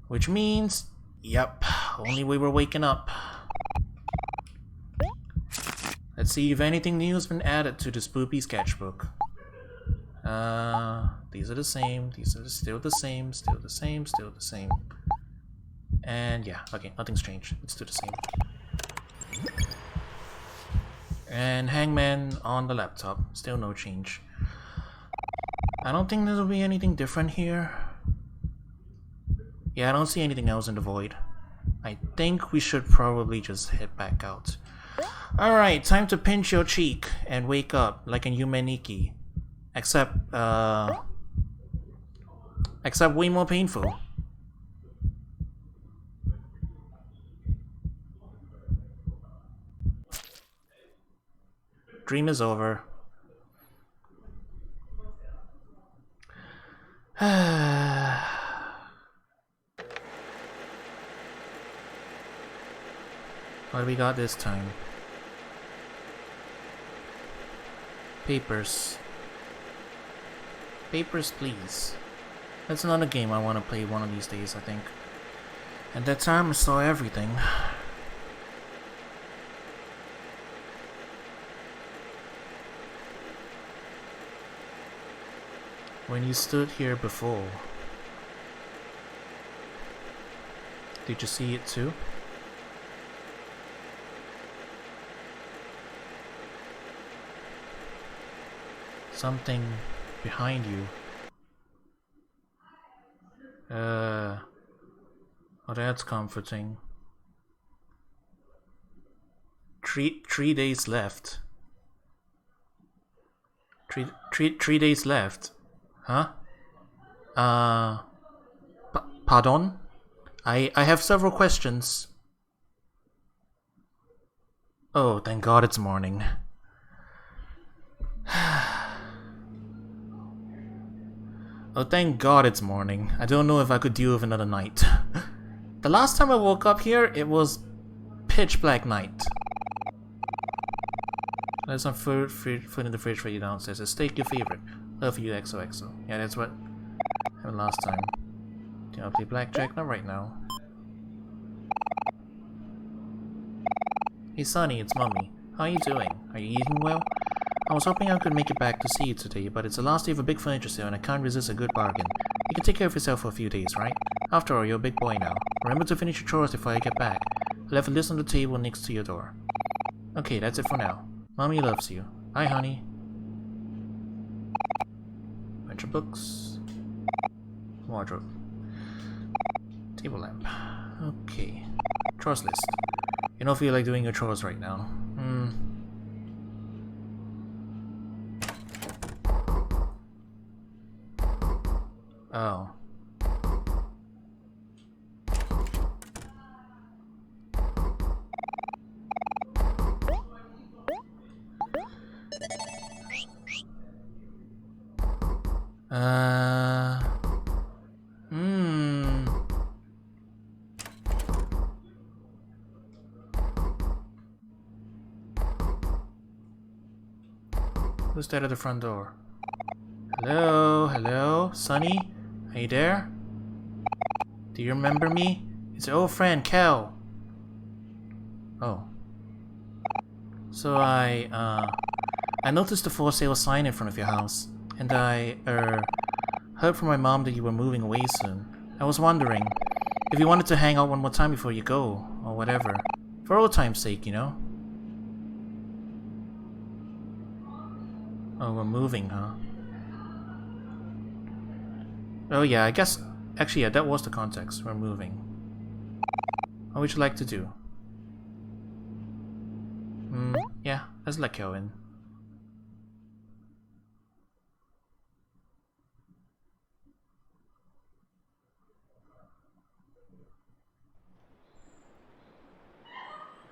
S1: Which means, yep, only way we're waking up. Let's see if anything new has been added to the spoopy sketchbook. These are the same, these are still the same, still the same, still the same. And yeah, okay, nothing's changed. It's still the same. And Hangman on the laptop, still no change. I don't think there'll be anything different here. Yeah, I don't see anything else in the void. I think we should probably just head back out. Alright, time to pinch your cheek and wake up like a Yumeniki. Except way more painful. Dream is over. What do we got this time? Papers. Papers, please. That's another game I want to play one of these days, I think. At that time, I saw everything. When you stood here before, did you see it too? Something behind you. Oh, that's comforting. Three days left. Three days left. Huh? Pardon? I have several questions. Oh, thank God it's morning. Oh, thank God it's morning. I don't know if I could deal with another night. The last time I woke up here, it was pitch black night. There's some food in the fridge for you downstairs. A steak, your favorite. Love you, XOXO. Yeah, that's what happened last time. Do you want to play blackjack? Not right now. Hey Sonny, it's Mummy. How are you doing? Are you eating well? I was hoping I could make it back to see you today, but it's the last day of a big furniture sale and I can't resist a good bargain. You can take care of yourself for a few days, right? After all, you're a big boy now. Remember to finish your chores before I get back. I left a list on the table next to your door. Okay, that's it for now. Mommy loves you. Bye, honey. Bunch of books. Wardrobe. Table lamp. Okay. Chores list. You don't feel like doing your chores right now. Oh. Who's that at the front door? Hello? Hello? Sonny? Are you there? Do you remember me? It's your old friend, Kel. Oh. So I noticed the for sale sign in front of your house. And I, heard from my mom that you were moving away soon. I was wondering if you wanted to hang out one more time before you go, or whatever. For old time's sake, you know? Oh, we're moving, huh? Oh yeah, I guess... Actually, yeah, that was the context. We're moving. What would you like to do? Yeah, let's let go in.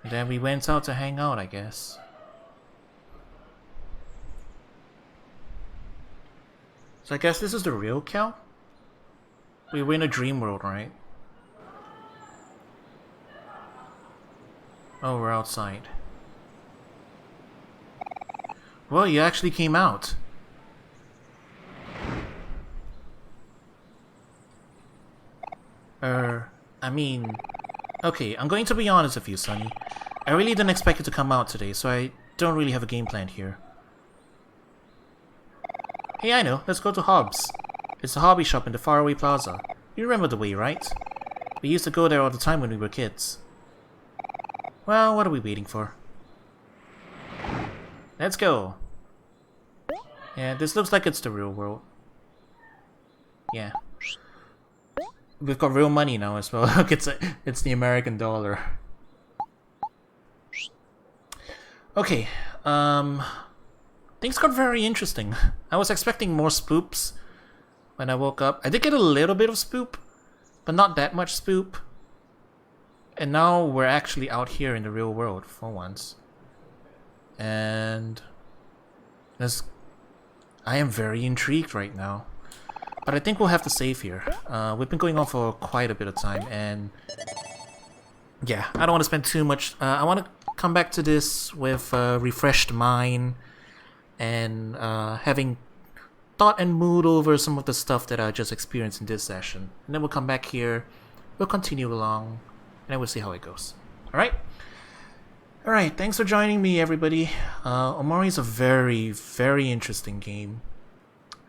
S1: And then we went out to hang out, I guess. So I guess this is the real Cal? We were in a dream world, right? Oh, we're outside. Well, you actually came out. I mean... Okay, I'm going to be honest with you, Sonny. I really didn't expect you to come out today, so I don't really have a game plan here. Hey, I know. Let's go to Hobbs. It's a hobby shop in the faraway plaza. You remember the way, right? We used to go there all the time when we were kids. Well, what are we waiting for? Let's go. Yeah, this looks like it's the real world. Yeah. We've got real money now as well. Look, it's the American dollar. Okay, things got very interesting. I was expecting more spoops when I woke up. I did get a little bit of spoop, but not that much spoop. And now we're actually out here in the real world for once. And I am very intrigued right now. But I think we'll have to save here. We've been going on for quite a bit of time, and yeah, I don't want to spend too much. I want to come back to this with a refreshed mind and having thought and mood over some of the stuff that I just experienced in this session. And then we'll come back here, we'll continue along, and then we'll see how it goes. Alright? Alright, thanks for joining me, everybody. OMORI is a very, very interesting game.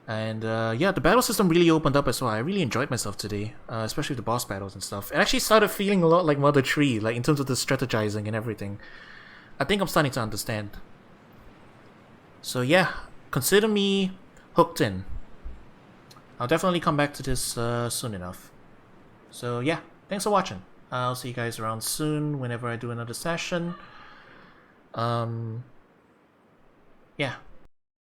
S1: And yeah, the battle system really opened up as well. I really enjoyed myself today, especially the boss battles and stuff. It actually started feeling a lot like Mother 3, like in terms of the strategizing and everything. I think I'm starting to understand. So yeah, consider me hooked in. I'll definitely come back to this soon enough. So yeah, thanks for watching. I'll see you guys around soon whenever I do another session. Yeah.